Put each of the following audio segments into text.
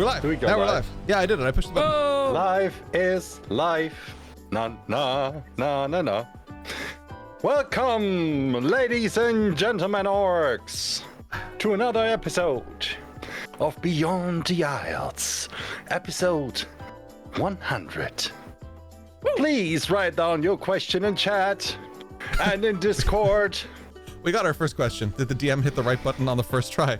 We're live. Do we go Now we're live? live. Yeah, I did it. I pushed the button. Oh! Life is life. Na na na na na. Welcome, ladies and gentlemen orcs, to another episode of Beyond the Isles, episode 100. Please write down your question in chat and in Discord. We got our first question. Did the DM hit the right button on the first try?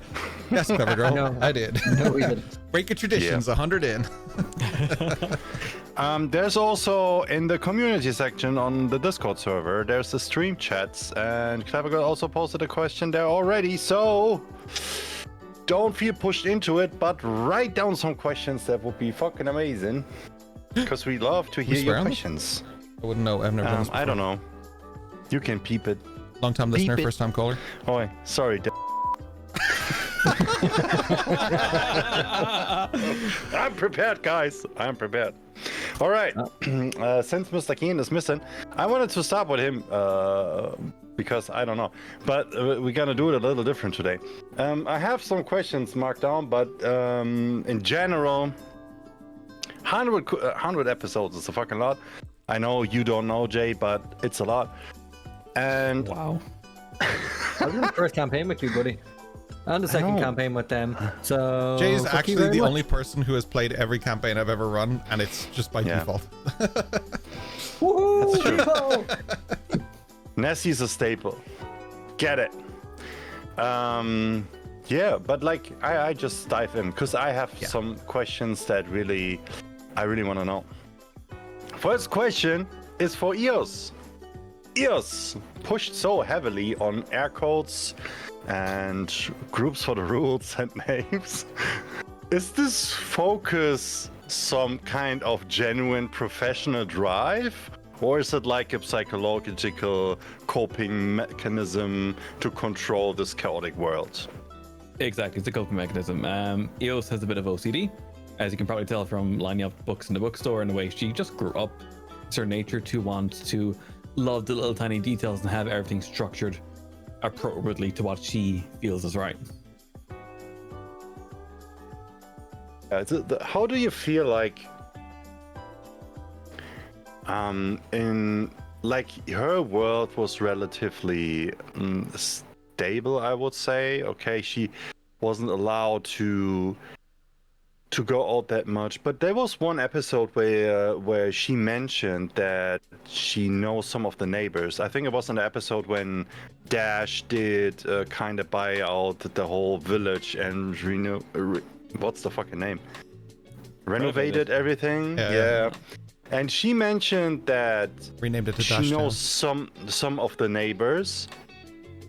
Yes, clever girl. No. I did. No, we didn't. Break your traditions. 100 in. There's also in the community section on the Discord server, there's the stream chats, and Clever Girl also posted a question there already, so don't feel pushed into it, but write down some questions. That would be fucking amazing, because we love to hear swear your on this? questions. I wouldn't know. I've never done this before. I don't know. You can peep it. Long time listener, Beep it. first time caller. Oh, sorry. I'm prepared, guys. I'm prepared. All right. Since Mr. Keen is missing, I wanted to start with him because I don't know. But we're going to do it a little different today. I have some questions marked down, but in general, 100 episodes is a fucking lot. I know you don't know, Jay, but it's a lot. And Wow. I was in the first campaign with you, buddy. And the second campaign with them. So Jay's fuck you actually very the much. only person who has played every campaign I've ever run, and it's just by default. Woohoo! People! Nessie's a staple. Get it. Yeah, but like I just dive in because I have some questions that I really want to know. First question is for Eos. Eos pushed so heavily on air codes and groups for the rules and names. Is this focus some kind of genuine professional drive? Or is it like a psychological coping mechanism to control this chaotic world? Exactly, it's a coping mechanism. Eos has a bit of OCD, as you can probably tell from lining up books in the bookstore and the way she just grew up. It's her nature to want to love the little tiny details and have everything structured appropriately to what she feels is right. How do you feel like in like her world was relatively stable, I would say. Okay, she wasn't allowed to go out that much, but there was one episode where she mentioned that she knows some of the neighbors. I think it was in the episode when Dash did kind of buy out the whole village and what's the fucking name? Renovated everything. Yeah. And she mentioned that Renamed it to she knows some of the neighbors,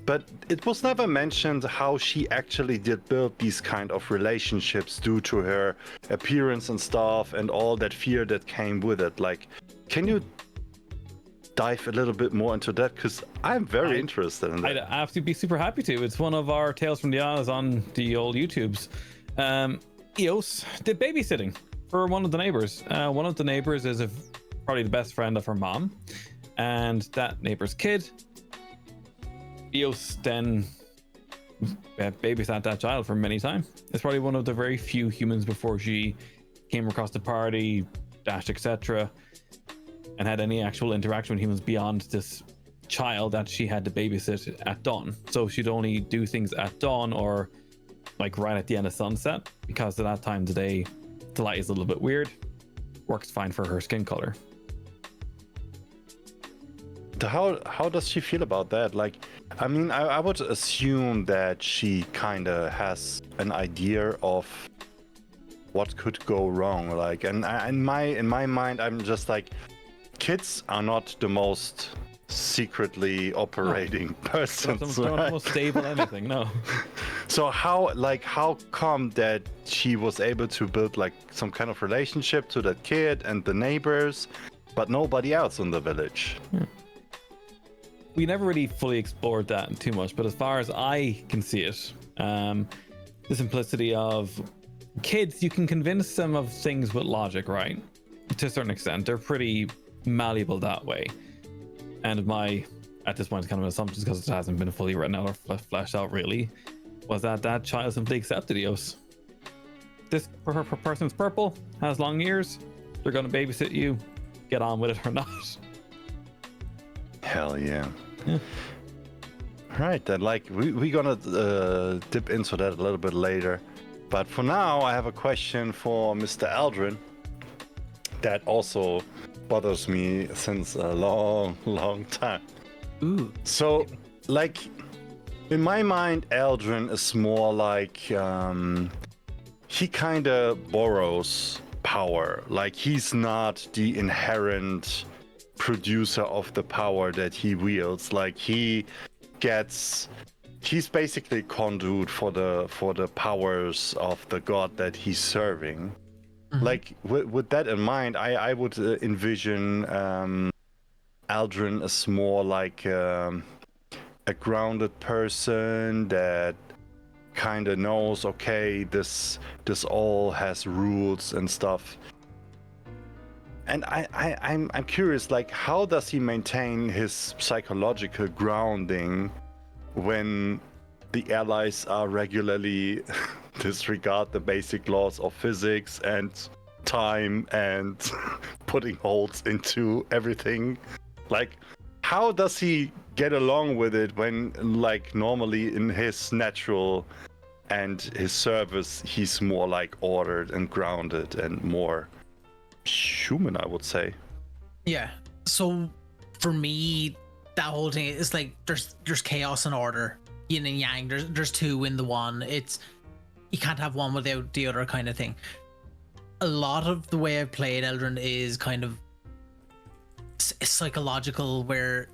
but it was never mentioned how she actually did build these kind of relationships due to her appearance and stuff and all that fear that came with it. Like, can you dive a little bit more into that? Because I'm very interested in that. I'd absolutely be super happy to. It's one of our Tales from the Isles on the old YouTubes. Eos did babysitting for one of the neighbors. One of the neighbors is probably the best friend of her mom, and that neighbor's kid. Eos then babysat that child for many times. It's probably one of the very few humans before she came across the party, Dash, etc., and had any actual interaction with humans beyond this child that she had to babysit at dawn. So she'd only do things at dawn or like right at the end of sunset, because at that time of the day the light is a little bit weird. Works fine for her skin color. How does she feel about that? Like, I mean, I would assume that she kind of has an idea of what could go wrong. Like, and in my mind, I'm just like, kids are not the most secretly operating persons. Not the Right? most stable anything, no. So how come that she was able to build like some kind of relationship to that kid and the neighbors, but nobody else in the village? We never really fully explored that too much, but as far as I can see it, the simplicity of kids, you can convince them of things with logic, right? To a certain extent, they're pretty malleable that way. And at this point, it's kind of an assumption because it hasn't been fully written out or fleshed out really, was that child simply accepted Eos. this person's purple, has long ears, they're gonna babysit you, get on with it or not. Hell yeah. Yeah. Right, then like we're gonna dip into that a little bit later. But for now, I have a question for Mr. Aldrin that also bothers me since a long time. Ooh. So, like, in my mind, Aldrin is more like he kind of borrows power. Like, he's not the inherent producer of the power that he wields. Like, he's basically conduit for the powers of the god that he's serving. Mm-hmm. Like, with that in mind, I would envision Aldrin as more like a grounded person that kind of knows, okay, this all has rules and stuff. And I'm curious, like, how does he maintain his psychological grounding when the allies are regularly disregard the basic laws of physics and time and putting holes into everything? Like, how does he get along with it when, like, normally in his natural and his service, he's more like ordered and grounded and more human, I would say. Yeah. So for me, that whole thing is like there's chaos and order, yin and yang. There's two in the one. It's you can't have one without the other kind of thing. A lot of the way I've played Eldrin is kind of psychological, where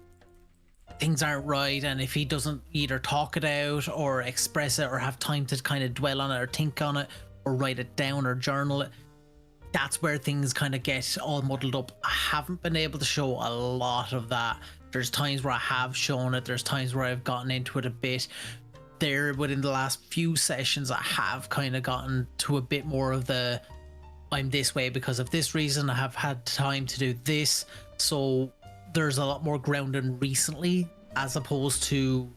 things aren't right, and if he doesn't either talk it out or express it or have time to kind of dwell on it or think on it or write it down or journal it, that's where things kind of get all muddled up. I haven't been able to show a lot of that. There's times where I have shown it, there's times where I've gotten into it a bit. There within the last few sessions, I have kind of gotten to a bit more of the I'm this way because of this reason, I have had time to do this. So there's a lot more grounding recently as opposed to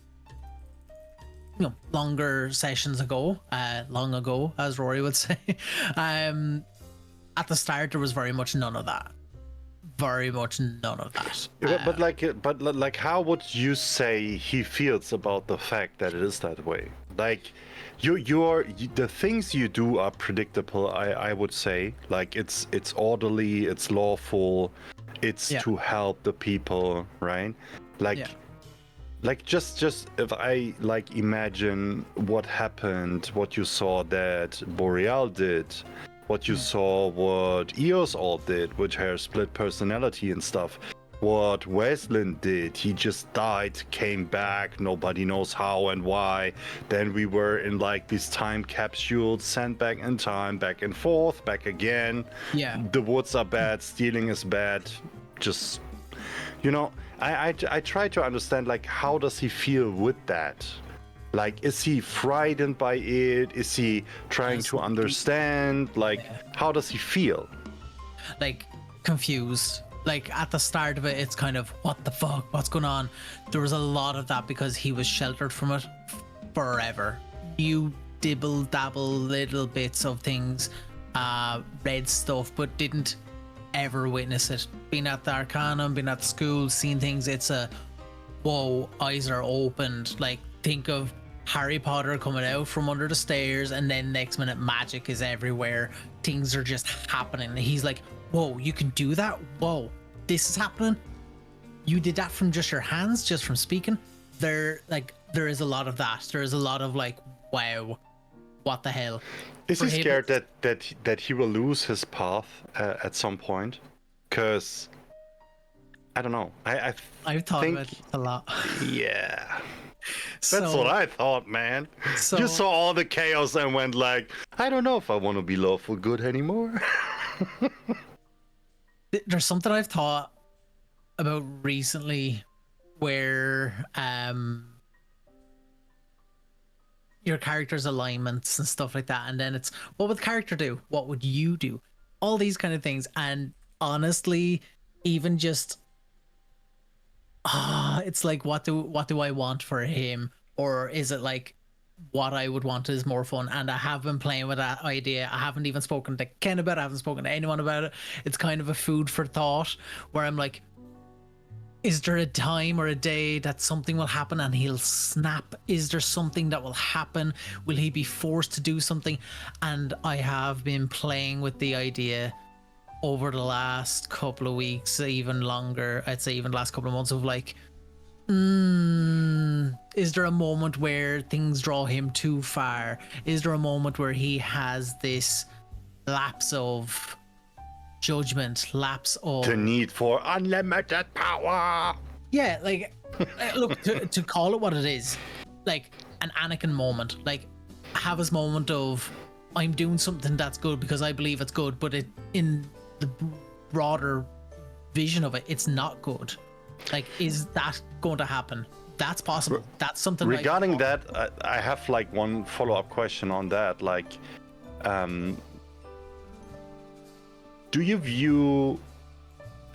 longer sessions ago, long ago, as Rory would say. At the start, there was very much none of that. Very much none of that. But like, how would you say he feels about the fact that it is that way? Like, the things you do are predictable. I would say, like, it's orderly, it's lawful, it's to help the people, right? Like just if I like imagine what happened, what you saw that Boreal did. What you saw, what Eos all did, with her split personality and stuff. What Weslin did, he just died, came back, nobody knows how and why. Then we were in like these time capsules, sent back in time, back and forth, back again. Yeah. The woods are bad, stealing is bad. Just, I try to understand, like, how does he feel with that? Like, is he frightened by it? Is he trying to understand? Like, how does he feel? Like, confused. Like, at the start of it, it's kind of, what the fuck? What's going on? There was a lot of that because he was sheltered from it forever. You dibble dabble little bits of things, read stuff, but didn't ever witness it. Being at the Arcanum, being at the school, seeing things, it's a, whoa, eyes are opened. Like, think of Harry Potter coming out from under the stairs, and then next minute magic is everywhere. Things are just happening. He's like, whoa, you can do that? Whoa, this is happening? You did that from just your hands, just from speaking? There is a lot of that. There is a lot of like, wow, what the hell? Is he scared that he will lose his path at some point? Because I don't know. I've thought about it a lot. Yeah. That's what I thought, man. You saw all the chaos and went like, I don't know if I want to be lawful good anymore. There's something I've thought about recently where your character's alignments and stuff like that, and then it's, what would the character do? What would you do? All these kind of things. And honestly, even just it's like, what do I want for him? Or is it like what I would want is more fun. And I have been playing with that idea. I haven't even spoken to Ken about it. I haven't spoken to anyone about it. It's kind of a food for thought where I'm like, is there a time or a day that something will happen and he'll snap? Is there something that will happen? Will he be forced to do something? And I have been playing with the idea over the last couple of weeks, even longer, I'd say even the last couple of months, of like, is there a moment where things draw him too far? Is there a moment where he has this lapse of judgment, lapse of The need for unlimited power. yeah, like look, to call it what it is, like an Anakin moment, like have his moment of I'm doing something that's good because I believe it's good, but it in the broader vision of it, it's not good. Like, is that going to happen? That's possible. That's something Regarding that, I have like one follow-up question on that. Like, do you view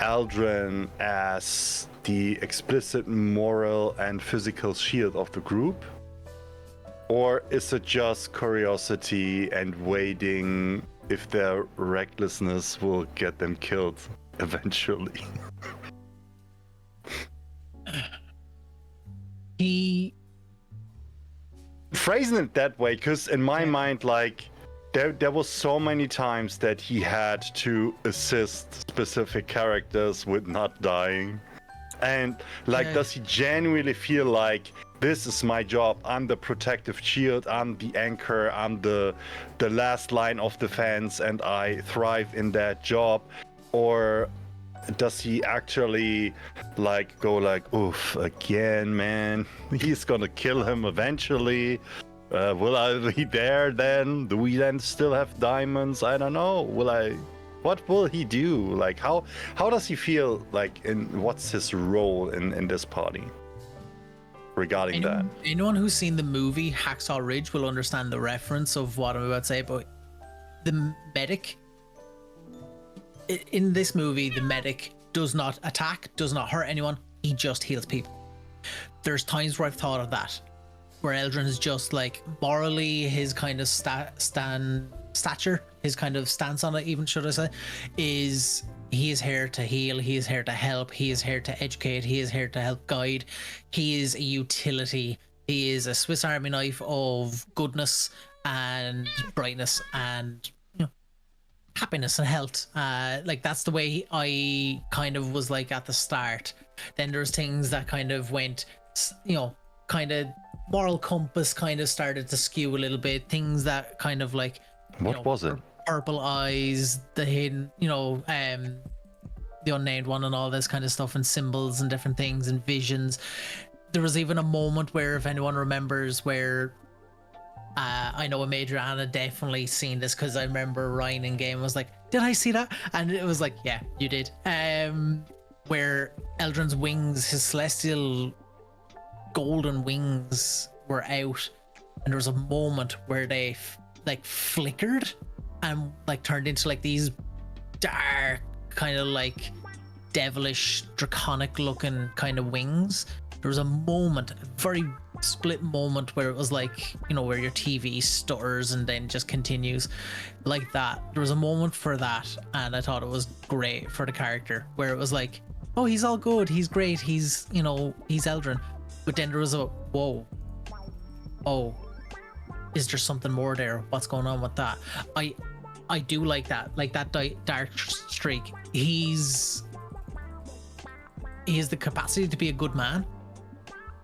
Aldrin as the explicit moral and physical shield of the group? Or is it just curiosity and waiting if their recklessness will get them killed eventually? he Phrasing it that way, because in my mind, like, there was so many times that he had to assist specific characters with not dying. And like, does he genuinely feel like this is my job? I'm the protective shield, I'm the anchor, I'm the last line of defense, and I thrive in that job? Or does he actually like go like, oof, again, man, he's gonna kill him eventually? Will I be there then? Do we then still have diamonds? I don't know. What will he do? Like, how does he feel like, in what's his role in this party regarding that? Anyone who's seen the movie Hacksaw Ridge will understand the reference of what I'm about to say, but the medic in this movie, the medic does not attack, does not hurt anyone, he just heals people. There's times where I've thought of that, where Eldrin is just like, morally, his kind of stature, his kind of stance on it, even should I say, is he is here to heal, he is here to help, he is here to educate, he is here to help guide, he is a utility, he is a Swiss Army knife of goodness and brightness and happiness and health. Like, that's the way I kind of was like at the start. Then there's things that kind of went, kind of moral compass kind of started to skew a little bit. Things that kind of like, what was it? Purple eyes, the hidden, the unnamed one, and all this kind of stuff, and symbols and different things and visions. There was even a moment where, if anyone remembers, where I know a Major Anna definitely seen this, because I remember Ryan in game was like, did I see that? And it was like, yeah, you did. Where Eldrin's wings, his celestial golden wings were out, and there was a moment where they like flickered and like turned into like these dark kind of like devilish draconic looking kind of wings. There was a moment, a very split moment, where it was like, where your TV stutters and then just continues like that. There was a moment for that, and I thought it was great for the character, where it was like, oh, he's all good, he's great, he's he's Eldrin. But then there was a whoa, oh, is there something more there? What's going on with that? I do like that dark streak. He has the capacity to be a good man,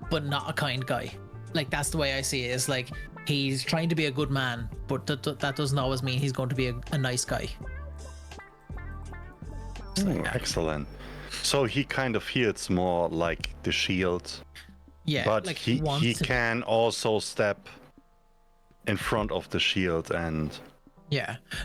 but not a kind guy. Like, that's the way I see it. It's like, he's trying to be a good man, but that doesn't always mean he's going to be a nice guy. Excellent. So he kind of feels more like the shield. Yeah, but like he can also step in front of the shield and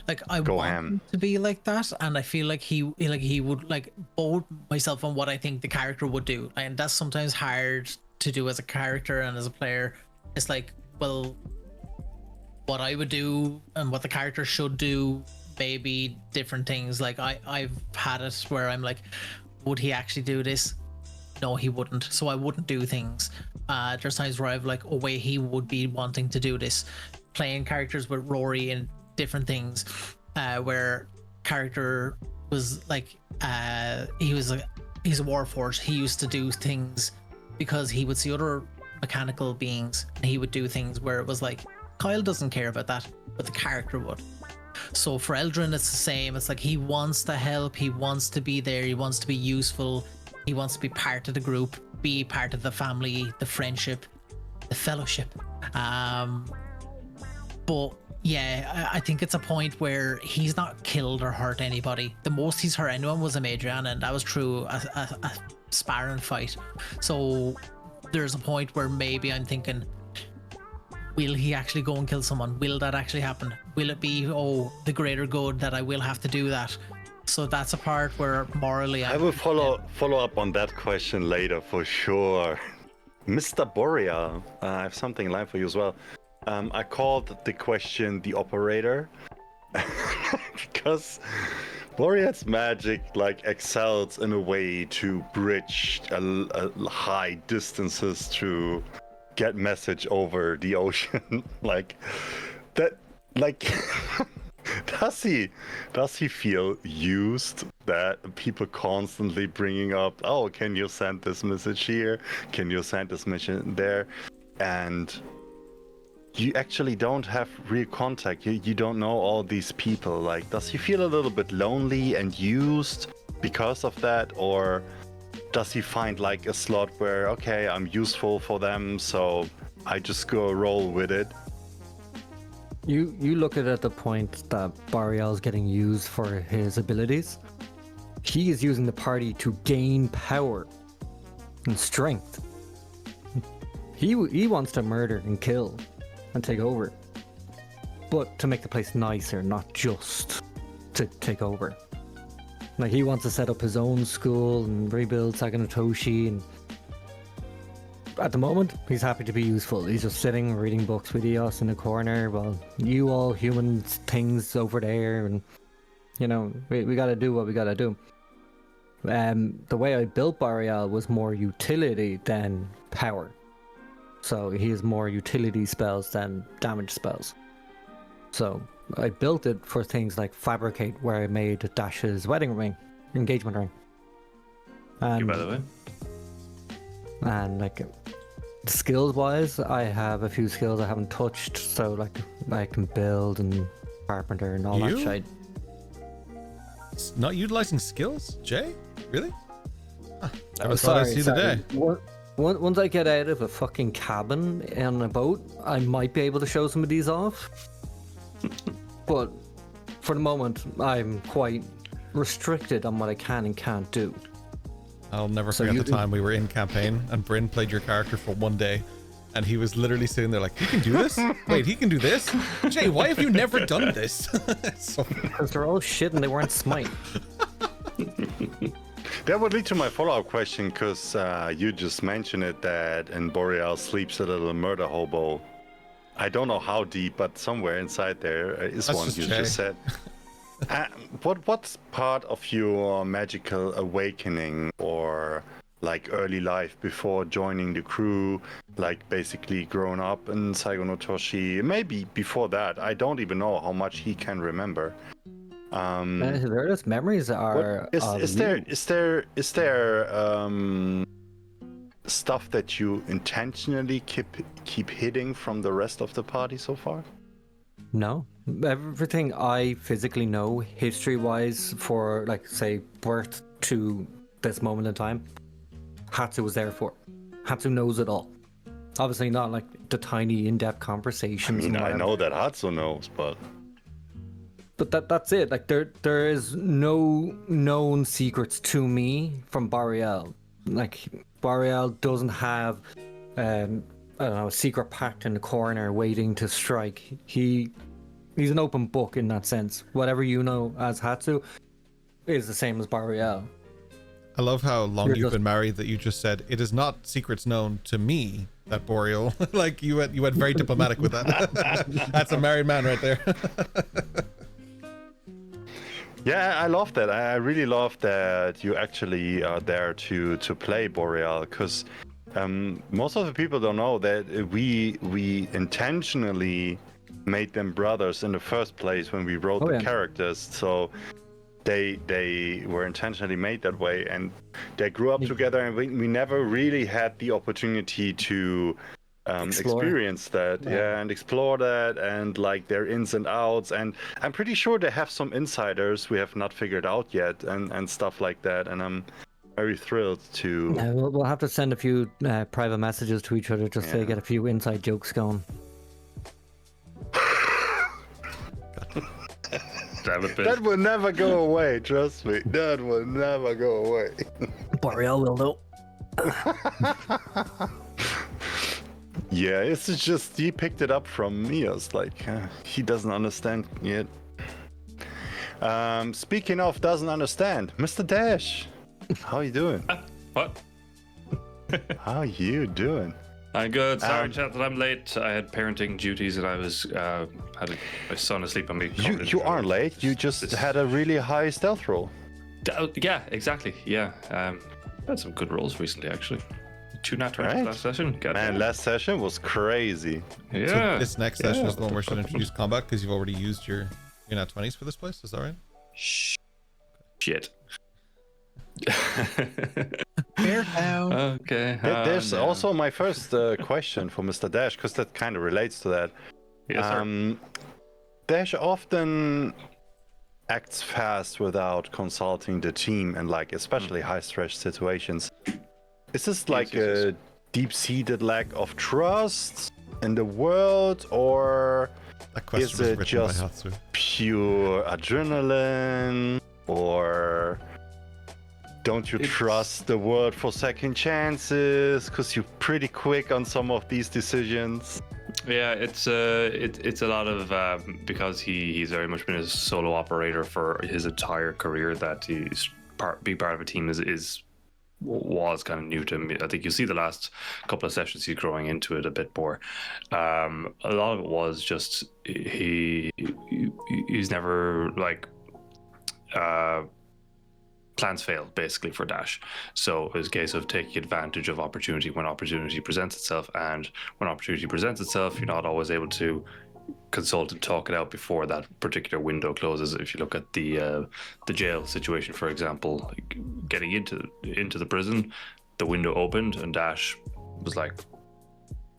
like, I go want ham. him to be like that, and I feel like he would like bold myself on what I think the character would do, and that's sometimes hard to do as a character and as a player. It's like, well, what I would do and what the character should do may be different things. Like, I've had it where I'm like, would he actually do this? no, he wouldn't. So I wouldn't do things. There's times where I've like, oh wait, he would be wanting to do this. Playing characters with Rory and different things, where character was like, he's a warforged. He used to do things because he would see other mechanical beings, and he would do things where it was like, Kyle doesn't care about that, but the character would. So for Eldrin, it's the same. It's like he wants to help, he wants to be there, he wants to be useful, he wants to be part of the group, be part of the family, the friendship, the fellowship. But yeah, I think it's a point where he's not killed or hurt anybody. The most he's hurt anyone was a Adrian, and that was through a sparring fight. So there's a point where maybe I'm thinking, will he actually go and kill someone? Will that actually happen? Will it be, oh, the greater good that I will have to do that? So that's a part where morally I will follow up on that question later for sure. Mr. Boreal, I have something in line for you as well. I called the question the operator because Boreal's magic like excels in a way to bridge high distances to get message over the ocean. Like that, like does he feel used that people constantly bringing up, oh, can you send this message here, can you send this mission there, and you actually don't have real contact, you don't know all these people. Like, does he feel a little bit lonely and used because of that, or does he find like a slot where, okay, I'm useful for them, so I just go roll with it? You look at it at the point that Boreal is getting used for his abilities. He is using the party to gain power and strength. He wants to murder and kill and take over, but to make the place nicer, not just to take over. Like, he wants to set up his own school and rebuild Saganatoshi, and at the moment he's happy to be useful. He's just sitting reading books with Eos in the corner while you all human things over there, and you know, we gotta do what we gotta do. The way I built Boreal was more utility than power. So he has more utility spells than damage spells. So I built it for things like Fabricate, where I made Dash's wedding ring, engagement ring. Thank you, by the way. And like, skills wise, I have a few skills I haven't touched. So like, I can build and carpenter and all that shit. Not utilizing skills, Jay? Really? Huh. Never thought I'd see the day. Once I get out of a fucking cabin on a boat, I might be able to show some of these off. But for the moment, I'm quite restricted on what I can and can't do. I'll never forget the time we were in campaign and Bryn played your character for one day, and he was literally sitting there like, he can do this? Wait, he can do this? Jay, why have you never done this? Because they're all shit and they weren't smite. That would lead to my follow-up question, because you just mentioned it, that in Boreal sleeps a little murder hobo. I don't know how deep, but somewhere inside there is That's one just you Jay. just said. What's part of your magical awakening, or like early life before joining the crew, like basically growing up in Saigo no Toshi, maybe before that? I don't even know how much he can remember. His earliest memories are Is there stuff that you intentionally keep hiding from the rest of the party so far? No. Everything I physically know, history-wise, for, like, say, birth to this moment in time, Hatsu was there for. Hatsu knows it all. Obviously not, like, the tiny, in-depth conversations. I mean, I know that Hatsu knows, but that's it. Like, there is no known secrets to me from Boreal. Like, Boreal doesn't have, I don't know, a secret pact in the corner waiting to strike. He's an open book in that sense. Whatever you know as Hatsu is the same as Boreal. I love how long you've been married that you just said, it is not secrets known to me that Boreal. Like, you went very diplomatic with that. That's a married man right there. Yeah, I love that. I really love that you actually are there to play Boreal, because most of the people don't know that we intentionally made them brothers in the first place when we wrote the characters. So they were intentionally made that way, and they grew up together, and we never really had the opportunity to experience that, and explore that, and like their ins and outs. And I'm pretty sure they have some insiders we have not figured out yet, and stuff like that. And I'm very thrilled to. Yeah, we'll have to send a few private messages to each other just to get a few inside jokes going. That will never go away, trust me. That will never go away. Boreal will know. Yeah, it's just he picked it up from Mios. Like he doesn't understand yet. Speaking of doesn't understand, Mr. Dash, how you doing? What? How you doing? I'm good. Sorry, chat, that I'm late. I had parenting duties, and I was had my son asleep on me. You aren't late. You just had a really high stealth roll. Yeah, exactly. Yeah, had some good rolls recently, actually. 2 nat 20s last session. Man, last session was crazy. Yeah. So this next session is the one where we should introduce combat because you've already used your nat 20s for this place. Is that right? Shit. Bear down. Okay. There's also my first question for Mr. Dash, because that kind of relates to that. Yes, sir. Dash often acts fast without consulting the team, and like especially high stress situations. Is this like a deep-seated lack of trust in the world, or is it just pure adrenaline, or don't you trust the world for second chances because you're pretty quick on some of these decisions? Yeah, it's a lot of because he's very much been a solo operator for his entire career, that he's being part of a team was kind of new to him. I think you see the last couple of sessions he's growing into it a bit more. A lot of it was just he's never like plans fail basically for Dash. So it's a case of taking advantage of opportunity when opportunity presents itself, and when opportunity presents itself, you're not always able to consult and talk it out before that particular window closes. If you look at the jail situation, for example, getting into the prison, the window opened and Dash was like,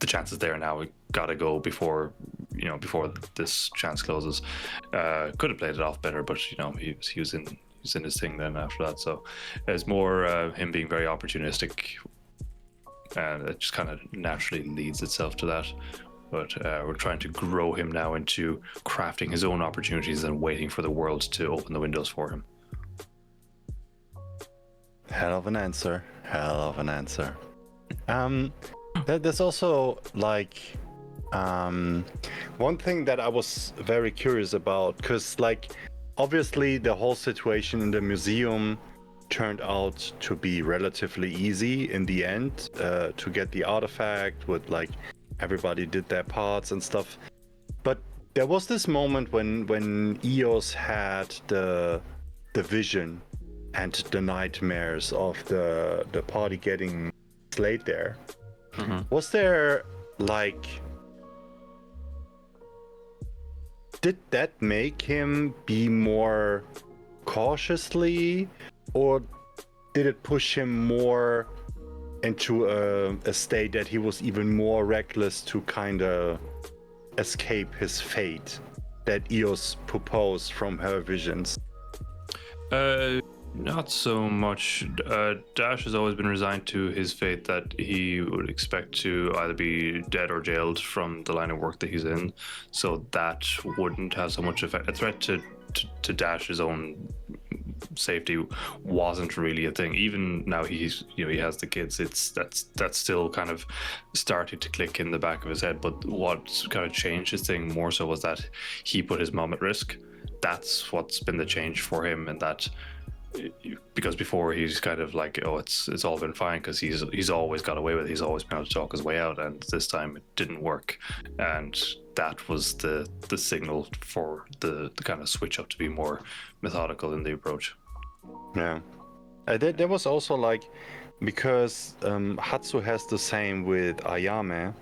the chance is there now, we gotta go before this chance closes. Could have played it off better, but he was in his thing then after that. So it's more him being very opportunistic, and it just kind of naturally leads itself to that. But we're trying to grow him now into crafting his own opportunities and waiting for the world to open the windows for him. Hell of an answer. There's also like one thing that I was very curious about, because like obviously the whole situation in the museum turned out to be relatively easy in the end, to get the artifact with like everybody did their parts and stuff. But there was this moment when Eos had the vision and the nightmares of the party getting slayed there. Mm-hmm. Was there like, did that make him be more cautiously, or did it push him more into a state that he was even more reckless to kind of escape his fate that Eos proposed from her visions? Not so much. Dash has always been resigned to his fate, that he would expect to either be dead or jailed from the line of work that he's in. So that wouldn't have so much effect. A threat to Dash's own safety wasn't really a thing. Even now he has the kids, that's still kind of starting to click in the back of his head. But what kind of changed his thing more so was that he put his mom at risk. That's what's been the change for him, and that because before he's kind of like, oh, it's all been fine because he's always got away with it. He's always been able to talk his way out, and this time it didn't work, and that was the signal for the kind of switch up to be more methodical in the approach. Yeah. There was also like, because Hatsu has the same with Ayame.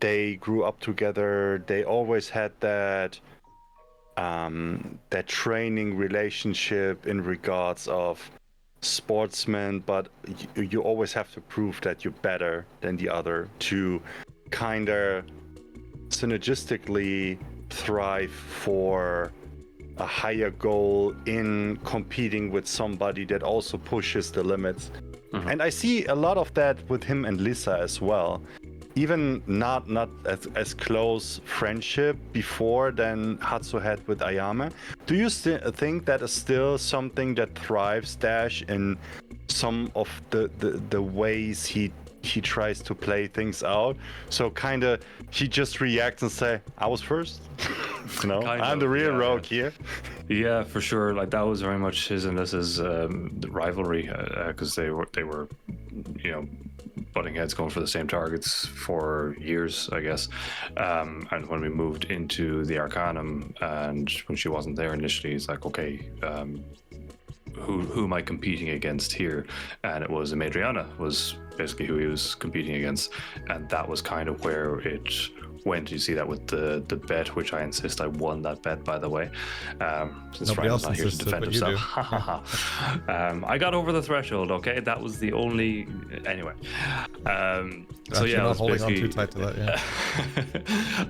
They grew up together. They always had that training relationship in regards of sportsmen, but you always have to prove that you're better than the other to kind of synergistically thrive for a higher goal in competing with somebody that also pushes the limits. And I see a lot of that with him and Lisa as well. Even not as close friendship before than Hatsu had with Ayame. Do you think that is still something that thrives Dash in some of the ways he tries to play things out? So kind of he just reacts and say, "I was first." I'm the real rogue here. Yeah, for sure. Like that was very much his and Lisa's rivalry, because they were butting heads, going for the same targets for years, I guess. And when we moved into the Arcanum, and when she wasn't there initially, it's like, okay, who am I competing against here? And it was Madriana was basically who he was competing against, and that was kind of where it went. You see that with the bet, which I insist I won that bet, by the way. Since Ryan's not here to defend himself. I got over the threshold, okay? That was the only... Anyway. So yeah, I was holding basically... on too tight to that,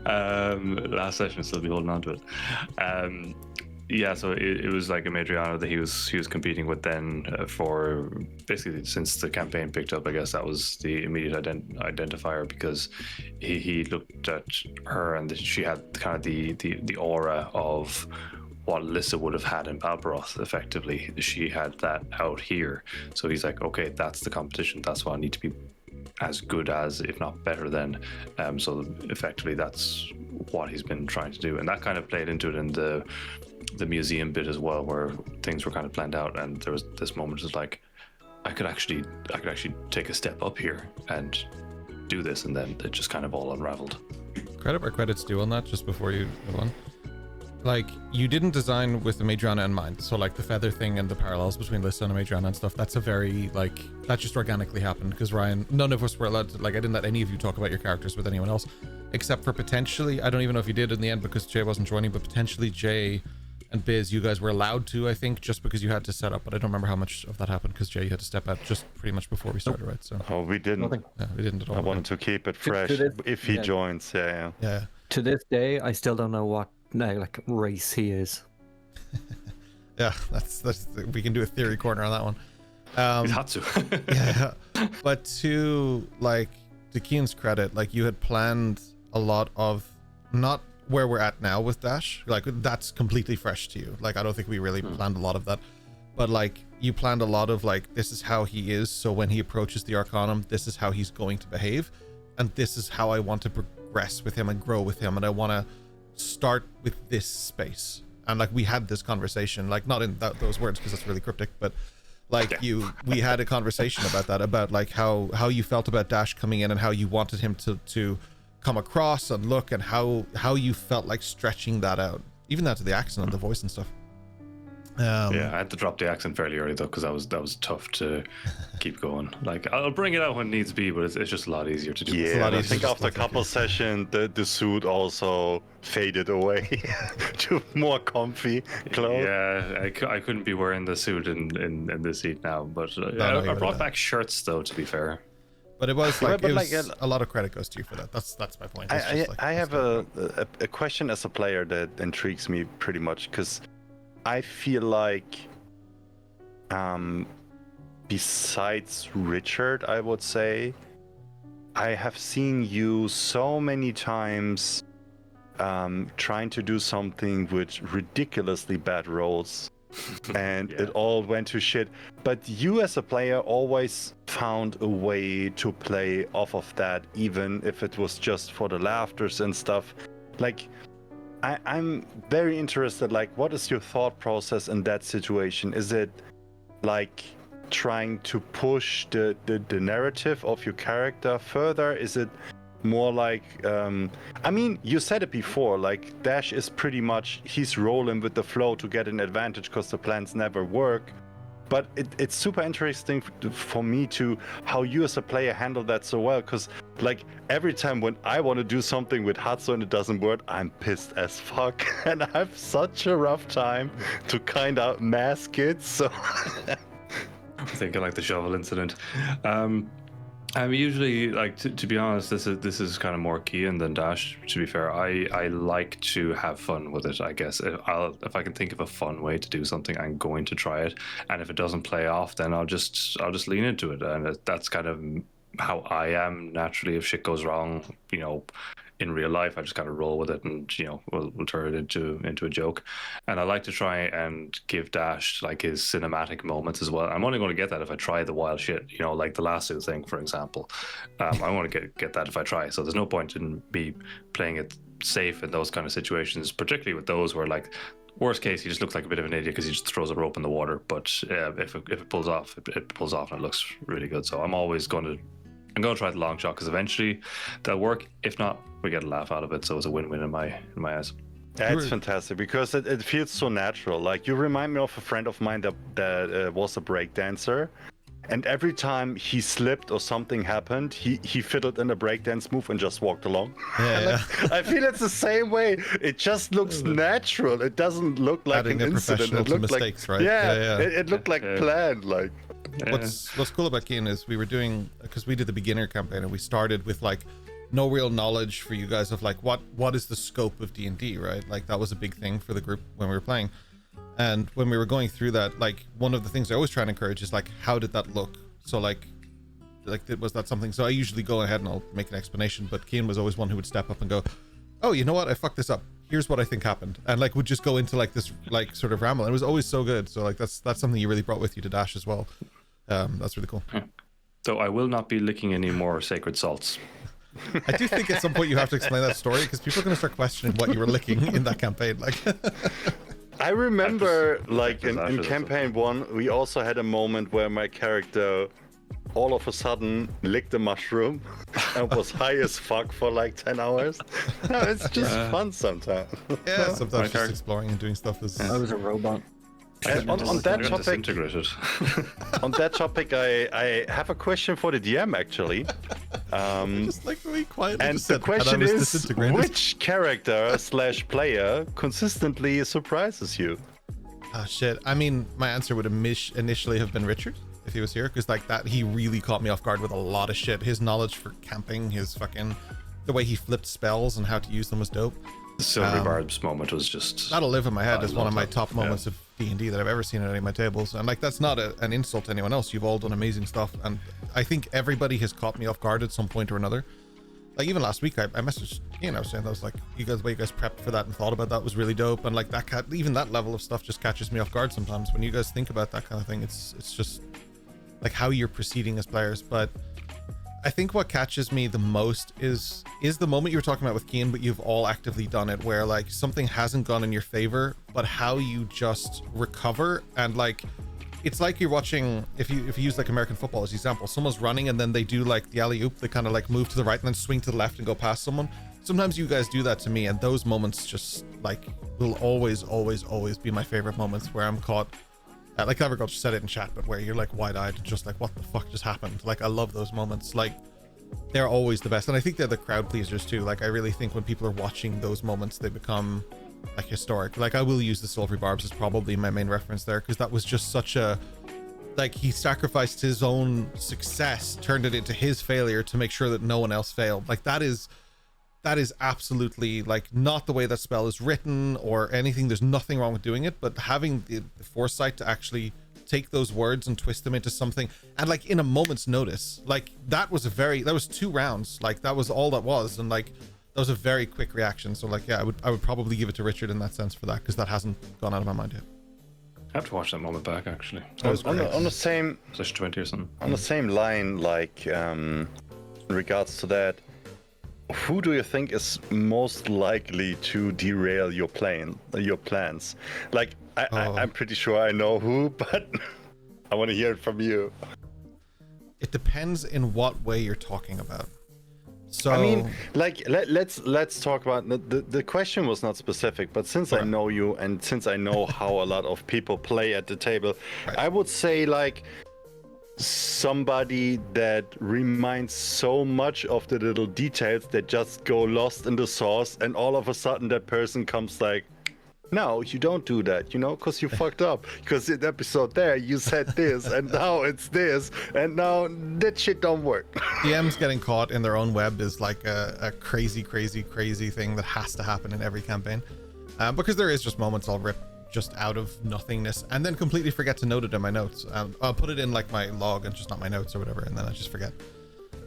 yeah. Last session, I'll still be holding on to it. Yeah, so it was like a Madriana that he was competing with then for basically since the campaign picked up. I guess that was the immediate identifier, because he looked at her and she had kind of the aura of what Lissa would have had in Balbaroth. Effectively, she had that out here. So he's like, okay, that's the competition. That's what I need to be as good as, if not better than. So effectively, that's what he's been trying to do, and that kind of played into it in the museum bit as well, where things were kind of planned out, and there was this moment of like, I could actually take a step up here and do this, and then it just kind of all unraveled. Credit where credit's due on that, just before you go on. Like, you didn't design with the Madriana in mind, so like the feather thing and the parallels between Lissa and Madriana and stuff, that's a very, like, that just organically happened, because Ryan, none of us were allowed to, like, I didn't let any of you talk about your characters with anyone else, except for potentially, I don't even know if you did in the end because Jay wasn't joining, but potentially Jay and Biz, you guys were allowed to, I think, just because you had to set up, but I don't remember how much of that happened, because Jay had to step out just pretty much before we started, right? So we didn't. yeah, we didn't at all. I wanted to keep it fresh if he joins. Yeah. To this day, I still don't know what race he is. Yeah, that's we can do a theory corner on that one. He's Hatsu. Yeah, but to Kian's credit, like, you had planned a lot of, not where we're at now with Dash, like, that's completely fresh to you. Like, I don't think we really planned a lot of that, but like, you planned a lot of like, this is how he is, so when he approaches the Arcanum, this is how he's going to behave, and this is how I want to progress with him and grow with him, and I want to start with this space. And like, we had this conversation, like, not in those words because that's really cryptic, but like, we had a conversation about that, about like how you felt about Dash coming in and how you wanted him to come across and look, and how you felt like stretching that out, even down to the accent and the voice and stuff. Yeah, I had to drop the accent fairly early though, because that was tough to keep going. Like, I'll bring it out when needs be, but it's just a lot easier to do. Yeah, I think after a couple sessions, the suit also faded away to more comfy clothes. Yeah, I couldn't be wearing the suit in this seat now, but I brought back shirts though, to be fair. But it was like, a lot of credit goes to you for that. That's my point. I have a question as a player that intrigues me pretty much, because I feel like, besides Richard, I would say, I have seen you so many times trying to do something with ridiculously bad rolls, and it all went to shit. But you as a player always found a way to play off of that, even if it was just for the laughters and stuff. Like, I'm very interested, like, what is your thought process in that situation? Is it like trying to push the narrative of your character further? Is it more like I mean, you said it before, like Dash is pretty much he's rolling with the flow to get an advantage because the plans never work. But it's super interesting for me to how you as a player handle that so well, because like every time when I want to do something with Hatsu and it doesn't work, I'm pissed as fuck and I have such a rough time to kind of mask it. So Thinking like the shovel incident. I'm usually like to be honest, this is kind of more Kian than Dash. To be fair, I like to have fun with it. I guess if I can think of a fun way to do something, I'm going to try it. And if it doesn't play off, then I'll just lean into it. And that's kind of how I am naturally. If shit goes wrong, in real life, I just kind of roll with it, and we'll turn it into a joke. And I like to try and give Dash like his cinematic moments as well. I'm only going to get that if I try the wild shit, like the lasso thing, for example. I want to get that if I try. So there's no point in me playing it safe in those kind of situations, particularly with those where like worst case he just looks like a bit of an idiot because he just throws a rope in the water. But if it pulls off, it pulls off and it looks really good. So I'm going to try the long shot because eventually they'll work. If not, we get a laugh out of it. So it's a win-win in my eyes. That's fantastic because it feels so natural. Like you remind me of a friend of mine that was a breakdancer, and every time he slipped or something happened, he fiddled in a breakdance move and just walked along. Yeah. I feel it's the same way. It just looks natural. It doesn't look like Adding an the incident. professional It to looked mistakes, like, right? Yeah, it looked like planned. Like What's cool about Kian is we were doing, because we did the beginner campaign and we started with like no real knowledge for you guys of like what is the scope of D&D, right? Like that was a big thing for the group when we were playing. And when we were going through that, like one of the things I always try and encourage is like, how did that look? So like was that something? So I usually go ahead and I'll make an explanation, but Kian was always one who would step up and go, oh, you know what? I fucked this up. Here's what I think happened. And like would just go into like this like sort of ramble. And it was always so good. So like that's something you really brought with you to Dash as well. That's really cool. So I will not be licking any more sacred salts. I do think at some point you have to explain that story because people are going to start questioning what you were licking in that campaign. Like, I remember, like in campaign 1, we also had a moment where my character all of a sudden licked a mushroom and was high as fuck for like 10 hours. No, it's just fun sometimes. Yeah, sometimes just exploring and doing stuff is. I was a robot. And on that topic, on that topic, I have a question for the DM actually. Just like really quietly. And just the said, question "Adam is, disintegrated." which character / player consistently surprises you? Oh shit! I mean, my answer would initially have been Richard if he was here, because like that, he really caught me off guard with a lot of shit. His knowledge for camping, the way he flipped spells and how to use them was dope. The Silver Barb's moment was just... That'll live in my head as one of my top moments of D&D that I've ever seen at any of my tables. And like, that's not an insult to anyone else. You've all done amazing stuff. And I think everybody has caught me off guard at some point or another. Like even last week, I messaged, saying I was like, the way you guys prepped for that and thought about that was really dope. And like even that level of stuff just catches me off guard sometimes when you guys think about that kind of thing. It's just like how you're proceeding as players. But I think what catches me the most is the moment you were talking about with Kian, but you've all actively done it, where like something hasn't gone in your favor, but how you just recover. And like it's like you're watching, if you use like American football as example, someone's running and then they do like the alley-oop, they kind of like move to the right and then swing to the left and go past someone. Sometimes you guys do that to me, and those moments just like will always be my favorite moments, where I'm caught like Evergirl just said it in chat, but where you're like wide-eyed and just like, what the fuck just happened? Like I love those moments. Like they're always the best, and I think they're the crowd pleasers too. Like I really think when people are watching those moments, they become like historic. Like I will use the Silvery Barbs as probably my main reference there, because that was just such a, like, he sacrificed his own success, turned it into his failure to make sure that no one else failed. Like that is absolutely like not the way that spell is written or anything. There's nothing wrong with doing it, but having the foresight to actually take those words and twist them into something, and like in a moment's notice, like that was 2 rounds, like that was all that was, and like that was a very quick reaction. So like I would probably give it to Richard in that sense for that, because that hasn't gone out of my mind yet. I have to watch that moment back actually. On the same Slash 20 or something. On the same line, like in regards to that, who do you think is most likely to derail your plans? Like I'm pretty sure I know who, but I want to hear it from you. It depends in what way you're talking about. So I mean, like let's talk about the question was not specific, but since I know you and since I know how a lot of people play at the table, I would say like somebody that reminds so much of the little details that just go lost in the sauce, and all of a sudden that person comes like, no, you don't do that, you know, because you fucked up. Because in the episode there, you said this, and now it's this, and now that shit don't work. DMs getting caught in their own web is like a crazy thing that has to happen in every campaign. Because there is just moments I'll rip just out of nothingness and then completely forget to note it in my notes. I'll put it in like my log and just not my notes or whatever, and then I just forget.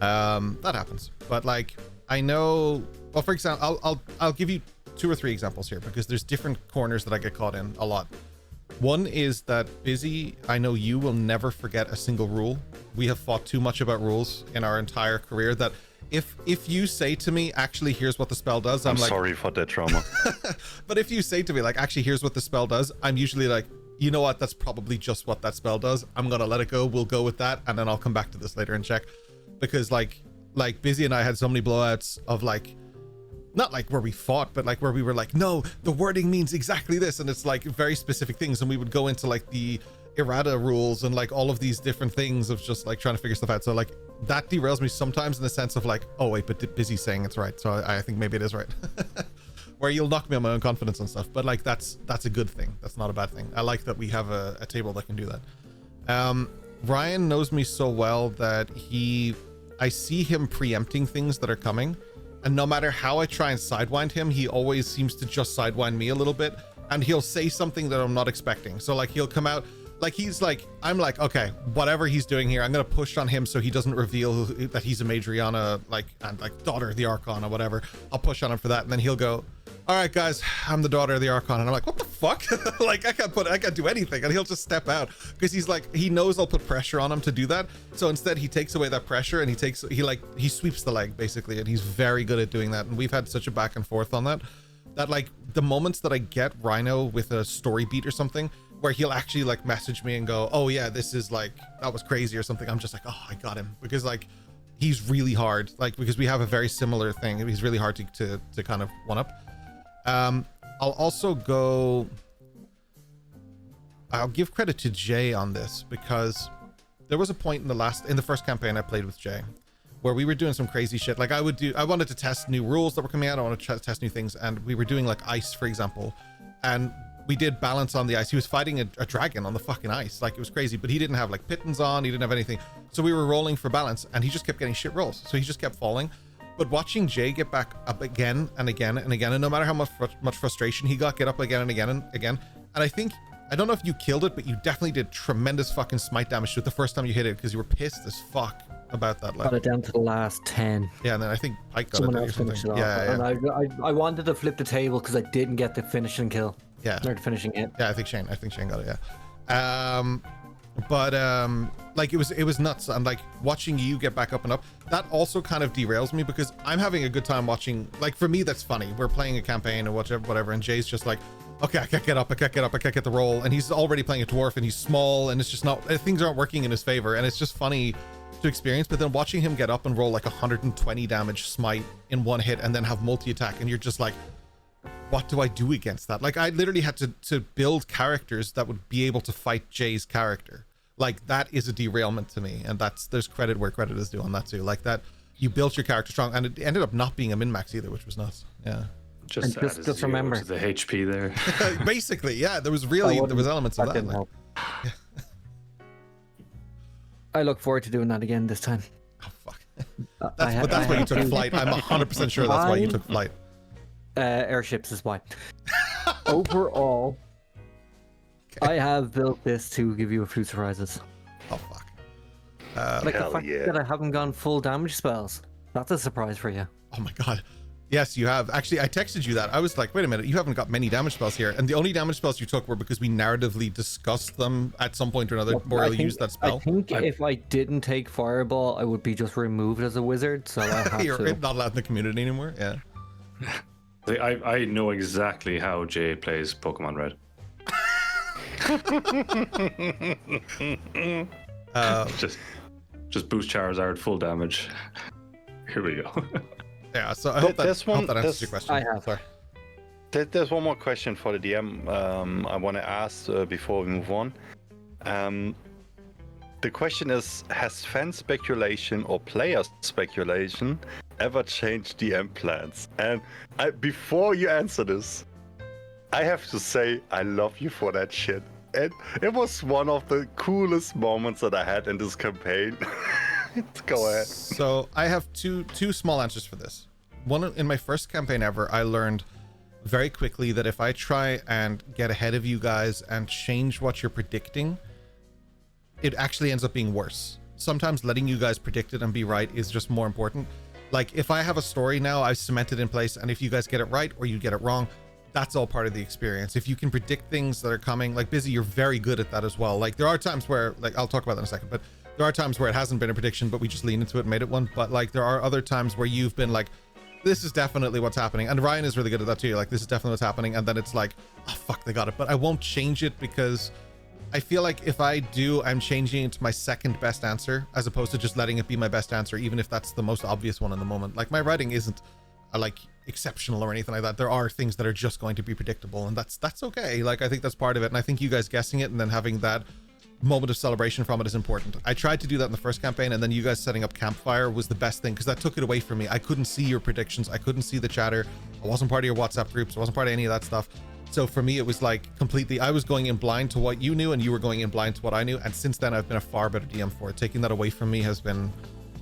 That happens. But like, I know, well, for example, I'll give you 2 or 3 examples here because there's different corners that I get caught in a lot. One is that Busy, I know you will never forget a single rule. We have fought too much about rules in our entire career that if you say to me, actually, here's what the spell does, I'm like, sorry for that trauma. But if you say to me, like, actually, here's what the spell does, I'm usually like, you know what, that's probably just what that spell does. I'm gonna let it go. We'll go with that, and then I'll come back to this later and check. Because like Busy and I had so many blowouts of like, not like where we fought, but like where we were like, no, the wording means exactly this, and it's like very specific things, and we would go into like the errata rules and like all of these different things of just like trying to figure stuff out. So like that derails me sometimes in the sense of like, oh wait, but Busy saying it's right, so I think maybe it is right. Where you'll knock me on my own confidence and stuff, but like that's a good thing. That's not a bad thing. I like that we have a table that can do that. Ryan knows me so well that I see him preempting things that are coming, and no matter how I try and sidewind him, he always seems to just sidewind me a little bit, and he'll say something that I'm not expecting. So like he'll come out like I'm like, okay, whatever he's doing here, I'm gonna push on him so he doesn't reveal that he's a Madriana, like, and like daughter of the Archon or whatever. I'll push on him for that, and then he'll go, all right guys, I'm the daughter of the Archon, and I'm like, what the fuck? Like I can't do anything, and he'll just step out because he's like, he knows I'll put pressure on him to do that. So instead he takes away that pressure, and he sweeps the leg basically, and he's very good at doing that. And we've had such a back and forth on that like the moments that I get Rhino with a story beat or something where he'll actually like message me and go, oh yeah, this is like, that was crazy or something, I'm just like, oh, I got him, because like he's really hard, like because we have a very similar thing. He's really hard to kind of one up. I'll also I'll give credit to Jay on this, because there was a point in the first campaign I played with Jay where we were doing some crazy shit. Like I wanted to test new rules that were coming out. I wanted to test new things, and we were doing like ice, for example, and we did balance on the ice. He was fighting a dragon on the fucking ice, like it was crazy, but he didn't have like pittons on, he didn't have anything, so we were rolling for balance, and he just kept getting shit rolls, so he just kept falling. But watching Jay get back up again and again and again, and no matter how much frustration he got, get up again and again and again. And I don't know if you killed it, but you definitely did tremendous fucking smite damage to it the first time you hit it, because you were pissed as fuck about that. Like, got it down to the last 10. Yeah, and then I think Pike got Someone it or else something. finished it off. Yeah. And I wanted to flip the table because I didn't get the finishing kill. Yeah. Or the finishing it. Yeah, I think Shane got it. Yeah. But like it was nuts, and like watching you get back up and up, that also kind of derails me, because I'm having a good time watching. Like for me, that's funny. We're playing a campaign or whatever, and Jay's just like, okay, I can't get up, I can't get the roll, and he's already playing a dwarf, and he's small, and it's just not, things aren't working in his favor, and it's just funny to experience. But then watching him get up and roll like 120 damage smite in one hit, and then have multi-attack, and you're just like, what do I do against that? Like I literally had to build characters that would be able to fight Jay's character. Like that is a derailment to me, and there's credit where credit is due on that too. Like that, you built your character strong, and it ended up not being a min-max either, which was nuts. Yeah. Just remember to the HP there. Basically, yeah, there was elements of that. Didn't help. I look forward to doing that again this time. Oh fuck. That's why you took flight. I'm 100% sure that's why you took flight. Airships is why. Overall, okay. I have built this to give you a few surprises. Oh fuck. Like the fact that I haven't gone full damage spells. That's a surprise for you. Oh my god. Yes, you have. Actually, I texted you that. I was like, wait a minute, you haven't got many damage spells here. And the only damage spells you took were because we narratively discussed them at some point or another, or you'll use that spell. I think if I didn't take Fireball, I would be just removed as a wizard, so I have You're not allowed in the community anymore? Yeah. I know exactly how Jay plays Pokemon Red. Just boost Charizard full damage. Here we go. Yeah, so I hope that, there's one- hope that answers there's- your question. I have. Sorry. There's one more question for the DM I want to ask before we move on. The question is, has fan speculation or player speculation ever changed DM plans? And before you answer this, I have to say I love you for that shit. And it was one of the coolest moments that I had in this campaign. Go ahead. So I have two small answers for this. One, in my first campaign ever, I learned very quickly that if I try and get ahead of you guys and change what you're predicting, it actually ends up being worse. Sometimes letting you guys predict it and be right is just more important. Like if I have a story now, I've cemented in place, and if you guys get it right or you get it wrong, that's all part of the experience. If you can predict things that are coming, like Busy, you're very good at that as well. Like there are times where, like I'll talk about that in a second, but there are times where it hasn't been a prediction, but we just lean into it and made it one. But like there are other times where you've been like, this is definitely what's happening. And Ryan is really good at that too. Like this is definitely what's happening. And then it's like, oh fuck, they got it. But I won't change it because I feel like if I do, I'm changing it to my second best answer as opposed to just letting it be my best answer, even if that's the most obvious one in the moment. Like my writing isn't like exceptional or anything like that. There are things that are just going to be predictable, and that's okay. Like I think that's part of it. And I think you guys guessing it and then having that moment of celebration from it is important. I tried to do that in the first campaign, and then you guys setting up campfire was the best thing because that took it away from me. I couldn't see your predictions. I couldn't see the chatter. I wasn't part of your WhatsApp groups. I wasn't part of any of that stuff. So for me, it was like completely, I was going in blind to what you knew and you were going in blind to what I knew. And since then, I've been a far better DM for it. Taking that away from me has been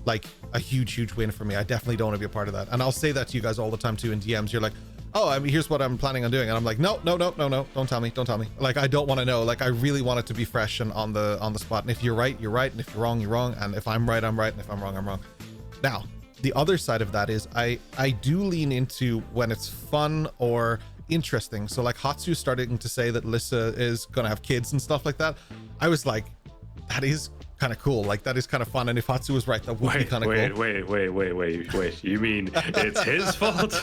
like a huge win for me. I definitely don't want to be a part of that. And I'll say that to you guys all the time too in DMs. You're like, oh, I mean, here's what I'm planning on doing. And I'm like, no, don't tell me. Like, I don't want to know. Like, I really want it to be fresh and on the spot. And if you're right, you're right. And if you're wrong, you're wrong. And if I'm right, I'm right. And if I'm wrong, I'm wrong. Now, the other side of that is I do lean into when it's fun or interesting. So like Hatsu starting to say that Lissa is gonna have kids and stuff like that. I was like, that is kind of cool. Like that is kind of fun. And if Hatsu was right, that would be kind of cool. Wait. You mean it's his fault?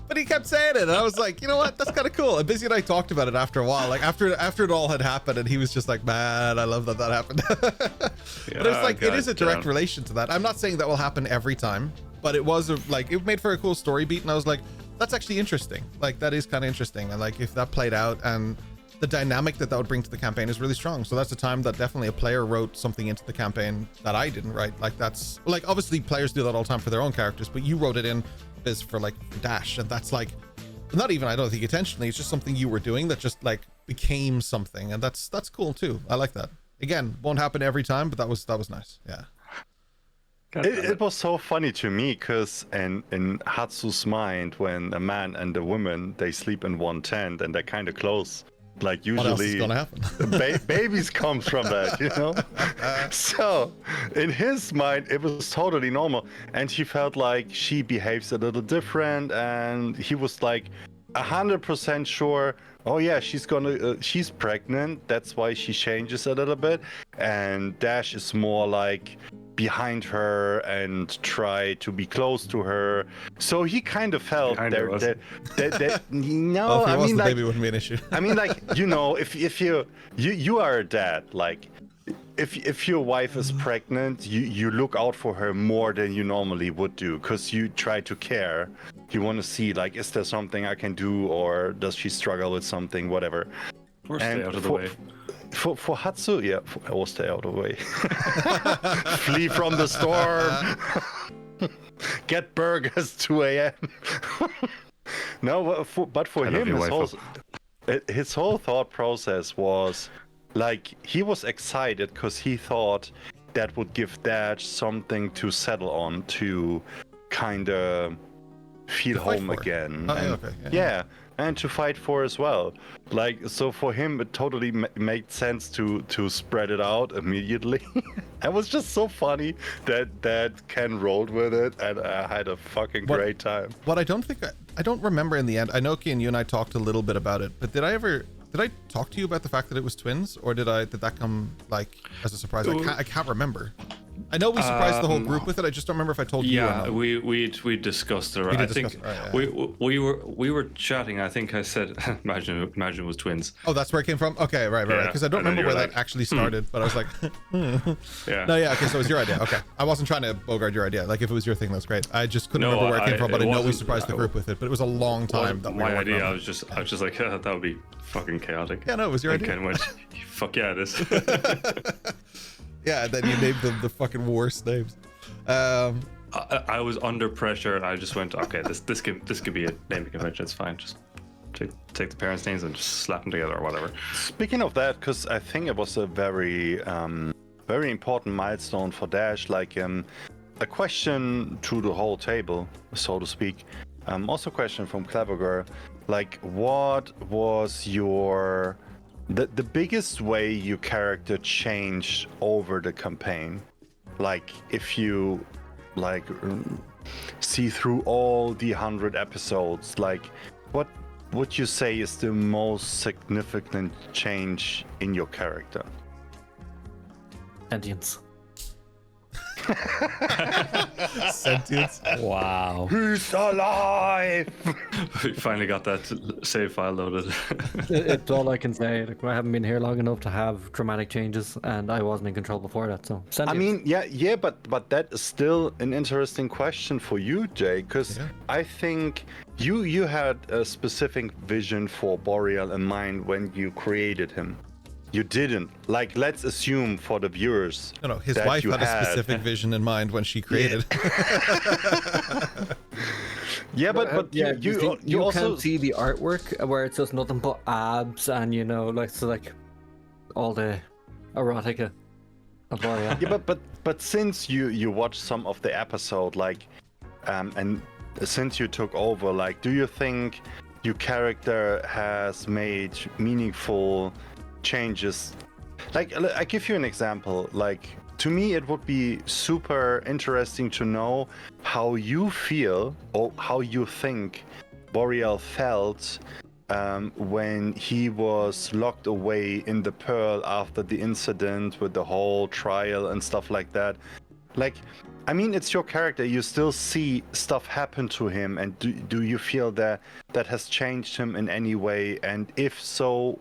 But he kept saying it, and I was like, you know what? That's kind of cool. And Busy and I talked about it after a while, like after it all had happened, and he was just like, man, I love that happened. But it's like, it is a direct relation to that. I'm not saying that will happen every time, but it was like, it made for a cool story beat, and I was like, that's actually interesting. Like that is kind of interesting. And like if that played out, and the dynamic that would bring to the campaign is really strong. So that's a time that definitely a player wrote something into the campaign that I didn't write. Like that's like, obviously players do that all the time for their own characters, but you wrote it in Biz for like Dash, and that's like not even, I don't think intentionally, it's just something you were doing that just like became something, and that's cool too. I like that. Again, won't happen every time, but that was nice. Yeah. It was so funny to me because in Hatsu's mind, when a man and a woman, they sleep in one tent and they're kind of close, like usually what else is gonna happen? babies come from that, you know. So in his mind, it was totally normal, and he felt like she behaves a little different, and he was like 100% sure, oh yeah, she's pregnant, that's why she changes a little bit. And Dash is more like behind her and try to be close to her. So he kind of felt that no, well, if I mean, the like, baby wouldn't be an issue. I mean, like, you know, if you are a dad, like if your wife is pregnant, you look out for her more than you normally would do, because you try to care. You want to see, like, is there something I can do, or does she struggle with something, whatever. Or stay out of the way. For Hatsu, yeah, I will stay out of the way. Flee from the storm. Get burgers 2 a.m. No, but for him, his whole thought process was like, he was excited because he thought that would give Dash something to settle on, to kind of feel home again. Yeah, and to fight for as well. Like, so for him, it totally made sense to spread it out immediately. It was just so funny that Ken rolled with it, and I had a fucking great time. What I don't remember in the end, I know, Kian, you and I talked a little bit about it, but did I talk to you about the fact that it was twins, or did that come like as a surprise? I can't remember. I know we surprised the whole group with it. I just don't remember if I told you or Yeah, not. we discussed it. We did I discuss think it, right, yeah. we were chatting. I think I said, imagine it was twins. Oh, that's where it came from? Okay, right. Yeah, Because I don't and then remember you were where like, that actually started, but I was like, Yeah. No, yeah, okay, so it was your idea. Okay. I wasn't trying to bogart your idea. Like, if it was your thing, that's great. I just couldn't No, remember where it came from, but I know we wasn't- surprised the group with it, but it was a long time that we were my working idea. on I it. was just like, that would be fucking chaotic. Yeah, no, it was your And idea. Ken went, fuck yeah, it is. Yeah, and then you named them the fucking worst names. I was under pressure, and I just went, okay, this could be a naming convention. It's fine. Just take the parents' names and just slap them together or whatever. Speaking of that, because I think it was a very, very important milestone for Dash, like a question to the whole table, so to speak. Also a question from Clever Girl, like what was the biggest way your character changed over the campaign? Like if you see through all the 100 episodes, like what would you say is the most significant change in your character? Sentience. Sentience. Wow. Who's alive? We finally got that save file loaded. It's all I can say. Like, I haven't been here long enough to have dramatic changes, and I wasn't in control before that. So, I sentience. mean, yeah, but that is still an interesting question for you, Jay, because Yeah. I think you had a specific vision for Boreal in mind when you created him. You didn't. Like, let's assume for the viewers. No, his that wife you had a specific vision in mind when she created. Yeah, but yeah, you also can't see the artwork where it's just nothing but abs and like all the erotica of Boreal. Yeah, but since you watched some of the episode, like, and since you took over, like, do you think your character has made meaningful changes? Like, I give you an example. Like, to me, it would be super interesting to know how you feel or how you think Boreal felt when he was locked away in the Pearl after the incident with the whole trial and stuff like that. Like, I mean, it's your character. You still see stuff happen to him, and do you feel that has changed him in any way? And if so,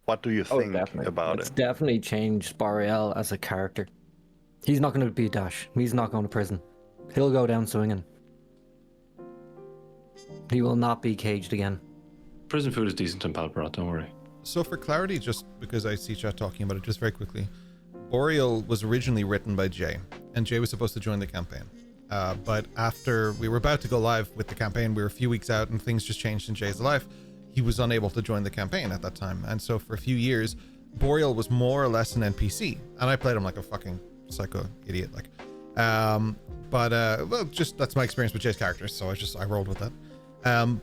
what do you think about It's it? definitely changed Boreal as a character. He's not going to be Dash. He's not going to prison. He'll go down swinging. He will not be caged again. Prison food is decent in Palparot, don't worry. So for clarity, just because I see chat talking about it just very quickly, Boreal was originally written by Jay, and Jay was supposed to join the campaign. But after we were about to go live with the campaign, we were a few weeks out and things just changed in Jay's life. He was unable to join the campaign at that time. And so for a few years, Boreal was more or less an NPC. And I played him like a fucking psycho idiot. Like, well, just that's my experience with Jay's characters. So I rolled with that.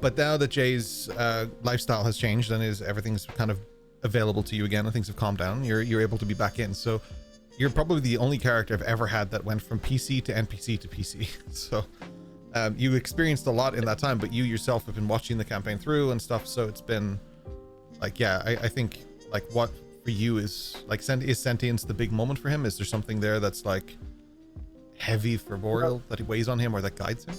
But now that Jay's lifestyle has changed and everything's kind of available to you again and things have calmed down, you're able to be back in. So you're probably the only character I've ever had that went from PC to NPC to PC. So you experienced a lot in that time, but you yourself have been watching the campaign through and stuff. So it's been like, yeah, I think like what for you is like, is Sentience the big moment for him? Is there something there that's like heavy for Boreal that he weighs on him or that guides him?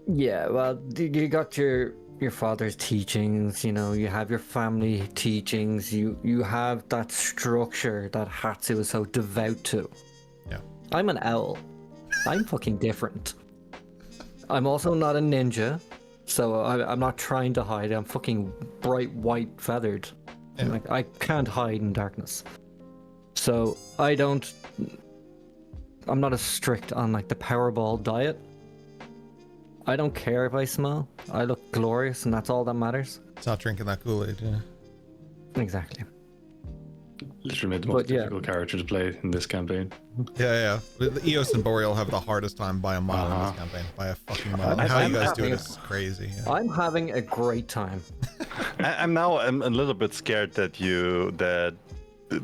Yeah, well, you got your father's teachings, you have your family teachings, you have that structure that Hatsu is so devout to. Yeah. I'm an owl. I'm fucking different. I'm also not a ninja, so I'm not trying to hide. I'm fucking bright white feathered. Yeah. Like, I can't hide in darkness. So I'm not as strict on like the Powerball diet. I don't care if I smell. I look glorious, and that's all that matters. It's not drinking that Kool-Aid, yeah. Exactly. Literally made the most But, yeah. difficult character to play in this campaign. Yeah. The Eos and Boreal have the hardest time by a mile in this campaign. By a fucking mile. And how you guys do it is crazy. Yeah. I'm having a great time. I'm a little bit scared that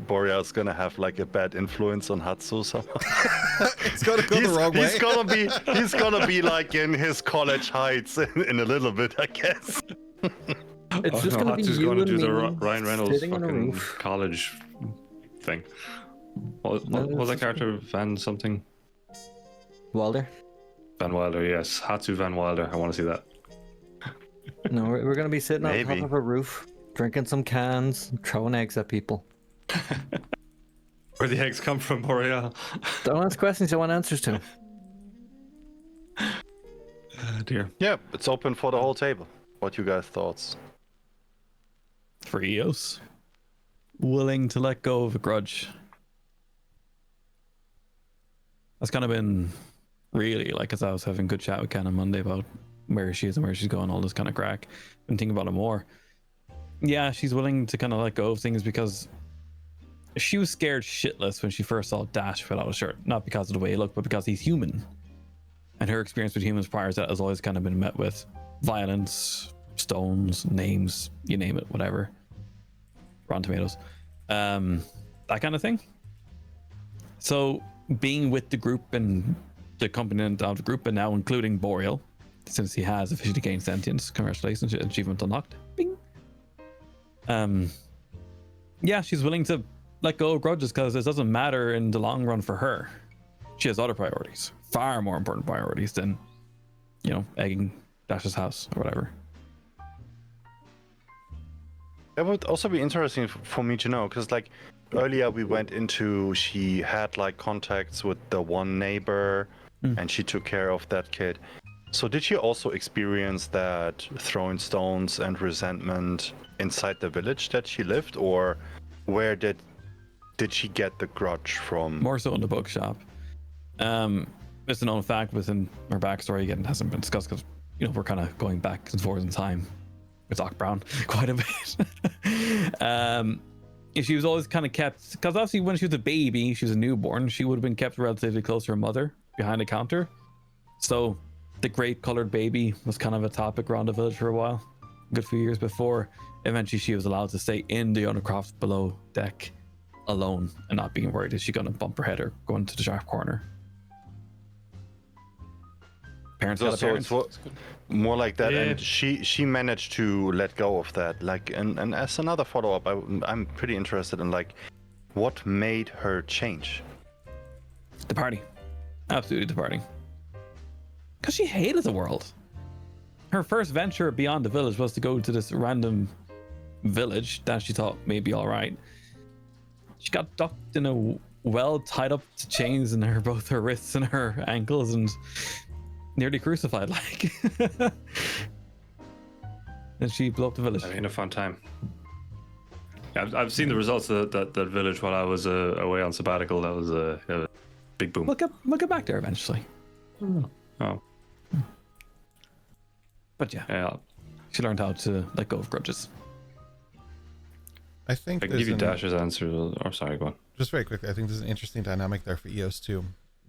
Boreal's gonna have like a bad influence on Hatsu somehow. It's gonna go the wrong way. He's gonna be like in his college heights in a little bit, I guess. It's just gonna be Hatsu's you going to and do me the Ryan Reynolds sitting on a fucking roof. college thing. What was that character? Van something? Wilder? Van Wilder, yes. Hatsu Van Wilder. I want to see that. No, we're gonna be sitting on Maybe. top of a roof, drinking some cans, throwing eggs at people. Where the eggs come from, Boreal? Don't ask questions I want answers to. Dear. Yeah, it's open for the whole table. What you guys thoughts? For Eos, willing to let go of a grudge. That's kind of been really like, as I was having a good chat with Ken on Monday about where she is and where she's going, all this kind of crack. Been thinking about it more. Yeah, she's willing to kind of let go of things because she was scared shitless when she first saw Dash without a shirt. Not because of the way he looked, but because he's human. And her experience with humans prior to that has always kind of been met with violence, stones, names, you name it, whatever. Rotten Tomatoes. That kind of thing. So being with the group and the component of the group, and now including Boreal, since he has officially gained sentience, congratulations, achievement unlocked. Bing. Yeah, she's willing to let go of grudges because it doesn't matter in the long run for her. She has other priorities, far more important priorities than, egging Dash's house or whatever. It would also be interesting for me to know, because like earlier we went into, she had like contacts with the one neighbor and she took care of that kid. So did she also experience that throwing stones and resentment inside the village that she lived, or where did she get the grudge from? More so in the bookshop. It's a known fact within her backstory, again, it hasn't been discussed because, we're kind of going back and forth in time with Doc Brown quite a bit. She was always kind of kept, because obviously when she was a baby, she was a newborn, she would have been kept relatively close to her mother behind a counter. So the grape colored baby was kind of a topic around the village for a while, a good few years before eventually she was allowed to stay in the undercroft below deck alone and not being worried, is she going to bump her head or go into the sharp corner? Parents got a So parent. it's more like that, Yeah. and she managed to let go of that. Like, and as another follow-up, I'm pretty interested in like what made her change. The party. Absolutely the party. Because she hated the world. Her first venture beyond the village was to go to this random village that she thought may be all right. She got ducked in a well tied up to chains in both her wrists and her ankles and nearly crucified like. And she blew up the village. I mean, a fun time. Yeah, I've seen the results of that village while I was away on sabbatical. That was a big boom. We'll get back there eventually. Oh, But yeah, yeah. she learned how to let go of grudges. I think I can there's give you an- Dash's answer. Or sorry, go on. just very quickly, I think there's an interesting dynamic there for EOS too,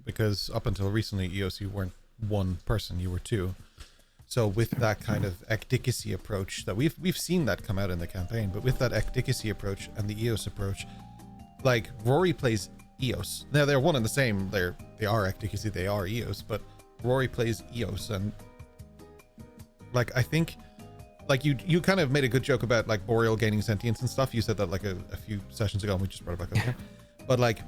because up until recently, EOS, you weren't one person, you were two. So with that kind of ecdicacy approach that we've seen that come out in the campaign, but with that ecdicacy approach and the EOS approach, like Rory plays EOS. Now they're one and the same. They are ecdicacy, they are EOS, but Rory plays EOS, and like I think like you kind of made a good joke about like Boreal gaining sentience and stuff. You said that like a few sessions ago, and we just brought it back up here. But like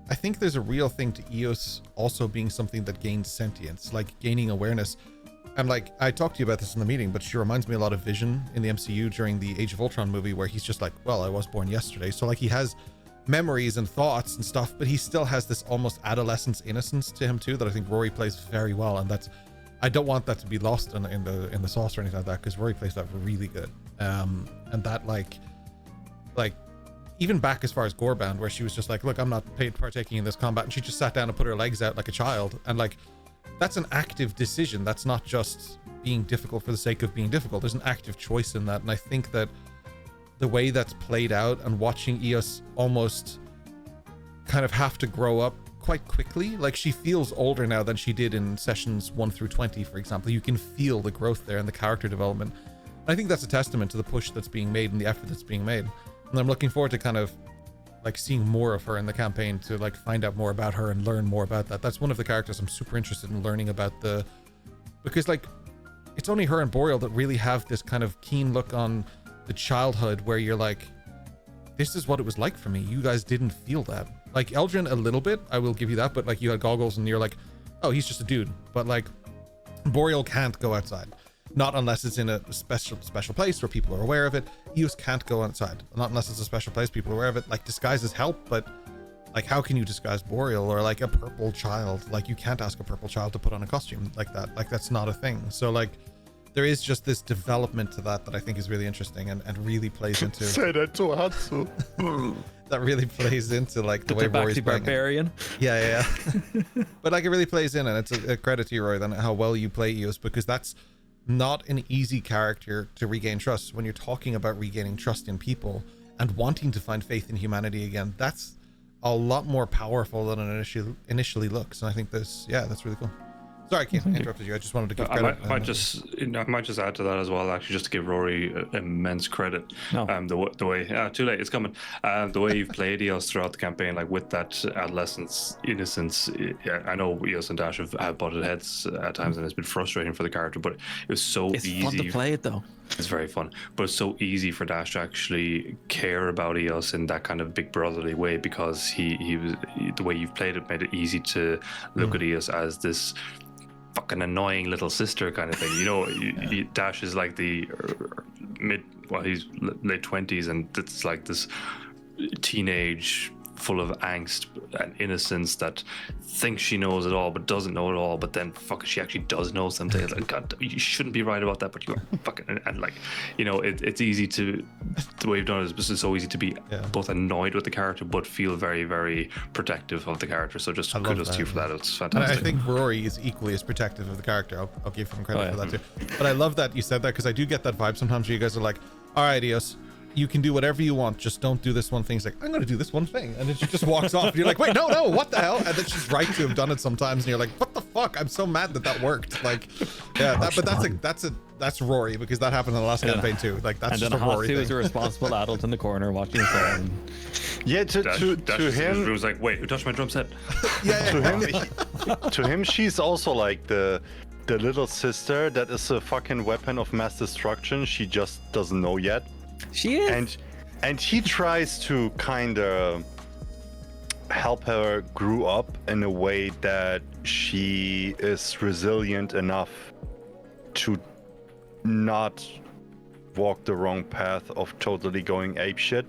I think there's a real thing to EOS also being something that gains sentience, like gaining awareness. And like I talked to you about this in the meeting, but she reminds me a lot of Vision in the MCU during the Age of Ultron movie, where he's just like, well, I was born yesterday. So like he has memories and thoughts and stuff, but he still has this almost adolescence innocence to him too that I think Rory plays very well. And that's, I don't want that to be lost in the sauce or anything like that, because Rory plays that really good. And that like even back as far as Gorebound, where she was just like, look, I'm not partaking in this combat, and she just sat down and put her legs out like a child, and like that's an active decision. That's not just being difficult for the sake of being difficult. There's an active choice in that. And I think that the way that's played out, and watching EOS almost kind of have to grow up quite quickly, like she feels older now than she did in sessions 1 through 20, for example. You can feel the growth there and the character development. And I think that's a testament to the push that's being made and the effort that's being made. And I'm looking forward to kind of like seeing more of her in the campaign, to like find out more about her and learn more about that. That's one of the characters I'm super interested in learning about, because like it's only her and Boreal that really have this kind of keen look on the childhood, where you're like, this is what it was like for me. You guys didn't feel that. Like Eldrin a little bit, I will give you that, but like you had goggles and you're like, oh, he's just a dude. But like Boreal can't go outside. Not unless it's in a special place where people are aware of it. Eos can't go outside. Not unless it's a special place people are aware of it. Like disguises help, but like how can you disguise Boreal or like a purple child? Like you can't ask a purple child to put on a costume like that. Like that's not a thing. So like there is just this development to that I think is really interesting and really plays into Say that to Hatsu. that really plays into like the way Rory's playing it. barbarian. Yeah. But like it really plays in, and it's a credit to you, Roy, then how well you play Eos, because that's not an easy character to regain trust. When you're talking about regaining trust in people and wanting to find faith in humanity again, that's a lot more powerful than it initially looks. And I think that's really cool. Sorry, I can't interrupted you. I just wanted to give credit. I might just add to that as well, actually, just to give Rory immense credit. No. The way too late, it's coming. The way you've played Eos throughout the campaign, like with that adolescence innocence. I know Eos and Dash have butted heads at times, and it's been frustrating for the character. But it was so easy. It's fun to play it though. It's very fun, but it's so easy for Dash to actually care about Eos in that kind of big brotherly way, because he was the way you've played it made it easy to look at Eos as this fucking annoying little sister kind of thing. You know, Dash is like the he's late 20s, and it's like this teenage full of angst and innocence that thinks she knows it all but doesn't know it all, but then fucking she actually does know something. It's like, God, you shouldn't be right about that, but you are fucking, and like, you know, it's easy to, the way you've done it is it's so easy to be both annoyed with the character but feel very, very protective of the character. So just kudos to you for that. It's fantastic. And I think Rory is equally as protective of the character. I'll give him credit for that too. But I love that you said that, because I do get that vibe sometimes where you guys are like, all right, Eos, you can do whatever you want, just don't do this one thing. It's like, I'm gonna do this one thing, and then she just walks off and you're like, wait, no, what the hell? And then she's right to have done it sometimes, and you're like, what the fuck? I'm so mad that worked. Like, yeah, that's Rory, because that happened in the last campaign too. Like that's just a Rory thing. And then is a responsible adult in the corner watching his phone. Yeah, to him, he was like, wait, who touched my drum set? To him, she's also like the little sister that is a fucking weapon of mass destruction. She just doesn't know yet. She is. And he tries to kind of help her grow up in a way that she is resilient enough to not walk the wrong path of totally going apeshit,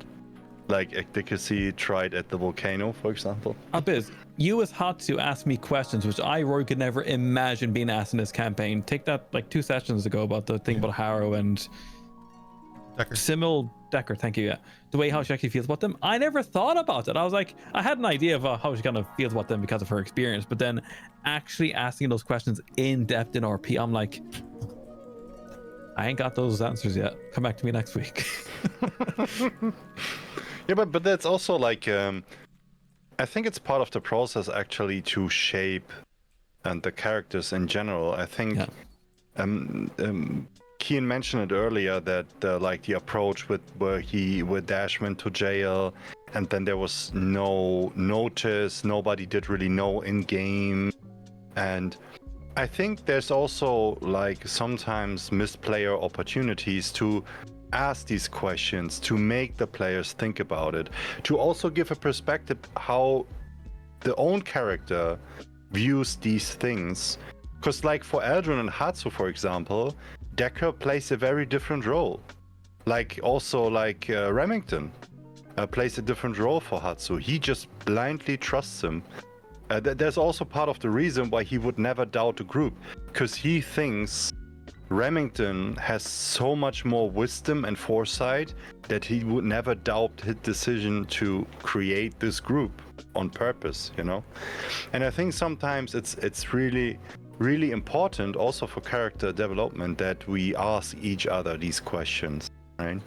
like Ecdicacy tried at the volcano, for example. Abiz, you as Hatsu asked me questions which Roy could never imagine being asked in this campaign. Take that like 2 sessions ago about the thing about Harrow and Decker, thank you. Yeah, the way how she actually feels about them. I never thought about it. I was like, I had an idea of how she kind of feels about them because of her experience, but then actually asking those questions in depth in RP, I'm like, I ain't got those answers yet. Come back to me next week. Yeah, but that's also like, I think it's part of the process actually to shape and the characters in general. I think. Kian mentioned it earlier that like the approach where Dash went to jail, and then there was no notice, nobody did really know in game, and I think there's also like sometimes missed player opportunities to ask these questions, to make the players think about it, to also give a perspective how the own character views these things. Because like for Eldrin and Hatsu, for example, Decker plays a very different role. Like also like Remington plays a different role for Hatsu. He just blindly trusts him. There's also part of the reason why he would never doubt a group, because he thinks Remington has so much more wisdom and foresight that he would never doubt his decision to create this group on purpose, you know? And I think sometimes it's really important also for character development that we ask each other these questions, right?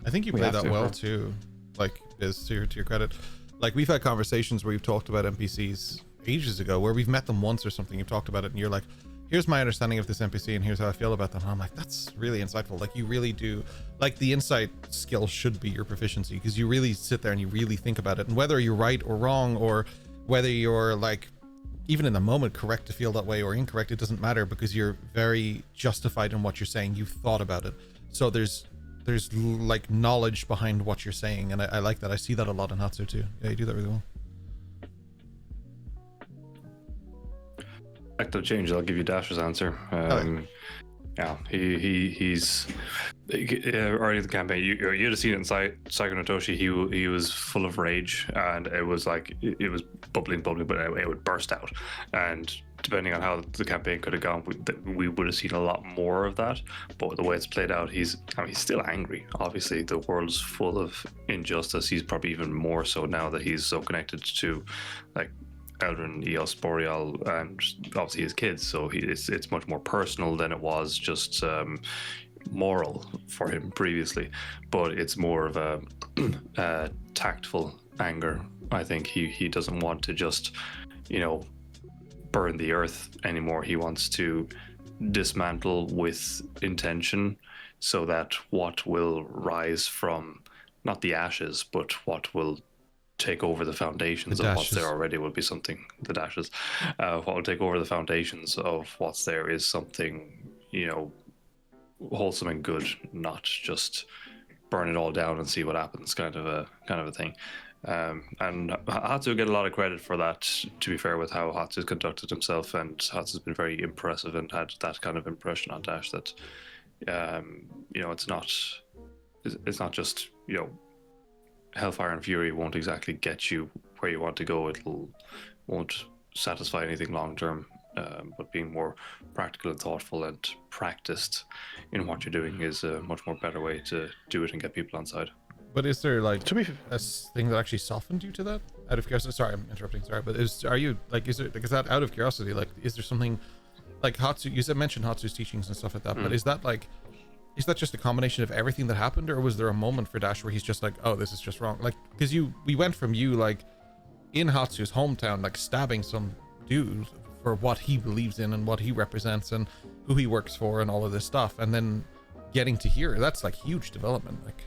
I think you play that well too, like is to your credit. Like we've had conversations where you've talked about NPCs ages ago, where we've met them once or something, you've talked about it and you're like, here's my understanding of this NPC and here's how I feel about them. And I'm like, that's really insightful. Like you really do, like the insight skill should be your proficiency, because you really sit there and you really think about it, and whether you're right or wrong, or whether you're like even in the moment correct to feel that way or incorrect, it doesn't matter, because you're very justified in what you're saying. You've thought about it. So there's like knowledge behind what you're saying, and I like that. I see that a lot in Hatsu too. Yeah, you do that really well. Active change. I'll give you Dash's answer. Yeah, he's early in the campaign. You'd have seen it in Saigo no Toshi. He was full of rage, and it was like it was bubbling, but it would burst out. And depending on how the campaign could have gone, we would have seen a lot more of that. But the way it's played out, he's still angry. Obviously, the world's full of injustice. He's probably even more so now that he's so connected to, like, Eldrin, Eos, Boreal, and obviously his kids. So it's much more personal than it was just moral for him previously. But it's more of a tactful anger. I think he doesn't want to just, burn the earth anymore. He wants to dismantle with intention, so that what will rise from not the ashes, but what will take over the foundations of what's there already will be something. The dashes, what will take over the foundations of what's there is something, wholesome and good, not just burn it all down and see what happens, kind of a thing. And Hatsu get a lot of credit for that, to be fair, with how Hatsu's conducted himself, and Hatsu's been very impressive and had that kind of impression on Dash that, it's not just, Hellfire and Fury won't exactly get you where you want to go. Won't satisfy anything long term, but being more practical and thoughtful and practiced in what you're doing is a much more better way to do it and get people on side. But is there like a thing that actually softened you to that? Out of curiosity, sorry, I'm interrupting. Sorry, but is that out of curiosity? Like, is there something like Hatsu? You mentioned Hatsu's teachings and stuff like that, but is that just a combination of everything that happened, or was there a moment for Dash where he's just like, oh, this is just wrong? Like, because we went from you like in Hatsu's hometown, like stabbing some dude for what he believes in and what he represents and who he works for and all of this stuff, and then getting to here, that's like huge development. Like,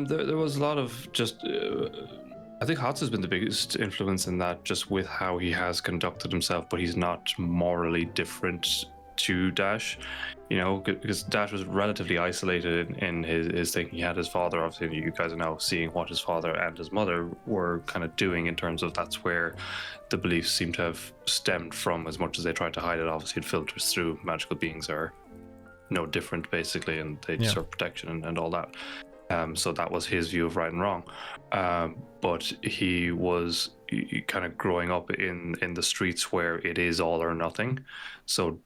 there was a lot of just. I think Hatsu's been the biggest influence in that, just with how he has conducted himself, but he's not morally different to Dash, because Dash was relatively isolated in his thinking. He had his father, obviously you guys are now seeing what his father and his mother were kind of doing, in terms of that's where the beliefs seem to have stemmed from. As much as they tried to hide it, obviously it filters through. Magical beings are no different basically, and they deserve protection and all that. So that was his view of right and wrong, but he was kind of growing up in the streets where it is all or nothing. So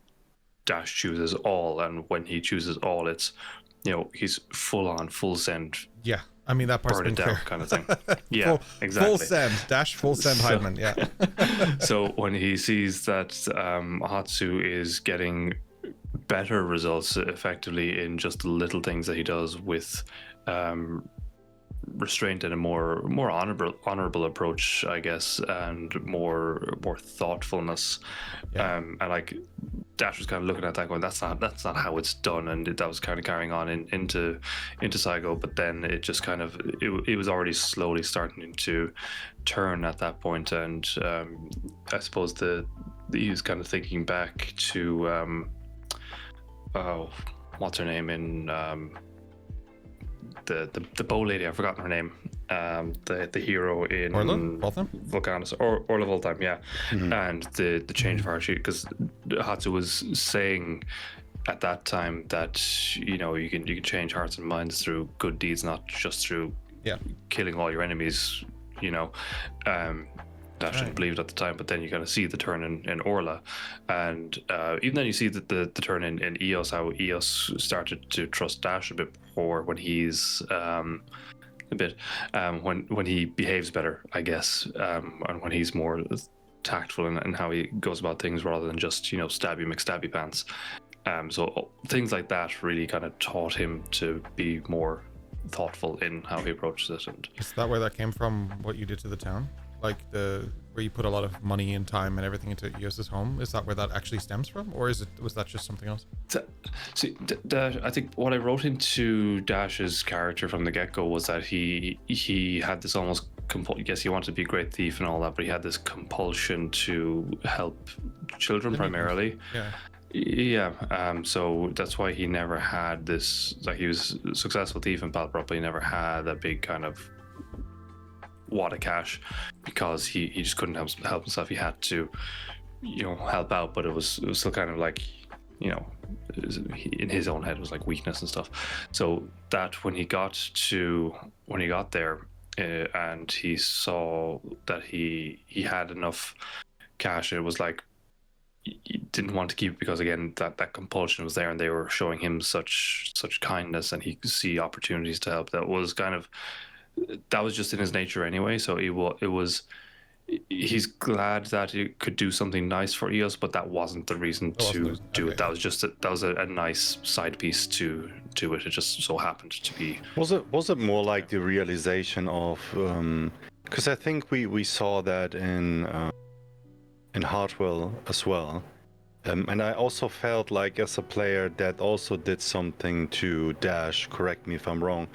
Dash chooses all, and when he chooses all, it's he's full send. Yeah, I mean that part's burn it been down clear. kind of thing. Yeah, exactly. Full send, Dash, full send Heidman. Yeah. So when he sees that Hatsu is getting better results effectively in just the little things that he does with restraint and a more honorable approach, I guess, and more thoughtfulness. And like Dash was kind of looking at that going, that's not how it's done, and that was kind of carrying on into Saigo. But then it just kind of it was already slowly starting to turn at that point, and I suppose he was kind of thinking back to what's her name in the bow lady, I've forgotten her name, the hero in Orla Voltheim? Volcanus, or Orla Voltheim, yeah. And the change of heart, because Hatsu was saying at that time that you can change hearts and minds through good deeds, not just through killing all your enemies. Dash didn't believe it at the time, but then you kind of see the turn in Orla, and even then you see the turn in Eos, how Eos started to trust Dash a bit more when he's when he behaves better, I guess, and when he's more tactful in how he goes about things, rather than just stabby McStabby pants. So things like that really kind of taught him to be more thoughtful in how he approaches it. And is that where that came from? What you did to the town? Like where you put a lot of money and time and everything into Eos's home, is that where that actually stems from, or was that just something else? See, I think what I wrote into Dash's character from the get-go was that he had this almost yes, he wanted to be a great thief and all that, but he had this compulsion to help children primarily. Yeah, so that's why he never had this, like he was a successful thief in Palprop, but he never had a big kind of wad of cash because he just couldn't help himself. He had to, help out, but it was still kind of like, in his own head it was like weakness and stuff. So that when he got there, and he saw that he had enough cash, it was like he didn't want to keep it because again that compulsion was there, and they were showing him such kindness, and he could see opportunities to help. That was just in his nature anyway. So he's glad that he could do something nice for EOS, but that wasn't the reason to do it. That was just a nice side piece to it. It just so happened to be. Was it more like the realization of because I think we saw that in Hartwell as well, and I also felt like as a player that also did something to Dash. Correct me if I'm wrong,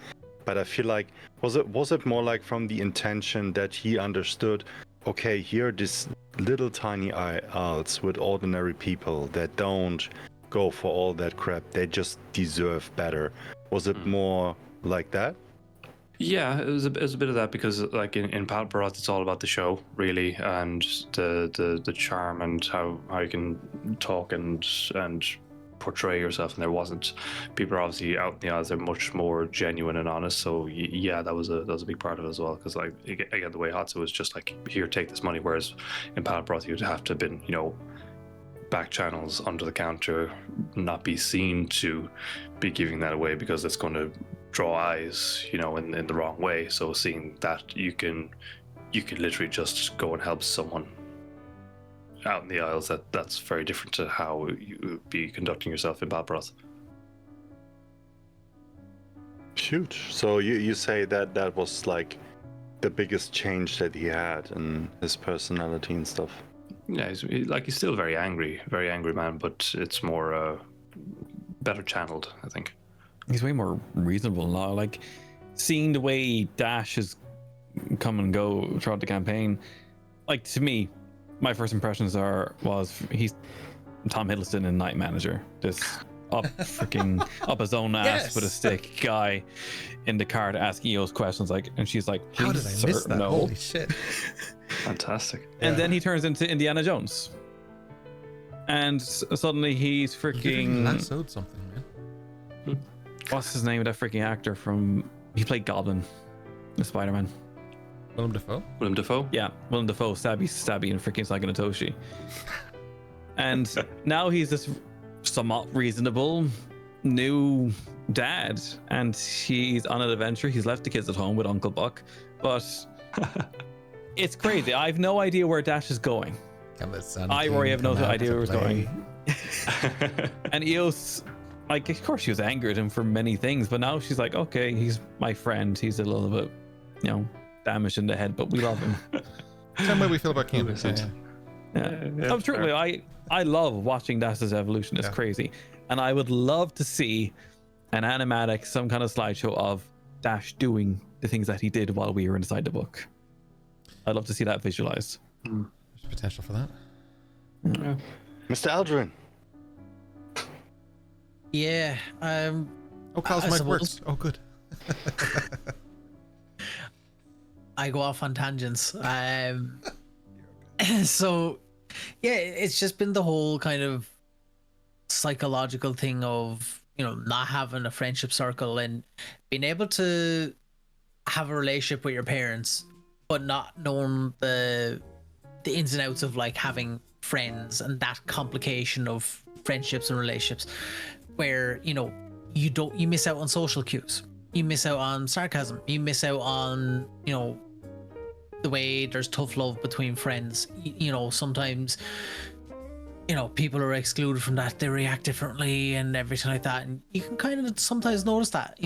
but I feel like was it more like from the intention that he understood, okay, here are these little tiny isles with ordinary people that don't go for all that crap, they just deserve better. Was it more like that? Yeah, it was a bit of that, because like in Palparoth, it's all about the show really, and the charm and how you can talk and portray yourself, and there wasn't. People are obviously out in the odds, they're much more genuine and honest. So yeah, that was a big part of it as well, because like again, the way Hatsu was just like, here, take this money, whereas in Palparoth you'd have to have been back channels under the counter, not be seen to be giving that away, because it's going to draw eyes in the wrong way. So seeing that you can literally just go and help someone out in the Isles, that's very different to how you would be conducting yourself in Balbroth. Shoot. So you say that was like the biggest change that he had in his personality and stuff. Yeah, he's still very angry man, but it's more better channeled, I think. He's way more reasonable now. Like, seeing the way Dash has come and go throughout the campaign, like, to me, my first impressions was he's Tom Hiddleston in Night Manager. This up his own ass with a stick guy in the car to ask EOS questions, like, and she's like, how did I miss that? No. Holy shit. Fantastic. And then he turns into Indiana Jones. And suddenly he's freaking... That's something, man. What's his name? That freaking actor he played Goblin in Spider-Man. Willem Dafoe? Willem Dafoe? Yeah, Willem Dafoe, stabby in freaking Psychonatoshi. And now he's this somewhat reasonable new dad, and he's on an adventure. He's left the kids at home with Uncle Buck, but it's crazy. I have no idea where Dash is going. Rory have no idea where he's going. And Eos, like, of course she was angry at him for many things, but now she's like, okay, he's my friend. He's a little bit, damaged in the head, but we love him. Same way we feel about Keen. Yeah. Truly, I love watching Dash's evolution. It's crazy. And I would love to see an animatic, some kind of slideshow of Dash doing the things that he did while we were inside the book. I'd love to see that visualized. There's potential for that. Yeah. Mr. Aldrin. Yeah. Kyle's mic works. Oh, good. I go off on tangents. So, yeah, it's just been the whole kind of psychological thing of, not having a friendship circle and being able to have a relationship with your parents, but not knowing the ins and outs of like having friends and that complication of friendships and relationships, where you miss out on social cues, you miss out on sarcasm, you miss out on the way there's tough love between friends. Sometimes people are excluded from that, they react differently and everything like that, and you can kind of sometimes notice that.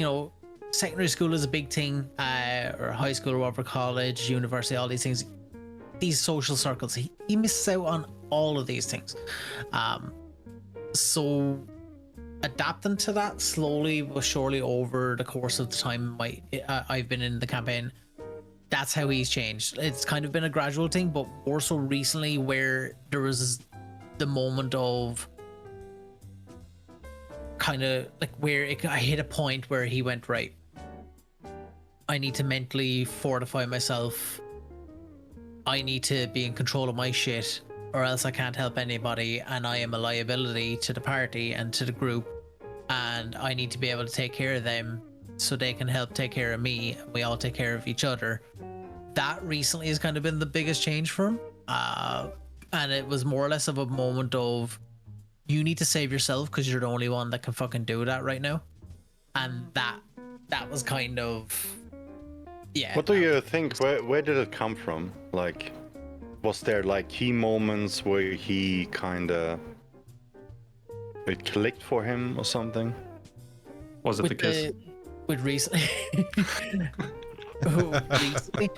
Secondary school is a big thing, or high school or whatever, college, university, all these things, these social circles, he misses out on all of these things. So adapting to that slowly but surely over the course of the time I've been in the campaign, that's how he's changed. It's kind of been a gradual thing, but more so recently, where there was the moment of kind of like where I hit a point where he went, right, I need to mentally fortify myself. I need to be in control of my shit, or else I can't help anybody, and I am a liability to the party and to the group, and I need to be able to take care of them so they can help take care of me, and we all take care of each other. That recently has kind of been the biggest change for him, and it was more or less of a moment of, you need to save yourself because you're the only one that can fucking do that right now. And that was kind of, yeah. What do you think? Where did it come from? Like, was there like key moments where he kind of, it clicked for him or something? Was it the kiss? With recently, recently,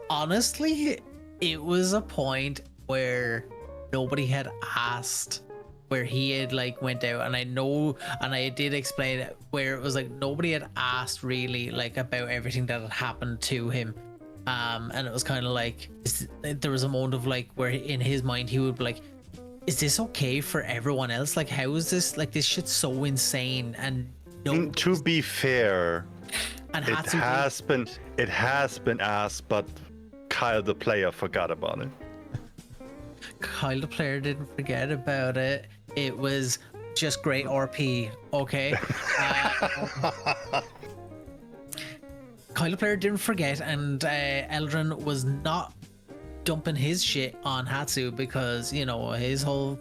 honestly, it was a point where nobody had asked, where he had like went out, and I know, and I did explain it, where it was like nobody had asked really like about everything that had happened to him, and it was kind of like there was a moment of like where in his mind he would be like, is this okay for everyone else? Like, how is this, like, this shit's so insane? And no, to be fair, and it has been asked, but Kyle the player forgot about it. Kyle the player didn't forget about it. It was just great RP, okay? Kyle the player didn't forget, and Eldrin was not dumping his shit on Hatsu because, you know, his whole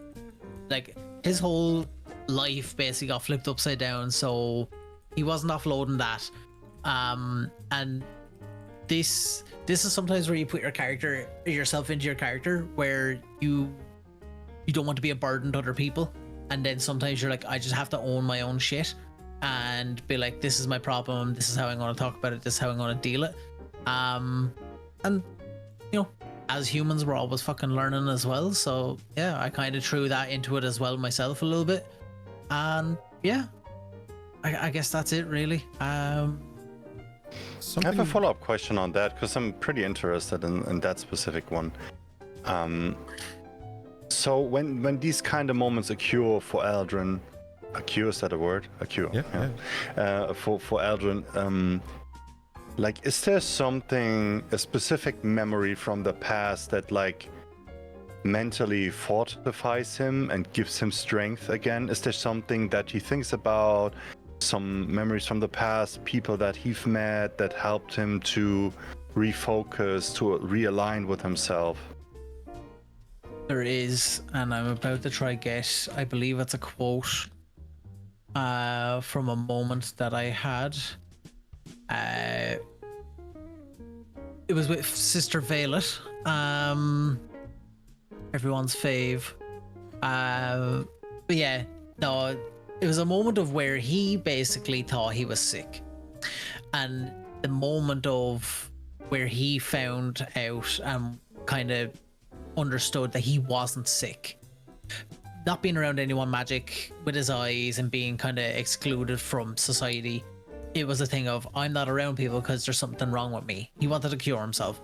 life basically got flipped upside down, so he wasn't offloading that. And this is sometimes where you put yourself into your character, where you don't want to be a burden to other people, and then sometimes you're like, I just have to own my own shit and be like, this is my problem, this is how I'm going to talk about it, this is how I'm going to deal it. And you know, as humans, we're always fucking learning as well, so yeah, I kind of threw that into it as well myself a little bit, and yeah, I guess that's it really. I have a follow-up question on that because I'm pretty interested in that specific one. So when these kind of moments occur for Eldrin, occur, is that a word? Occur. Yeah. For Eldrin, like, is there something, a specific memory from the past that like mentally fortifies him and gives him strength again? Is there something that he thinks about? Some memories from the past, people that he's met that helped him to refocus, to realign with himself? There is, and I'm about to try get, I believe it's a quote from a moment that I had. It was with Sister Violet, everyone's fave. But yeah, no, it was a moment of where he basically thought he was sick, and the moment of where he found out and kind of understood that he wasn't sick, not being around anyone magic with his eyes and being kind of excluded from society. It was a thing of, I'm not around people because there's something wrong with me. He wanted to cure himself.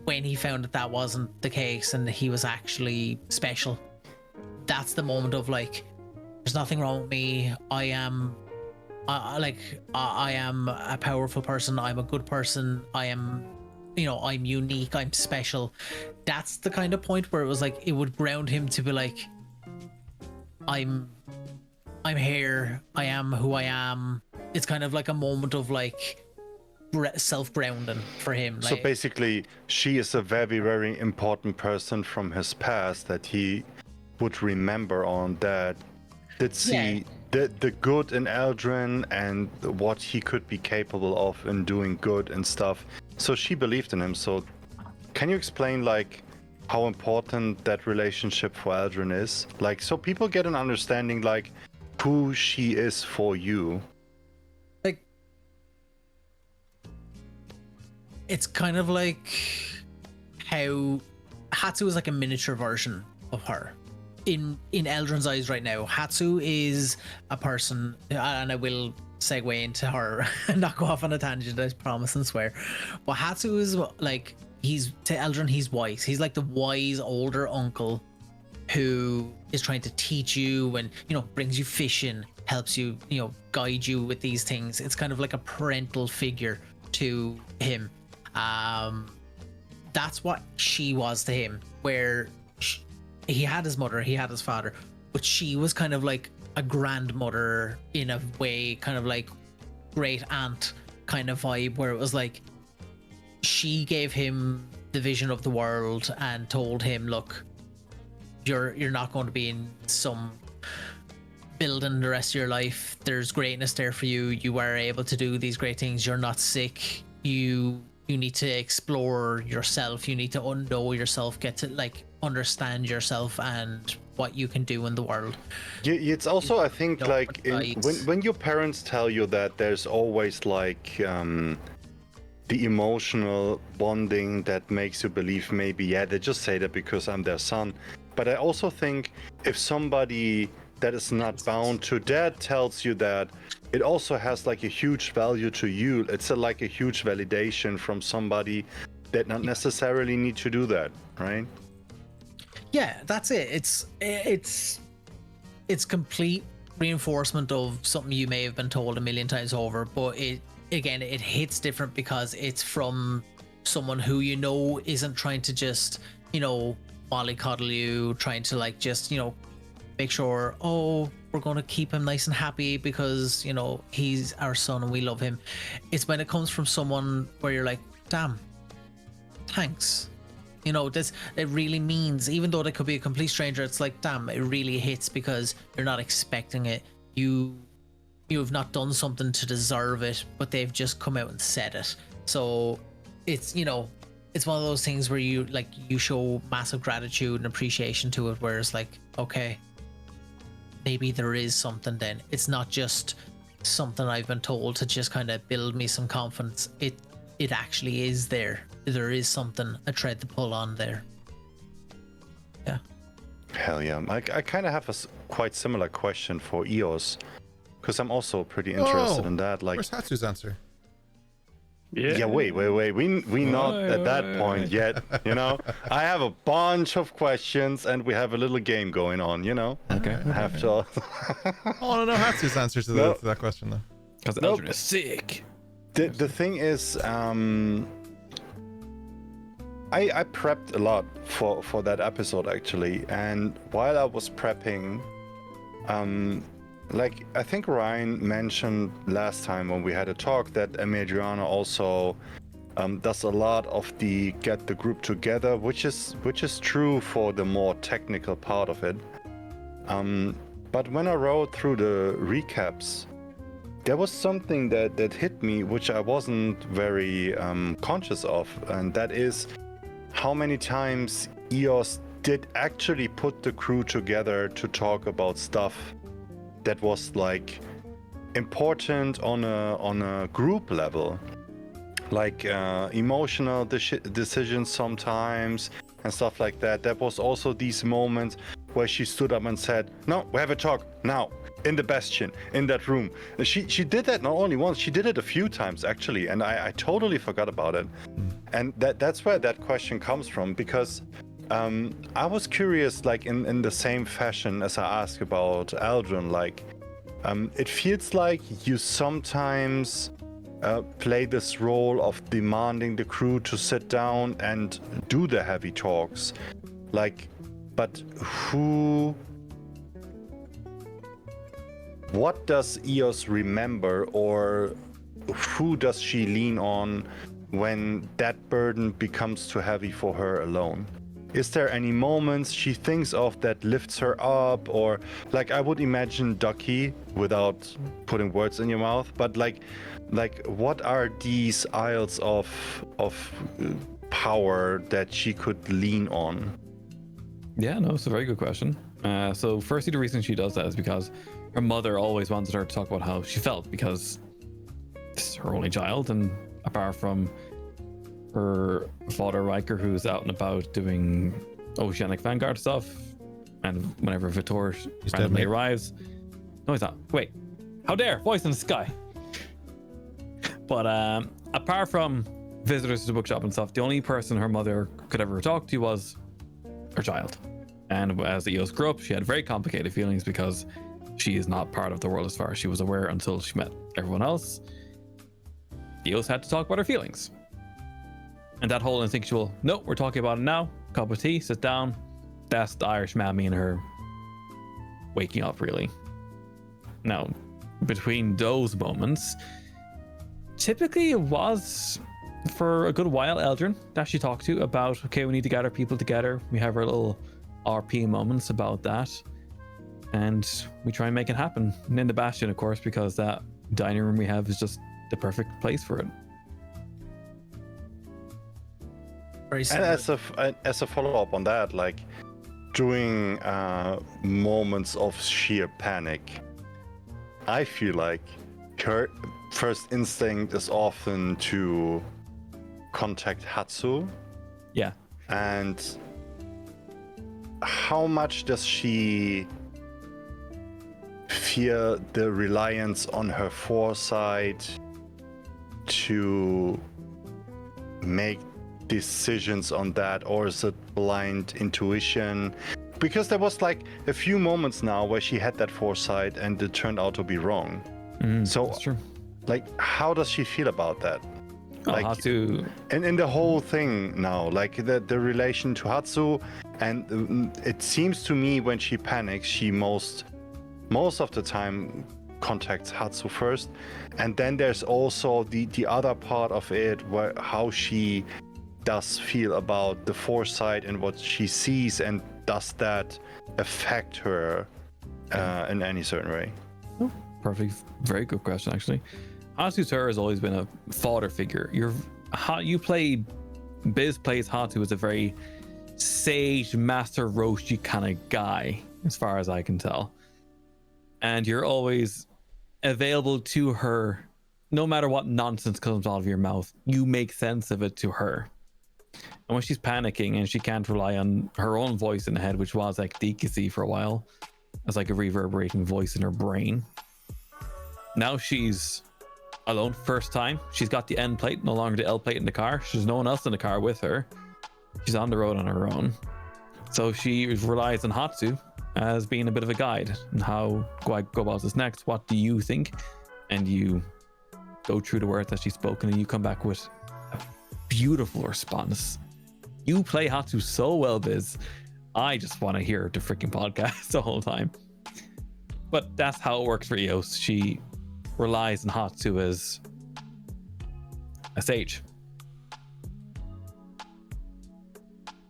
When he found that that wasn't the case and he was actually special, that's the moment of like, there's nothing wrong with me. I am a powerful person. I'm a good person. I am, you know, I'm unique. I'm special. That's the kind of point where it was like, it would ground him to be like, I'm here. I am who I am. It's kind of like a moment of like self-grounding for him. So like, basically, she is a very, very important person from his past that he would remember on, that did see the good in Eldrin and what he could be capable of in doing good and stuff. So she believed in him. So can you explain like how important that relationship for Eldrin is? Like, so people get an understanding like who she is for you. like, it's kind of like how Hatsu is like a miniature version of her. In Eldrin's eyes right now, Hatsu is a person, and I will segue into her and not go off on a tangent, I promise and swear. But Hatsu is like, to Eldrin, he's wise. He's like the wise older uncle who is trying to teach you and, you know, brings you fishing, helps you, you know, guide you with these things. It's kind of like a parental figure to him. That's what she was to him, where he had his mother, he had his father, but she was kind of like a grandmother in a way, kind of like great aunt kind of vibe, where it was like she gave him the vision of the world and told him, look, you're not going to be in some building the rest of your life. There's greatness there for you. You are able to do these great things. You're not sick. You need to explore yourself. You need to know yourself, get to like understand yourself and what you can do in the world. It's also, I think, Don't like when your parents tell you that, there's always like the emotional bonding that makes you believe maybe, yeah, they just say that because I'm their son. But I also think if somebody that is not bound to that tells you that, it also has like a huge value to you. It's like a huge validation from somebody that not necessarily need to do that, right? Yeah, that's it. It's complete reinforcement of something you may have been told a million times over, but it hits different because it's from someone who, you know, isn't trying to just, you know, mollycoddle you, trying to like just, you know, make sure, oh, we're going to keep him nice and happy because, you know, he's our son and we love him. It's when it comes from someone where you're like, damn, thanks. You know, it really means, even though they could be a complete stranger, it's like, damn, it really hits because you're not expecting it. You have not done something to deserve it, but they've just come out and said it. So it's, you know, it's one of those things where you show massive gratitude and appreciation to it, where it's like, okay, maybe there is something then. It's not just something I've been told to just kind of build me some confidence. It actually is there. There is something, a thread to pull on there. Yeah. Hell yeah. I kind of have a quite similar question for EOS, because I'm also pretty interested in that. Like, where's Hatsu's answer? yeah, wait. We not at that point yet, you know? I have a bunch of questions and we have a little game going on, you know? Okay. I have to... I want to know Hatsu's answer to, to that question, though. Because Eldrin is sick. The thing is, I prepped a lot for that episode, actually. And while I was prepping, like, I think Ryan mentioned last time when we had a talk that Emiliana also does a lot of the get the group together, which is true for the more technical part of it. But when I wrote through the recaps, there was something that hit me, which I wasn't very conscious of, and that is how many times EOS did actually put the crew together to talk about stuff that was like important on a group level, like emotional decisions sometimes and stuff like that. There was also these moments where she stood up and said, no, we have a talk now in the bastion, in that room. And she did that not only once, she did it a few times actually, and I totally forgot about it. And that's where that question comes from, because I was curious, like in the same fashion as I asked about Eldrin, like it feels like you sometimes play this role of demanding the crew to sit down and do the heavy talks, like, but what does EOS remember, or who does she lean on when that burden becomes too heavy for her alone? Is there any moments she thinks of that lifts her up? Or, like, I would imagine Ducky, without putting words in your mouth, but like what are these aisles of power that she could lean on? Yeah, no, it's a very good question. So firstly, the reason she does that is because her mother always wanted her to talk about how she felt, because this is her only child, and apart from her father Riker, who's out and about doing Oceanic Vanguard stuff, and whenever Vitor randomly arrives, no, he's not. Wait, how dare! Voice in the sky. But apart from visitors to the bookshop and stuff, the only person her mother could ever talk to was her child, And as Eos grew up, she had very complicated feelings because she is not part of the world as far as she was aware until she met everyone else. Eos had to talk about her feelings. And that whole instinctual, no, we're talking about it now, cup of tea, sit down, that's the Irish mammy and her waking up, really. Now, between those moments, typically it was for a good while Eldrin that she talked to about, okay, we need to gather people together. We have our little RP moments about that, and we try and make it happen. And in the Bastion, of course, because that dining room we have is just the perfect place for it. Very And similar. as a follow up on that, like during moments of sheer panic, I feel like her first instinct is often to contact Hatsu. Yeah. And how much does she fear the reliance on her foresight to make decisions on that, or is it blind intuition? Because there was like a few moments now where she had that foresight and it turned out to be wrong. So That's true. like, how does she feel about that? Like, Hatsu, and in the whole thing now, like the relation to Hatsu, and it seems to me when she panics, she most of the time contacts Hatsu first, and then there's also the other part of it where how she does feel about the foresight and what she sees, and does that affect her in any certain way? perfect, very good question actually. Hatsu to her has always been a father figure. Biz plays Hatsu as a very sage, master roasty kind of guy, as far as I can tell. And you're always available to her, no matter what nonsense comes out of your mouth. You make sense of it to her. And when she's panicking and she can't rely on her own voice in the head, which was like decacy for a while, as like a reverberating voice in her brain. Now she's alone, first time. She's got the N plate, no longer the L plate in the car. There's no one else in the car with her. She's on the road on her own. So she relies on Hatsu as being a bit of a guide. And how do I go about this next? What do you think? And you go through the words that she's spoken and you come back with a beautiful response. You play Hatsu so well, Biz. I just want to hear the freaking podcast the whole time. But that's how it works for Eos. She relies on Hatsu as a sage.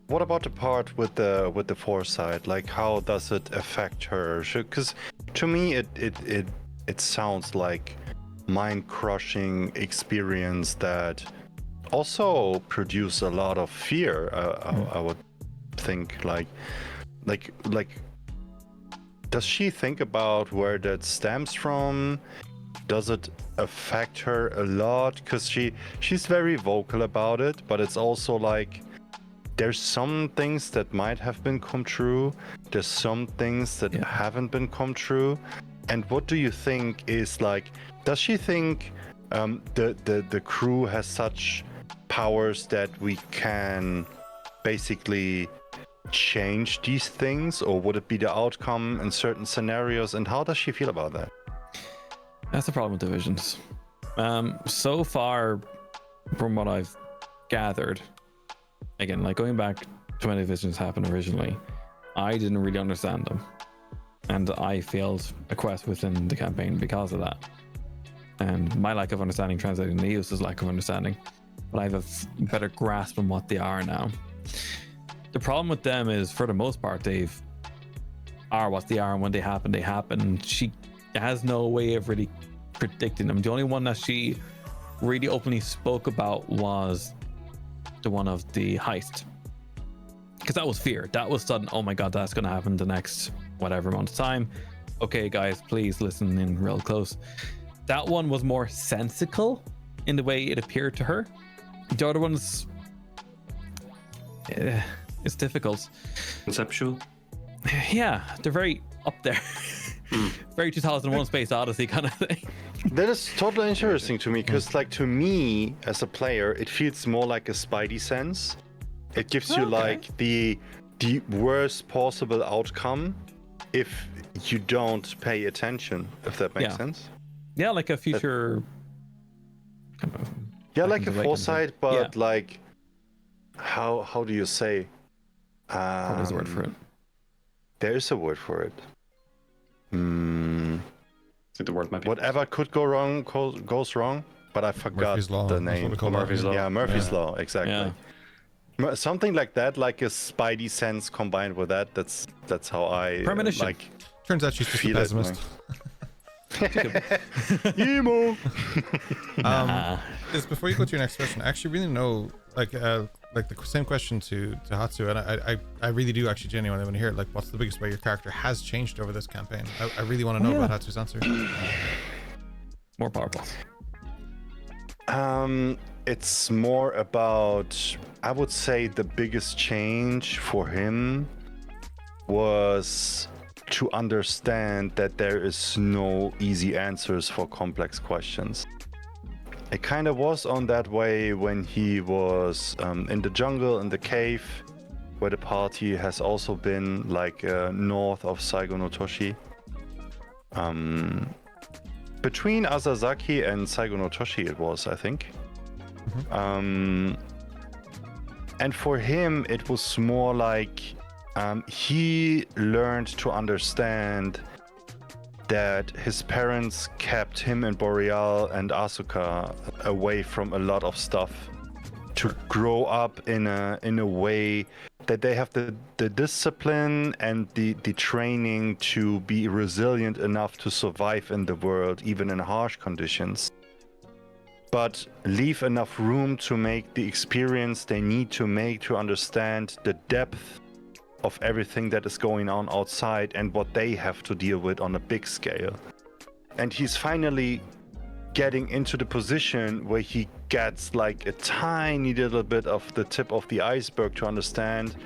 What about the part with the foresight? Like, how does it affect her? Because to me, it sounds like mind-crushing experience that also produce a lot of fear. I would think like, does she think about where that stems from? Does it affect her a lot? Because she's very vocal about it, but it's also like, there's some things that might have been come true. There's some things that haven't been come true. And what do you think is like, does she think the crew has such powers that we can basically change these things, or would it be the outcome in certain scenarios? And how does she feel about that? That's the problem with divisions. So far, from what I've gathered, again, like going back to when divisions happened originally, I didn't really understand them. And I failed a quest within the campaign because of that. And my lack of understanding translating to Eos's lack of understanding. But I have a better grasp on what they are now. The problem with them is, for the most part, are what they are, and when they happen. She has no way of really predicting them. The only one that she really openly spoke about was the one of the heist, because that was fear. That was sudden, oh my god, that's going to happen the next whatever amount of time. Okay guys, please listen in real close. That one was more sensical in the way it appeared to her. The other ones, it's difficult. Conceptual. Yeah, they're very up there. Very 2001 Space Odyssey kind of thing. That is totally interesting to me, because like, to me as a player, it feels more like a spidey sense. It gives you like the the worst possible outcome if you don't pay attention, if that makes Yeah. sense. Yeah, like a future. Kind of, Yeah, like a Second Awakening. foresight, but like, how do you say? what is the word for it? There is a word for it. I think the word might be Whatever could go wrong goes wrong, but I forgot Murphy's Law, the that's what name. we call it. Murphy's Law. Yeah, Murphy's Yeah. Law, exactly. Yeah. Something like that, like a spidey sense combined with that. That's how I Premonition. like. Turns out she's just a Feel it, pessimist. Emo. Is before you go to your next question, I actually really know like the same question to Hatsu, and I really do actually genuinely want to hear it. Like, what's the biggest way your character has changed over this campaign? I really want to know about Hatsu's answer. More powerful. It's more about, I would say the biggest change for him was to understand that there is no easy answers for complex questions. It kind of was on that way when he was in the jungle, in the cave, where the party has also been, like north of Saigo no Toshi. Between Asazaki and Saigo no Toshi it was, I think. And for him, it was more like he learned to understand that his parents kept him and Boreal and Asuka away from a lot of stuff to grow up in a way that they have the discipline and the training to be resilient enough to survive in the world, even in harsh conditions, but leave enough room to make the experience they need to make to understand the depth of everything that is going on outside and what they have to deal with on a big scale. And he's finally getting into the position where he gets like a tiny little bit of the tip of the iceberg to understand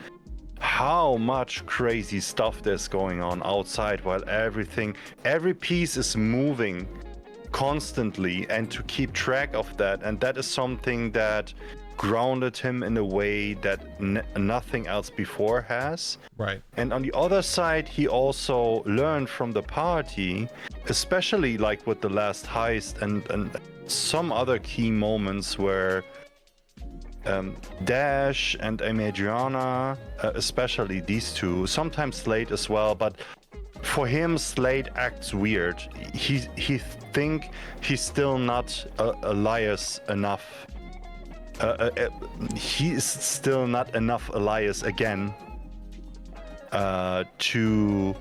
how much crazy stuff there's going on outside, while every piece is moving constantly, and to keep track of that. And that is something that grounded him in a way that nothing else before has. Right. And on the other side, he also learned from the party, especially like with the last heist and some other key moments where Dash and Adriana, especially these two, sometimes Slade as well, but for him, Slade acts weird. He think he's still not Elias enough. He is still not enough Elias again to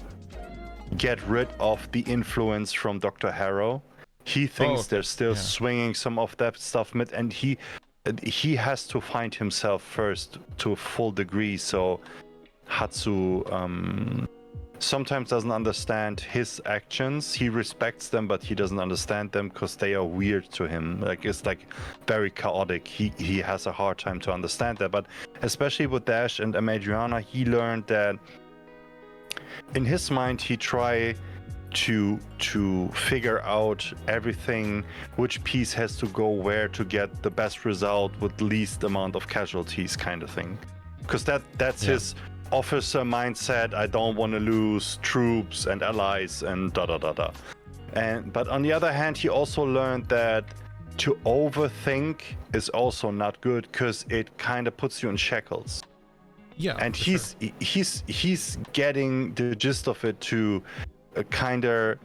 get rid of the influence from Dr. Harrow. He thinks they're still swinging some of that stuff mid, and he has to find himself first to a full degree. So Hatsu sometimes doesn't understand his actions. He respects them, but he doesn't understand them because they are weird to him. Like, it's like very chaotic. He has a hard time to understand that. But especially with Dash and Adriana, he learned that in his mind he tried to figure out everything, which piece has to go where to get the best result with least amount of casualties, kind of thing. Because that's his officer mindset. I don't want to lose troops and allies and da. But on the other hand, he also learned that to overthink is also not good, because it kind of puts you in shackles. Yeah. And he's getting the gist of it to kind of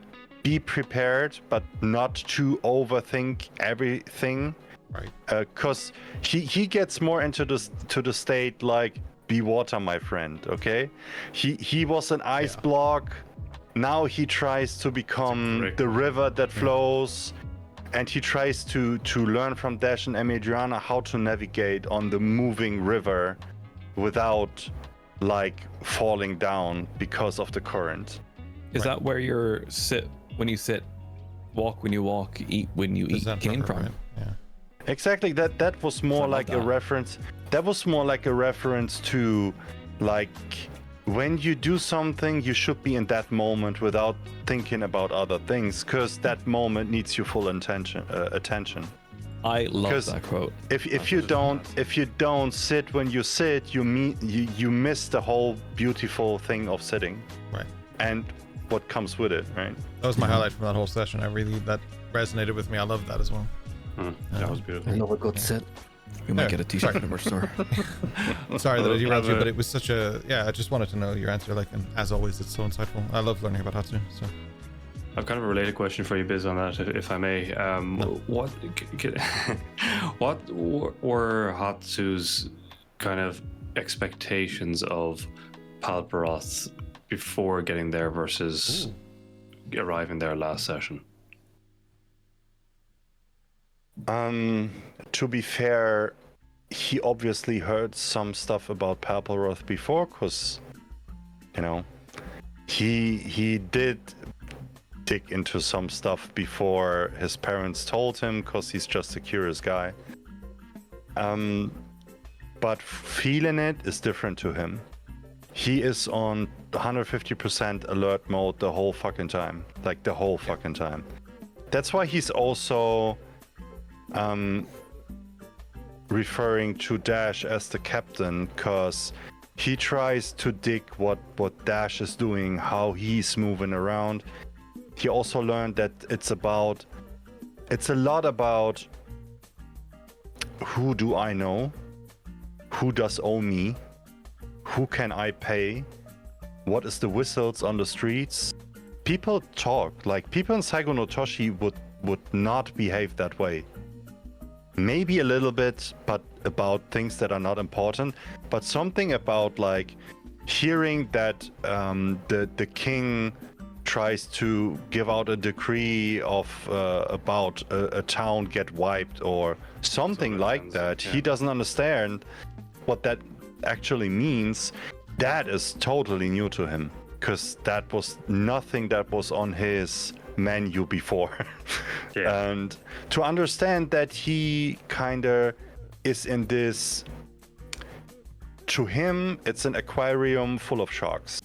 be prepared, but not to overthink everything. Right. Because he gets more into the state like, be water, my friend. Okay. He was an ice block. Now he tries to become the river that flows, and he tries to learn from Dash and Adriana how to navigate on the moving river without like falling down because of the current. Is that where you're sit when you sit, walk when you walk, eat when you eat came from? Right? Yeah. Exactly. That was more like a reference. That was more like a reference to, like, when you do something, you should be in that moment without thinking about other things, because that moment needs your full attention. I love 'Cause that quote. If you don't sit when you sit, you miss the whole beautiful thing of sitting, Right. and what comes with it, right? That was my highlight from that whole session. That resonated with me. I loved that as well. That was beautiful. I love a good sit. We might Yeah, get a t-shirt sorry. in our store. Sorry that I derailed you, Have a- but it was such a I just wanted to know your answer. Like, and as always, it's so insightful. I love learning about Hatsu. So I've kind of a related question for you, Biz, on that, if I may. What were Hatsu's kind of expectations of Palparoth before getting there versus arriving there last session? To be fair, he obviously heard some stuff about Palparoth before, because, you know, he did dig into some stuff before his parents told him, because he's just a curious guy. But feeling it is different to him. He is on 150% alert mode the whole fucking time. Like, the whole fucking time. That's why he's also referring to Dash as the captain, because he tries to dig what Dash is doing, how he's moving around. He also learned that it's a lot about who do I know, who does owe me, who can I pay, what is the whistles on the streets. People talk, like people in Saigo no Toshi would not behave that way. Maybe a little bit, but about things that are not important. But something about like hearing that the king tries to give out a decree of about a town get wiped or something like that. Yeah. He doesn't understand what that actually means. That is totally new to him, because that was nothing that was on his menu before. Yeah. And to understand that he kind of is in this, to him it's an aquarium full of sharks.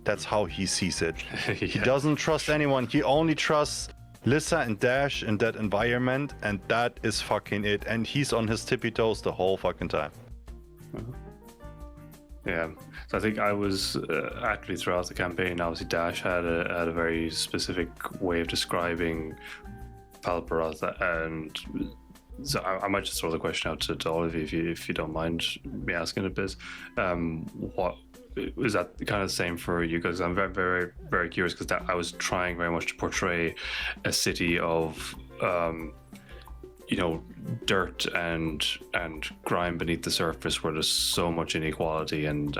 That's how he sees it. He doesn't trust anyone. He only trusts Lissa and Dash in that environment, and that is fucking it. And he's on his tippy toes the whole fucking time. Yeah, so I think I was actually throughout the campaign. Obviously, Dash had a very specific way of describing Palparoth, and so I might just throw the question out to all of you if you don't mind me asking it, Biz. What is that kind of the same for you? Because I'm very, very, very curious, because I was trying very much to portray a city of dirt and grime beneath the surface, where there's so much inequality and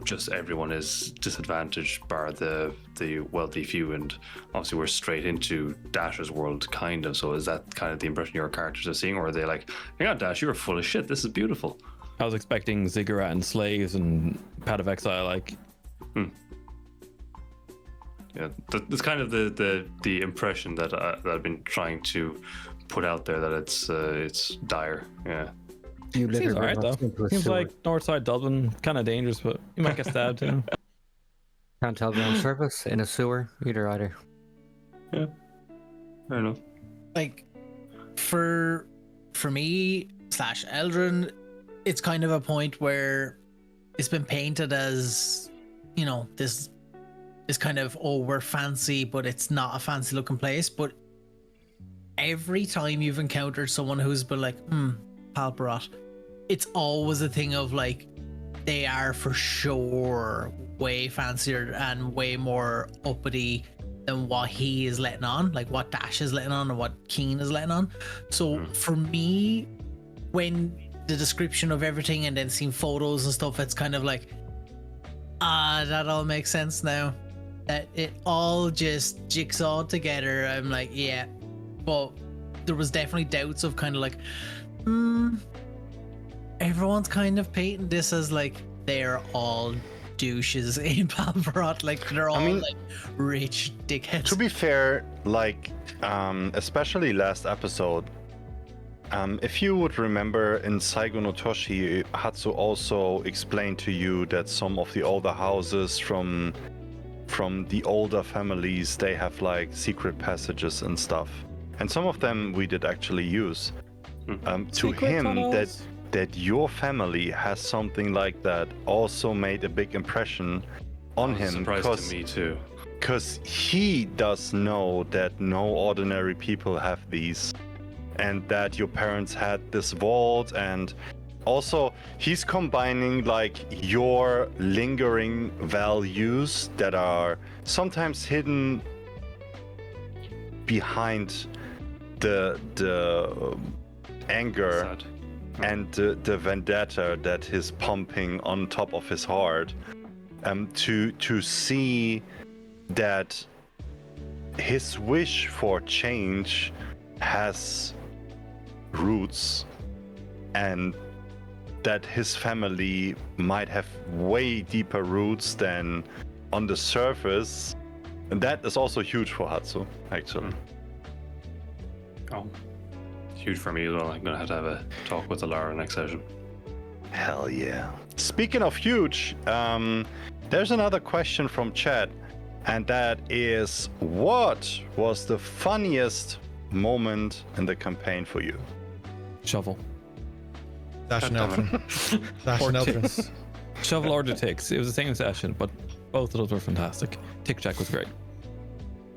just everyone is disadvantaged bar the wealthy few. And obviously we're straight into Dash's world, kind of. So is that kind of the impression your characters are seeing, or are they like, hang on, Dash, you're full of shit, this is beautiful? I was expecting ziggurat and slaves and Pad of Exile, like. Yeah, that's kind of the impression that I've been trying to put out there, that it's dire. Yeah. You Seems literally alright though. went into a Seems sewer. like Northside Dublin, kind of dangerous, but you might get stabbed. You know? Can't tell the on surface in a sewer, either. Yeah. Fair enough. Like, for me / Eldrin, it's kind of a point where it's been painted as, this kind of, we're fancy, but it's not a fancy looking place. But every time you've encountered someone who's been like, Palparoth, it's always a thing of like, they are for sure way fancier and way more uppity than what he is letting on, like what Dash is letting on and what Keen is letting on. So for me, when the description of everything and then seeing photos and stuff, it's kind of like, that all makes sense now. That it all just jigsawed together. I'm like, yeah. But there was definitely doubts of kind of like, everyone's kind of painting this as like they're all douches in Palparoth. Like they're all like rich dickheads. To be fair, like, especially last episode, if you would remember, in Saigo no Toshi, Hatsu also explained to you that some of the older houses from the older families, they have like secret passages and stuff. and some of them we did actually use. To Secret him, tunnels. that your family has something like that also made a big impression on him, Surprised to me too. because he does know that no ordinary people have these, and that your parents had this vault, and also he's combining like your lingering values that are sometimes hidden behind the anger Sad. and the vendetta that is pumping on top of his heart, to see that his wish for change has roots, and that his family might have way deeper roots than on the surface, and that is also huge for Hatsu, actually. Oh, huge for me as well. I'm gonna have to have a talk with Alara next session. Hell yeah. Speaking of huge, there's another question from chat, and that is, what was the funniest moment in the campaign for you? Shovel. Dash and God damn Eldrin. Dash and Eldrin. Shovel or the ticks. It was the same session, but both of those were fantastic. Tick check was great.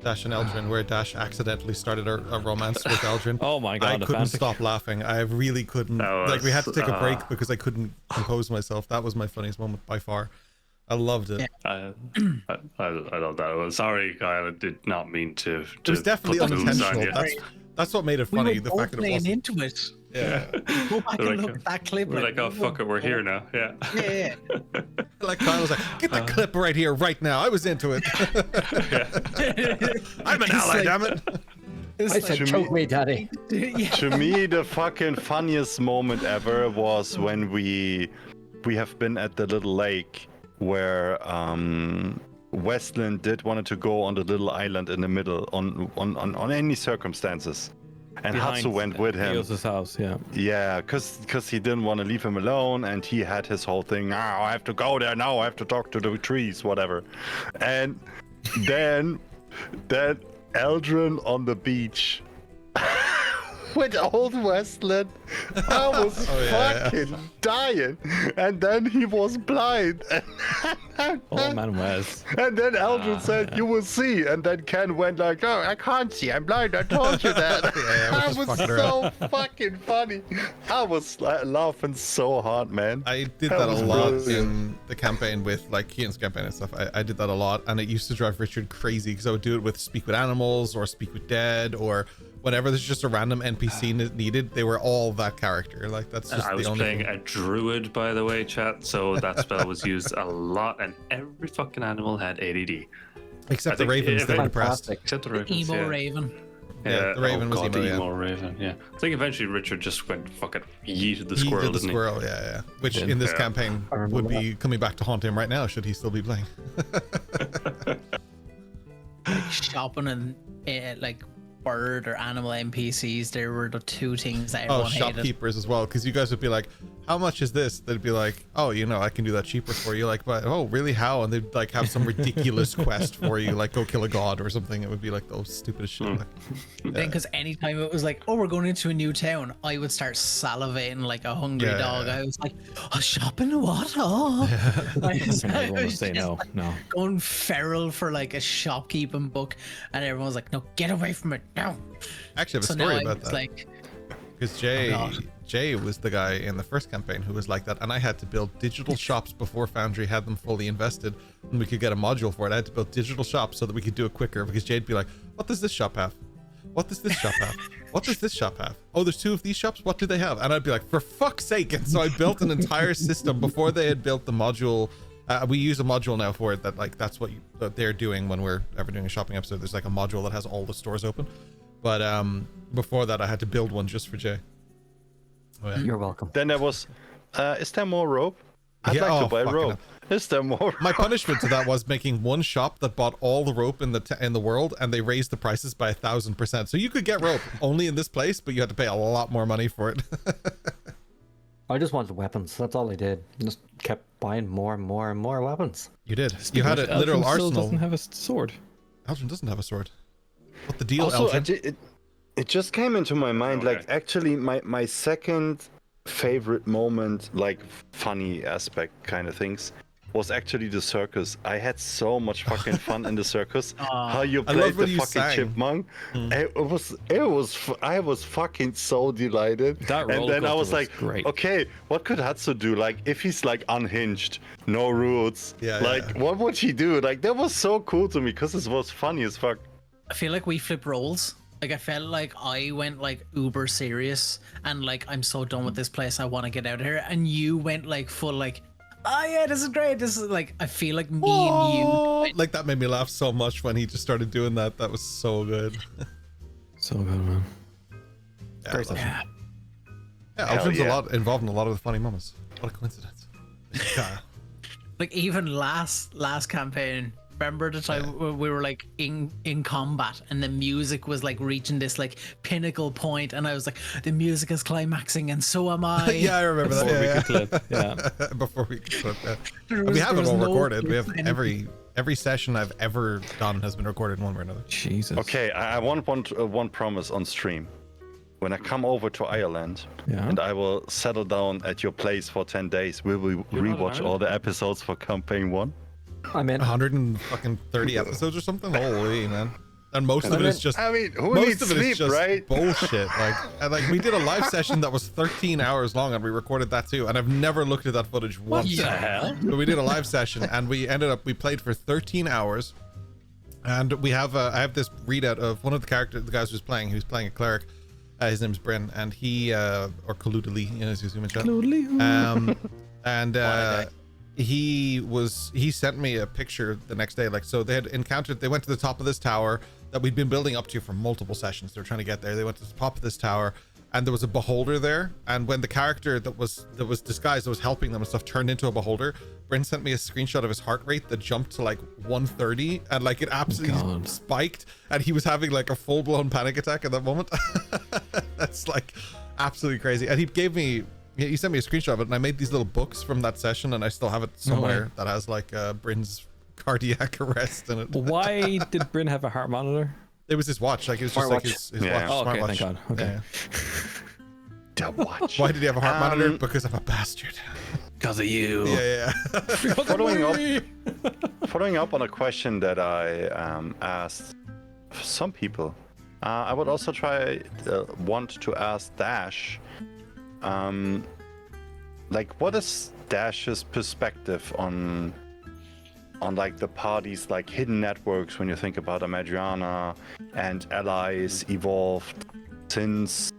Dash and Eldrin, where Dash accidentally started a romance with Eldrin. Oh my god, I the couldn't fanfic. stop laughing. I really couldn't. That Like, we had to was, take a break because I couldn't compose myself. That was my funniest moment by far. I loved it. Yeah. I love that. Sorry, Kyle. I did not mean to. It was definitely put the moves on unintentional. you. That's what made it We funny. were The both fact that it playing wasn't. into it. Yeah. Go back They're and like, look at that clip. We're like, oh fuck it, we're here now. Yeah. Yeah, Like Kyle was like, get the clip right here, right now. I was into it. I'm an ally, like- damn it. I said, choke me, daddy. yeah. To me, the fucking funniest moment ever was when we have been at the little lake where Westland did wanted to go on the little island in the middle on any circumstances, and Hatsu went with him. Eos's house, yeah. Yeah, because he didn't want to leave him alone, and he had his whole thing. Oh, I have to go there now. I have to talk to the trees, whatever. And then Eldrin on the beach with old Westland. I was fucking dying, and then he was blind. Oh man, Wes. And then Eldrin said, "You will see." And then Ken went like, "Oh, I can't see. I'm blind. I told you that." Yeah, That was so fucking funny. I was laughing so hard, man. I did That that a was lot brilliant. in the campaign with like Keaton's campaign and stuff. I did that a lot, and it used to drive Richard crazy because I would do it with Speak with Animals or Speak with Dead, or whenever there's just a random NPC needed, they were all that character. Like, that's just I the was only playing thing. a druid, by the way, chat. So that spell was used a lot, and every fucking animal had ADD, Except I the think ravens, if they it- were depressed. Fantastic. except the ravens. Emo yeah. Raven. Yeah, the raven was God, emo, yeah. emo raven. Yeah, I think eventually Richard just went fucking yeeted the He squirrel, did the didn't squirrel, yeah. Which Did. in this Yeah. campaign I remember would be coming back to haunt him right now, should he still be playing. Like shopping and like bird or animal NPCs. There were the two things that Oh, everyone hated. shopkeepers as well, because you guys would be like, how much is this? They'd be like, oh, I can do that cheaper for you. Like, but oh, really? How? And they'd like have some ridiculous quest for you, like go kill a god or something. It would be like the stupidest shit. Like, Then, because anytime it was like, oh, we're going into a new town, I would start salivating like a hungry Yeah, dog. yeah. I was like, oh, shopping what? Oh, I was, And I everyone would was say just, no, like, no. going feral for like a shopkeeping book, and everyone was like, no, get away from it now. actually, I have a So now story I about was that. like, Because God. Jay was the guy in the first campaign who was like that, and I had to build digital shops before Foundry had them fully invested, and we could get a module for it. I had to build digital shops so that we could do it quicker, because Jay'd be like, what does this shop have? What does this shop have? What does this shop have? Oh, there's two of these shops? What do they have? And I'd be like, for fuck's sake. And so I built an entire system before they had built the module. We use a module now for it that, like, that's what that they're doing when we're ever doing a shopping episode. There's like a module that has all the stores open. But before that, I had to build one just for Jay. Oh, yeah. You're welcome. Then there was, is there more rope? I'd Yeah, like oh, to buy fucking rope. Is there more? My punishment to that was making one shop that bought all the rope in the world, and they raised the prices by 1,000%. So you could get rope only in this place, but you had to pay a lot more money for it. I just wanted weapons. That's all I did. Just kept buying more and more and more weapons. You did. You had a literal Eldrin still arsenal. doesn't have a sword. Eldrin doesn't have a sword. What the deal, Also, Eldrin? It just came into my mind, Okay. like actually my second favorite moment, like funny aspect kind of things, was actually the circus. I had so much fucking fun in the circus. How you I love played when the you fucking sang. chipmunk. I was fucking so delighted. That And then I roller was coaster like, was great. okay, what could Hatsu do? Like if he's like unhinged, no roots, Yeah, like yeah. what would he do? Like that was so cool to me because it was funny as fuck. I feel like we flip roles. Like I felt like I went like uber serious and like I'm so done with this place. I want to get out of here. And you went like full like, oh yeah, this is great. This is like I feel like me and you. Like that made me laugh so much when he just started doing that. That was so good. So good, man. Yeah, Great I love it. Yeah. Yeah, Hell Alfred's yeah. involved in a lot of the funny moments. What a coincidence. Yeah. Like even last campaign. Remember the time we were like in combat and the music was like reaching this like pinnacle point and I was like, the music is climaxing and so am I. Yeah, I remember that. Before we Yeah, could clip, yeah. yeah. Before we could clip, yeah. There We was- have there it was all no recorded. We have anything. every session I've ever done has been recorded in one way or another. Jesus. Okay, I want one promise on stream. When I come over to Ireland Yeah. and I will settle down at your place for 10 days, will we not rewatch in all the episodes for campaign 1? I'm in. 130 episodes or something. Holy man! And most of it is just. I mean, who Most needs of it is sleep, just right? bullshit. Like we did a live session that was 13 hours long, and we recorded that too. And I've never looked at that footage once. the hell? But we did a live session, and we played for 13 hours, and I have this readout of one of the guys who's playing a cleric. His name's Bryn, and he or Kaludali, as you zoom in chat. And he sent me a picture the next day. Like, so they went to the top of this tower that we'd been building up to for multiple sessions. They were trying to get there. They went to the top of this tower, and there was a beholder there. And when the character that was disguised, that was helping them and stuff, turned into a beholder, Bryn sent me a screenshot of his heart rate that jumped to like 130, and like it absolutely God. spiked, and he was having like a full-blown panic attack at that moment. That's like absolutely crazy. And he sent me a screenshot of it, and I made these little books from that session, and I still have it somewhere that has like Bryn's cardiac arrest in it. Why did Bryn have a heart monitor? It was his watch. Like it was just like his Yeah. watch. Oh, okay, smartwatch. thank God. Okay. Yeah. The watch. Why did he have a heart monitor? Because I'm a bastard. Because of you. Yeah. Following up on a question that I asked some people, I would also want to ask Dash, like what is Dash's perspective on like the party's like hidden networks when you think about Amadriana and allies evolved since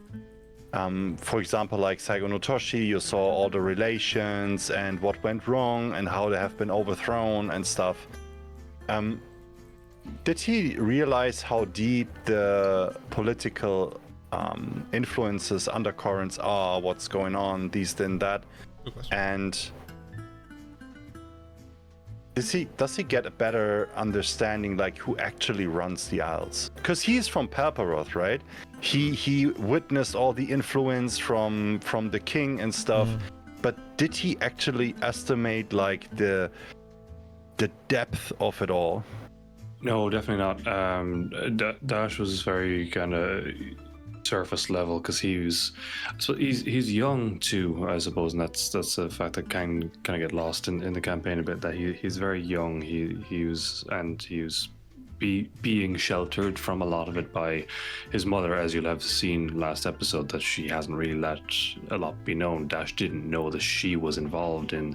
for example, like Saigo no Toshi, you saw all the relations and what went wrong and how they have been overthrown and stuff. Did he realize how deep the political influences, undercurrents are, what's going on, these, then that? Good question. And does he get a better understanding, like who actually runs the Isles? Because he's from Palparoth, right? He witnessed all the influence from the king and stuff. But did he actually estimate like the depth of it all? No, definitely not. Dash was very kind of surface level because he's he's young too, I suppose, and that's a fact that kind of get lost in the campaign a bit. That he's very young. He was being sheltered from a lot of it by his mother, as you'll have seen last episode, that she hasn't really let a lot be known. Dash didn't know that she was involved in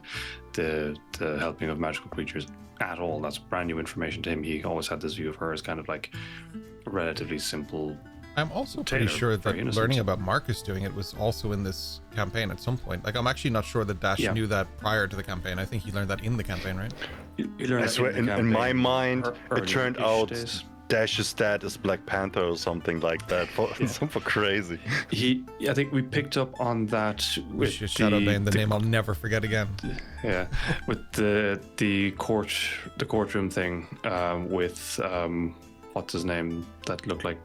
the helping of magical creatures at all. That's brand new information to him. He always had this view of her as kind of like a relatively simple. I'm also pretty Taylor, sure very that innocent. learning about Marcus doing it was also in this campaign at some point. Like, I'm actually not sure that Dash Yeah. knew that prior to the campaign. I think he learned that in the campaign, right? You learn I that swear, the in my campaign, mind, early it turned ish out days. Dash's dad is Black Panther or something like that. Super crazy. I think we picked up on that with Which is Shadowbane, the name I'll never forget again. Yeah, with the courtroom thing, with what's his name that looked like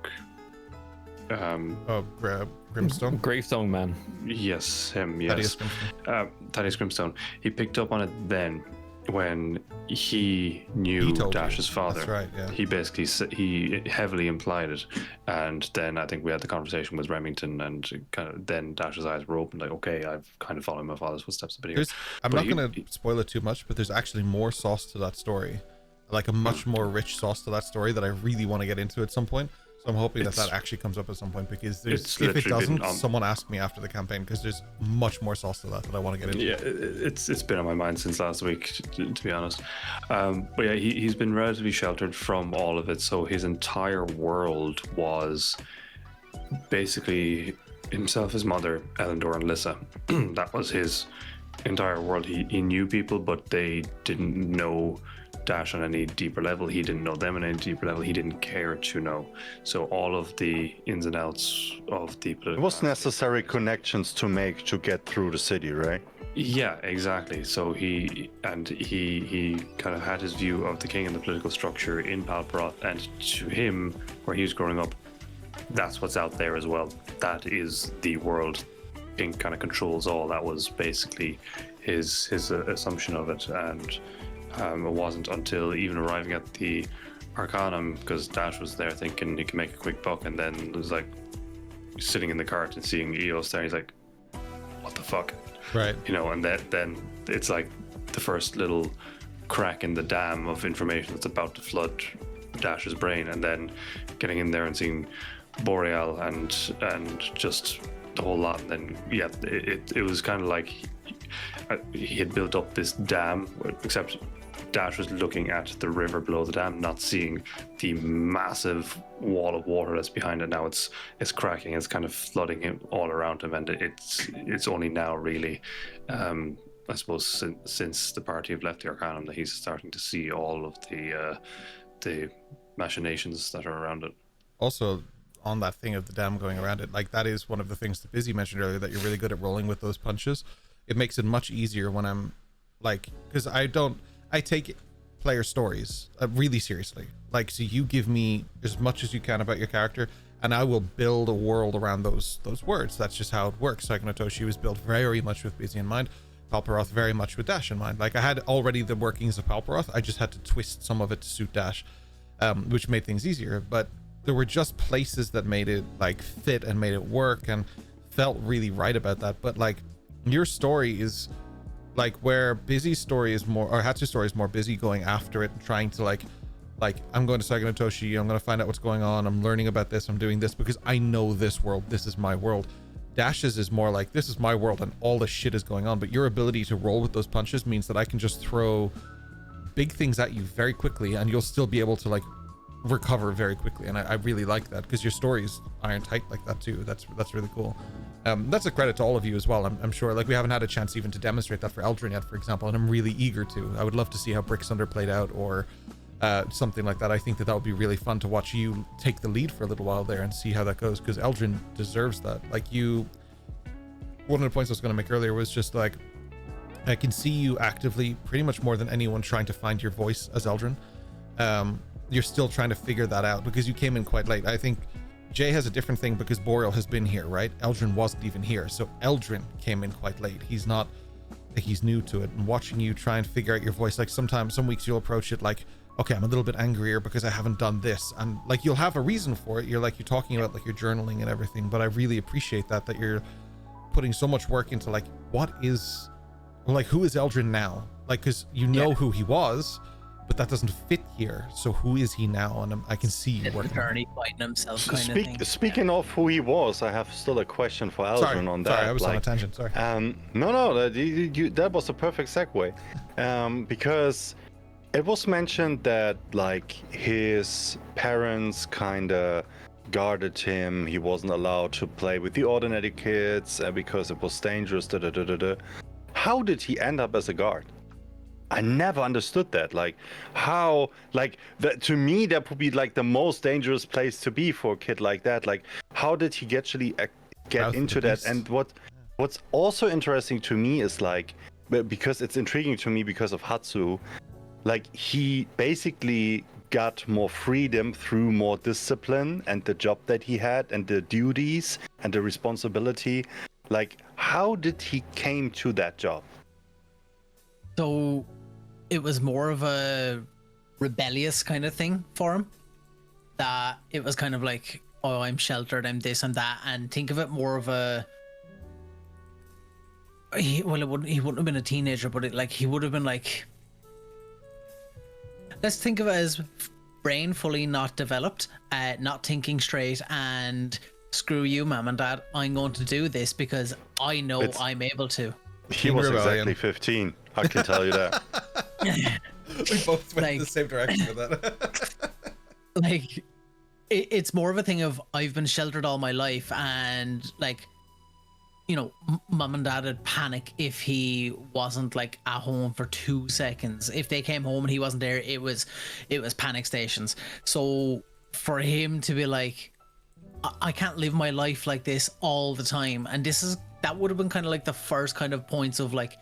Grimstone? Gravestone man. yes, him, Thaddeus yes, Grimstone. Thaddeus Grimstone. He picked up on it then, when he knew He told you. Dash's father. That's right, yeah. He basically he heavily implied it, and then I think we had the conversation with Remington, and kind of then Dash's eyes were open, like, okay, I've kind of followed my father's footsteps a bit here. I'm But not he- going to spoil it too much, but there's actually more sauce to that story, like a much more rich sauce to that story that I really want to get into at some point. So I'm hoping that It's- actually comes up at some point, because it's if it literally been doesn't, someone ask me after the campaign, because there's much more sauce to that I want to get into. Yeah, it's been on my mind since last week, to be honest. But yeah, he's been relatively sheltered from all of it, so his entire world was basically himself, his mother, Elendor, and Lissa. That was his entire world. He knew people, but they didn't know Dash on any deeper level. He didn't know them on any deeper level. He didn't care to know. So all of the ins and outs of the It political was necessary connections to make to get through the city, right? Yeah, exactly. So he kind of had his view of the king and the political structure in Palperoth, and to him, where he was growing up, that's what's out there as well. That is the world. King kind of controls all. That was basically his assumption of it, and it wasn't until even arriving at the Arcanum, because Dash was there thinking he can make a quick buck, and then it was like sitting in the cart and seeing Eos there. He's like, "What the fuck?" Right. You know, and then it's like the first little crack in the dam of information that's about to flood Dash's brain, and then getting in there and seeing Boreal and just the whole lot. And then yeah, it was kind of like he had built up this dam, except Dash was looking at the river below the dam, not seeing the massive wall of water that's behind it. Now it's cracking, it's kind of flooding him all around him, and it's only now really, I suppose, since the party have left the Arcanum, that he's starting to see all of the machinations that are around it. Also, on that thing of the dam going around it, like, that is one of the things that Busy mentioned earlier, that you're really good at rolling with those punches. It makes it much easier when I'm like, because I take player stories really seriously. Like, so you give me as much as you can about your character, and I will build a world around those words. That's just how it works. Psycho no Toshi was built very much with Busy in mind. Palperoth very much with Dash in mind. Like, I had already the workings of Palperoth. I just had to twist some of it to suit Dash, which made things easier. But there were just places that made it like fit and made it work and felt really right about that. But like, your story is like where Busy's story is more, or Hatsu's story is more Busy going after it and trying to like I'm going to Psycho no Toshi, I'm going to find out what's going on, I'm learning about this, I'm doing this because I know this world, this is my world. Dash's is more like, this is my world and all this shit is going on, but your ability to roll with those punches means that I can just throw big things at you very quickly and you'll still be able to like recover very quickly. And I really like that, because your story's iron tight like that too. That's really cool. That's a credit to all of you as well. I'm sure, like, we haven't had a chance even to demonstrate that for Eldrin yet, for example, and I'm really eager to. I would love to see how Bricksunder played out, or something like that. I think that would be really fun to watch you take the lead for a little while there and see how that goes, because Eldrin deserves that. Like, one of the points I was going to make earlier was just like, I can see you actively, pretty much more than anyone, trying to find your voice as Eldrin. You're still trying to figure that out because you came in quite late. I think Jay has a different thing because Boreal has been here, right? Eldrin wasn't even here, so Eldrin came in quite late. He's new to it, and watching you try and figure out your voice, like some weeks you'll approach it like, okay, I'm a little bit angrier because I haven't done this, and like you'll have a reason for it. You're talking about like your journaling and everything, but I really appreciate that you're putting so much work into like, who is Eldrin now? Like, because you know who he was, but that doesn't fit here. So who is he now? And I can see you working. Attorney fighting himself, kind of thing. Speaking of who he was, I have still a question for Eldrin on that. Sorry, I was on a tangent. Sorry. No, that was a perfect segue, because it was mentioned that like his parents kind of guarded him. He wasn't allowed to play with the ordinary kids because it was dangerous. How did he end up as a guard? I never understood that. Like, how, like, that to me, that would be like the most dangerous place to be for a kid like that. Like, how did he actually get into that? And what's also interesting to me is like, because it's intriguing to me because of Hatsu, like, he basically got more freedom through more discipline and the job that he had and the duties and the responsibility. Like, how did he came to that job? So it was more of a rebellious kind of thing for him. That it was kind of like, oh, I'm sheltered, I'm this, I'm that, and think of it more of a. He wouldn't have been a teenager, but he would have been like. Let's think of it as brain fully not developed, not thinking straight, and screw you, mom and dad. I'm going to do this because I know I'm able to. He was exactly 15. I can tell you that. We both went in the same direction with that. Like, it's more of a thing of I've been sheltered all my life, and like, you know, mom and dad would panic if he wasn't like at home for 2 seconds. If they came home and he wasn't there, it was panic stations. So for him to be like, I can't live my life like this all the time, and that would have been kind of like the first kind of points of like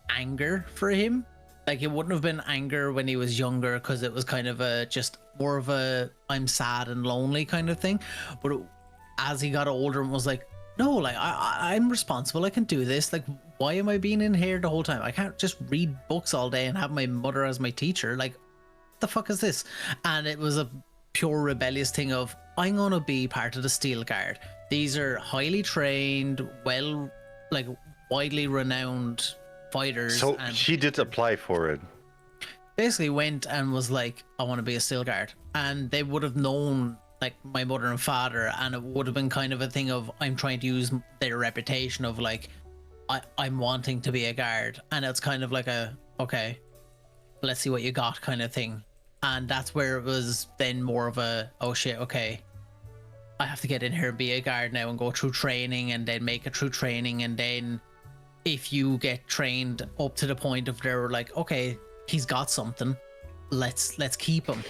anger for him. Like, it wouldn't have been anger when he was younger, because it was kind of just more of a I'm sad and lonely kind of thing. But as he got older and was like, no, like I'm responsible, I can do this. Like, why am I being in here the whole time? I can't just read books all day and have my mother as my teacher. Like, what the fuck is this? And it was a pure rebellious thing of, I'm gonna be part of the Steel Guard. These are highly trained, widely renowned fighters. So and she did apply for it. basically went and was like, I want to be a Steel Guard. And they would have known like my mother and father, and it would have been kind of a thing of, I'm trying to use their reputation of like, I'm wanting to be a guard. And it's kind of like okay, let's see what you got kind of thing. And that's where it was then more of a, oh shit, okay, I have to get in here and be a guard now and go through training and then make it through training. And then if you get trained up to the point of they're like, okay, he's got something, let's keep him.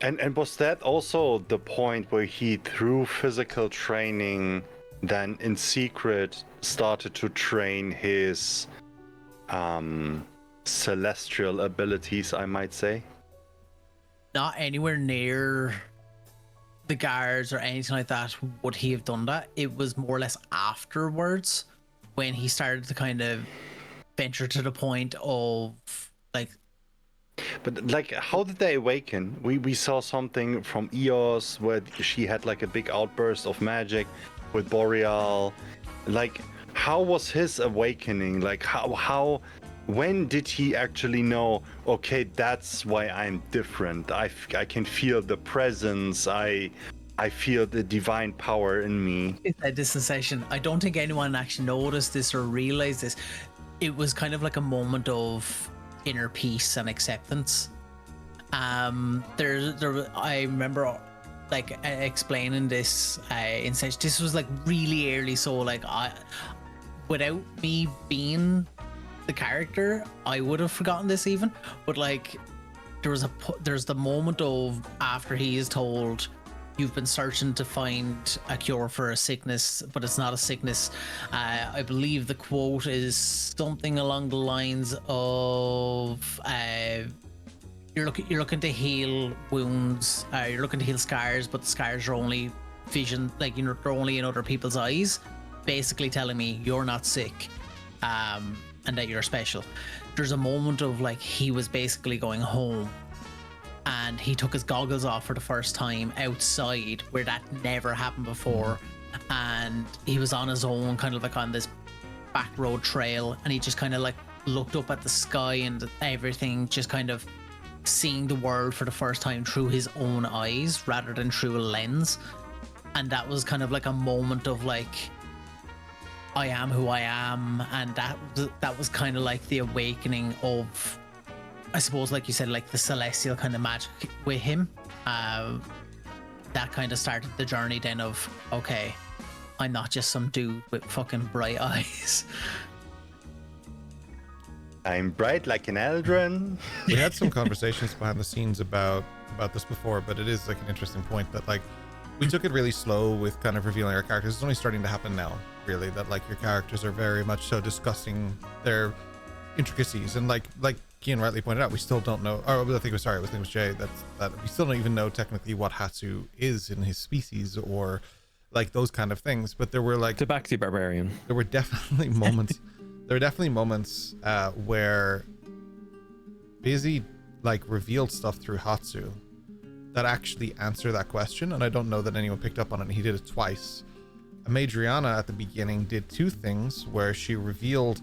And was that also the point where he, through physical training, then in secret started to train his celestial abilities, I might say? Not anywhere near the guards or anything like that would he have done that. It was more or less afterwards when he started to kind of venture to the point of like. But like, how did they awaken? We saw something from Eos where she had like a big outburst of magic with Boreal. Like, how was his awakening? Like, how when did he actually know, okay, that's why I'm different? I can feel the presence. I feel the divine power in me. It's a dispensation. I don't think anyone actually noticed this or realized this. It was kind of like a moment of inner peace and acceptance. I remember like explaining this in such, this was like really early, so like without me being the character, I would have forgotten this even. But like, there's the moment of after he is told, you've been searching to find a cure for a sickness, but it's not a sickness. I believe the quote is something along the lines of, you're looking to heal wounds, you're looking to heal scars, but the scars are only vision, like, you know, they're only in other people's eyes, basically telling me you're not sick, and that you're special. There's a moment of like, he was basically going home, and he took his goggles off for the first time outside, where that never happened before. And he was on his own, kind of like on this back road trail, and he just kind of like looked up at the sky and everything, just kind of seeing the world for the first time through his own eyes rather than through a lens. And that was kind of like a moment of like, I am who I am. And that was kind of like the awakening of, I suppose, like you said, like the celestial kind of magic with him. That kind of started the journey then of, okay, I'm not just some dude with fucking bright eyes. I'm bright like an Eldrin. We had some conversations behind the scenes about this before, but it is like an interesting point that like we took it really slow with kind of revealing our characters. It's only starting to happen now, really, that like your characters are very much so discussing their intricacies, and like Kian rightly pointed out, we still don't know, or I think it was Jay, that we still don't even know technically what Hatsu is in his species or like those kind of things. But there were like Tabaxi barbarian. There were definitely moments where Busy like revealed stuff through Hatsu that actually answer that question, and I don't know that anyone picked up on it. He did it twice. Madriana at the beginning did two things where she revealed,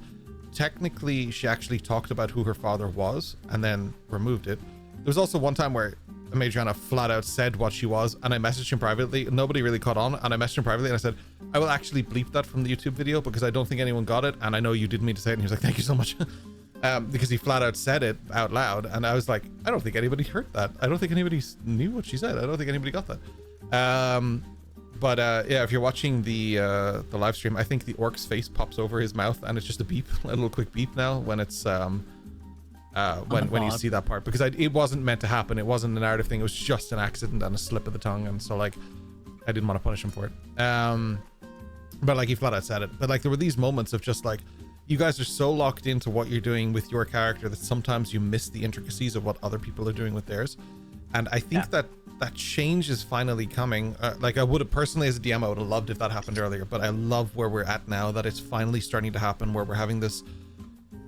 technically she actually talked about who her father was and then removed it. There was also one time where Madriana flat out said what she was, and I messaged him privately. Nobody really caught on, and I messaged him privately and I said, I will actually bleep that from the YouTube video because I don't think anyone got it, and I know you didn't mean to say it. And he was like, thank you so much. Because he flat out said it out loud, and I was like, I don't think anybody heard that. I don't think anybody knew what she said. I don't think anybody got that. But yeah, if you're watching the live stream, I think the orc's face pops over his mouth, and it's just a beep, a little quick beep now when it's when you see that part, because it wasn't meant to happen. It wasn't a narrative thing. It was just an accident and a slip of the tongue, and so like I didn't want to punish him for it. But like he flat out said it. But like there were these moments of just like, you guys are so locked into what you're doing with your character that sometimes you miss the intricacies of what other people are doing with theirs. And I think that change is finally coming. Like I would have personally, as a DM, I would have loved if that happened earlier, but I love where we're at now, that it's finally starting to happen, where we're having this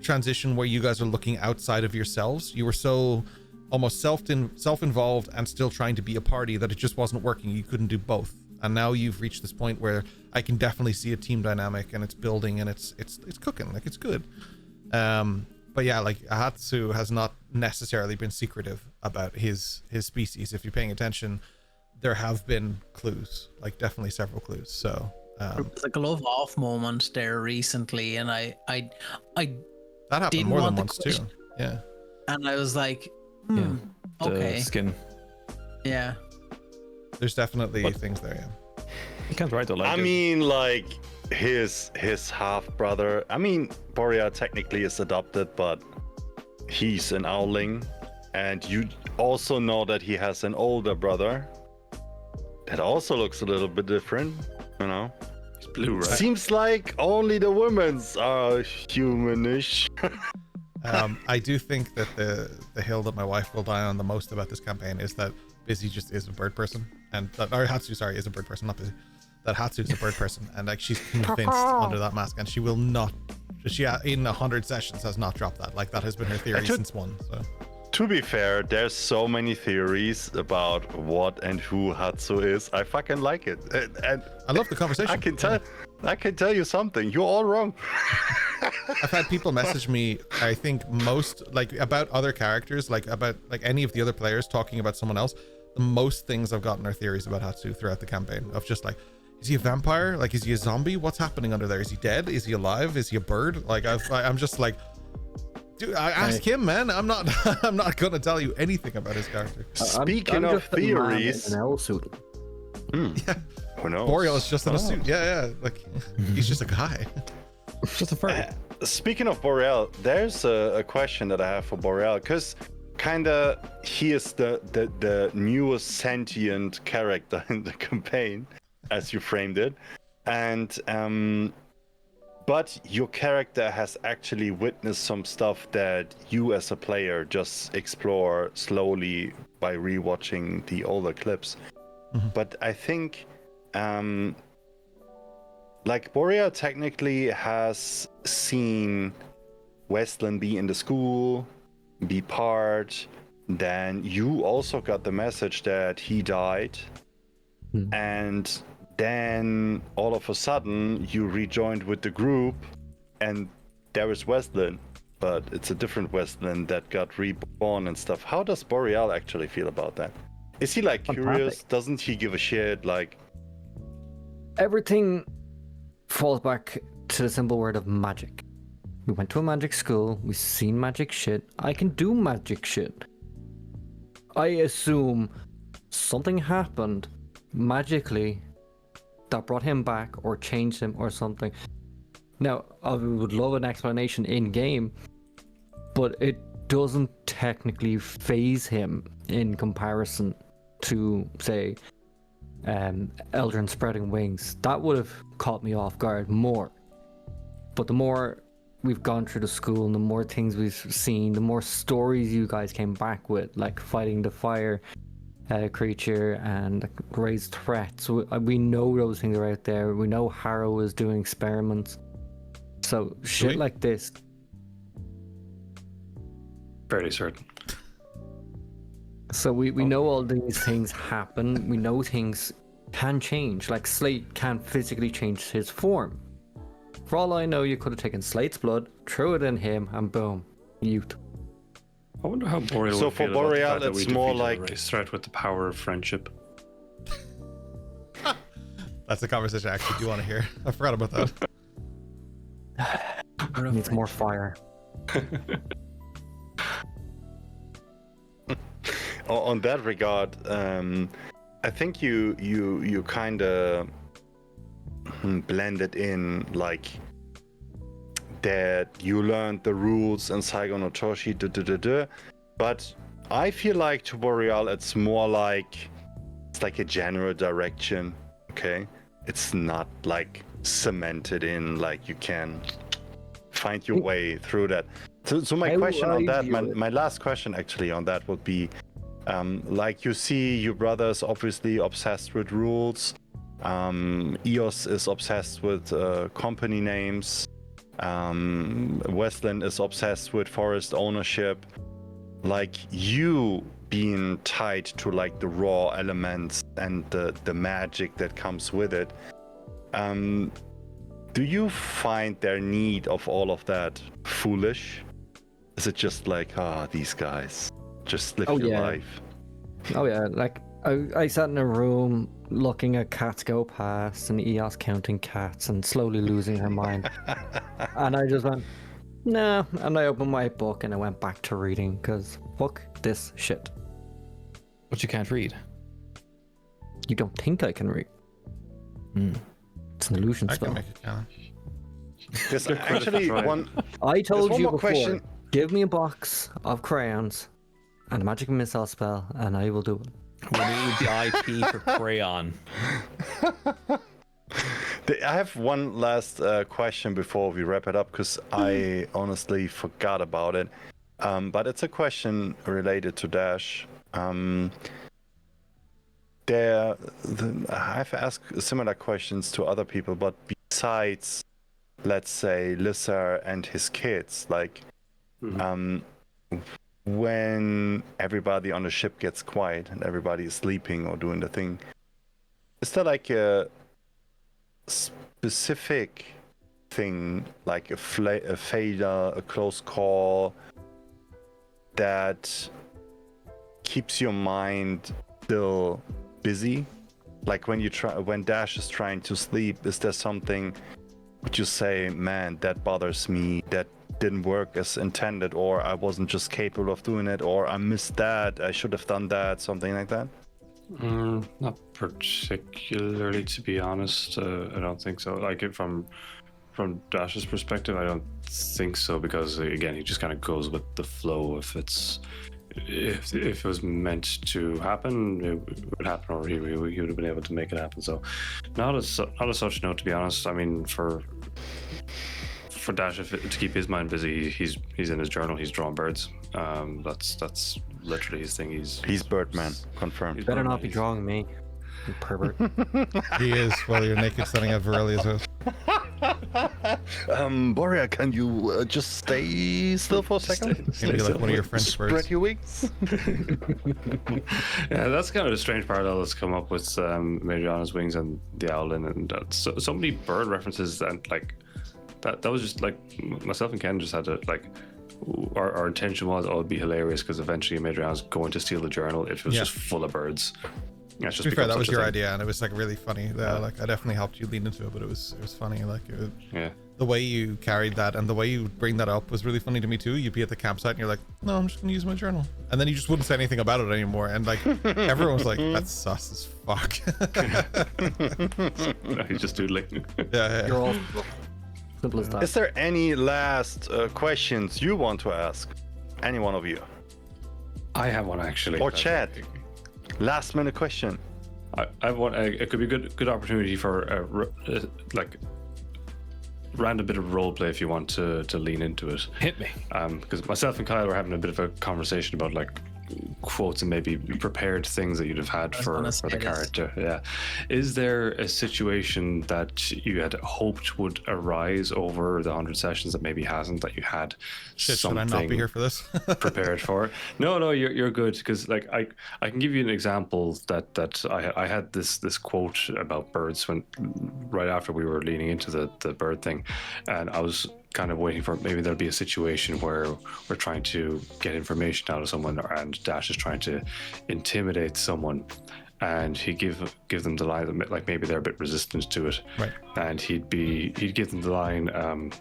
transition where you guys are looking outside of yourselves. You were so almost self-involved and still trying to be a party that it just wasn't working. You couldn't do both. And now you've reached this point where I can definitely see a team dynamic, and it's building, and it's cooking, like it's good. But yeah, like Hatsu has not necessarily been secretive about his species. If you're paying attention, there have been clues, like definitely several clues. So the glove off moment there recently, and I that happened more than once too. Yeah. And I was like, the okay. skin. Yeah. There's definitely things there, yeah. You can't write the I mean, like his half brother. I mean, Boreal technically is adopted, but he's an owling, and you also know that he has an older brother that also looks a little bit different. You know, He's blue, right? seems like only the women's are humanish. I do think that the hill that my wife will die on the most about this campaign is that Busy just is a bird person, and that, or Hatsu, sorry, is a bird person, not Busy. That Hatsu is a bird person, and like she's convinced under that mask, and she will not. She in 100 sessions has not dropped that. Like that has been her theory since one. So. To be fair, there's so many theories about what and who Hatsu is. I fucking like it, and I love the conversation. I can tell you something. You're all wrong. I've had people message me, I think most like about other characters, like about like any of the other players talking about someone else. The most things I've gotten are theories about Hatsu throughout the campaign of just like, is he a vampire? Like, is he a zombie? What's happening under there? Is he dead? Is he alive? Is he a bird? Like, I'm just like, dude, I ask him, man. I'm not gonna tell you anything about his character. Speaking of theories, an owl suit. Yeah, who knows? Boreal is just in a suit. Yeah, like he's just a guy. Just a furry. Speaking of Boreal, there's a question that I have for Boreal, because kinda he is the newest sentient character in the campaign, as you framed it, and but your character has actually witnessed some stuff that you as a player just explore slowly by rewatching the older clips. But I think like Boreal technically has seen Westland be in the school, be part, then you also got the message that he died, and then all of a sudden you rejoined with the group, and there is Westland, but it's a different Westland that got reborn and stuff. How does Boreal actually feel about that? Is he like curious? Doesn't he give a shit? Like Everything falls back to the simple word of magic. We went to a magic school, we've seen magic shit. I can do magic shit. I assume something happened magically that brought him back or changed him or something. Now, I would love an explanation in game, but it doesn't technically phase him in comparison to, say, Eldrin spreading wings. That would have caught me off guard more. But the more we've gone through the school and the more things we've seen, the more stories you guys came back with, like fighting the fire creature and raised threats. We know those things are out there. We know Harrow is doing experiments. So shit like this. Fairly certain. So we know all these things happen. We know things can change. Like Slate can't physically change his form. For all I know, you could have taken Slate's blood, threw it in him, and boom, youth. I wonder how Boreal So would for feel about the Boreal, fact that it's we more defeated like- a race threat with the power of friendship. That's a conversation I actually do want to hear. I forgot about that. Needs more fire. On that regard, I think you kind of blended in like that you learned the rules in Saigon Otoshi, but I feel like to Boreal it's more like it's like a general direction. Okay, it's not like cemented in, like you can find your way through that. So my How question on I that, view it- my last question actually on that would be, like you see your brothers obviously obsessed with rules. Eos is obsessed with company names. Westland is obsessed with forest ownership. Like you being tied to like the raw elements and the magic that comes with it. Do you find their need of all of that foolish? Is it just like, these guys, just live your yeah. life? Oh yeah, like I sat in a room looking at cats go past and Eos counting cats and slowly losing her mind. And I just went, nah. And I opened my book and I went back to reading because fuck this shit. But you can't read. You don't think I can read? It's an illusion I spell. can make it canon. There's actually try. one. I told one you more before, question. give me a box of crayons and a magic missile spell and I will do it. We need the IP for crayon. I have one last question before we wrap it up because I honestly forgot about it. But it's a question related to Dash. I've asked similar questions to other people, but besides, let's say, Lissa and his kids, like, when everybody on the ship gets quiet and everybody is sleeping or doing the thing, is there like a specific thing, like a failure, a close call, that keeps your mind still busy? Like when Dash is trying to sleep, is there something would you say, man, that bothers me, that didn't work as intended, or I wasn't just capable of doing it, or I missed that, I should have done that, something like that? Not particularly, to be honest. I don't think so. Like from Dash's perspective, I don't think so, because again, he just kind of goes with the flow. If it was meant to happen, it would happen, or he would have been able to make it happen. So, not as such. No, to be honest. I mean, for Dash, to keep his mind busy, he's in his journal. He's drawing birds. That's literally his thing. He's Birdman, confirmed. he's Better not Birdman. be drawing me, you pervert. He is while you're naked standing at Virelia's house. Borea, can you just stay still for a second? Maybe like one of your French Spread birds. your wings. Yeah, that's kind of a strange parallel that's come up with Mariana's wings and the owlin, and so many bird references, and like that was just like myself and Ken just had to like. Our intention was, it'd be hilarious because eventually Mariana's going to steal the journal. It was Yeah. just full of birds. That's just To be fair, become that was such a your thing. idea, and it was like really funny. Like I definitely helped you lean into it, but it was funny. Like Yeah. the way you carried that and the way you bring that up was really funny to me too. You'd be at the campsite and you're like, "No, I'm just gonna use my journal," and then you just wouldn't say anything about it anymore. And like everyone was like, "That's sus as fuck." He's just doodling. yeah. You're all simple as that. Is there any last questions you want to ask? Any one of you? I have one actually. Or chat. Last minute question. I have one. It could be a good opportunity for like random bit of role play if you want to lean into it. Hit me. Because myself and Kyle were having a bit of a conversation about like quotes and maybe prepared things that you'd have had for the character. Yeah. Is there a situation that you had hoped would arise over the 100 sessions that maybe hasn't, that you had Shit, should something I not be here for this? prepared for? No, you're good, because like I can give you an example that I had this quote about birds when right after we were leaning into the bird thing, and I was kind of waiting for maybe there'll be a situation where we're trying to get information out of someone, and Dash is trying to intimidate someone, and he'd give them the line that like maybe they're a bit resistant to it, Right. and he'd give them the line. Hang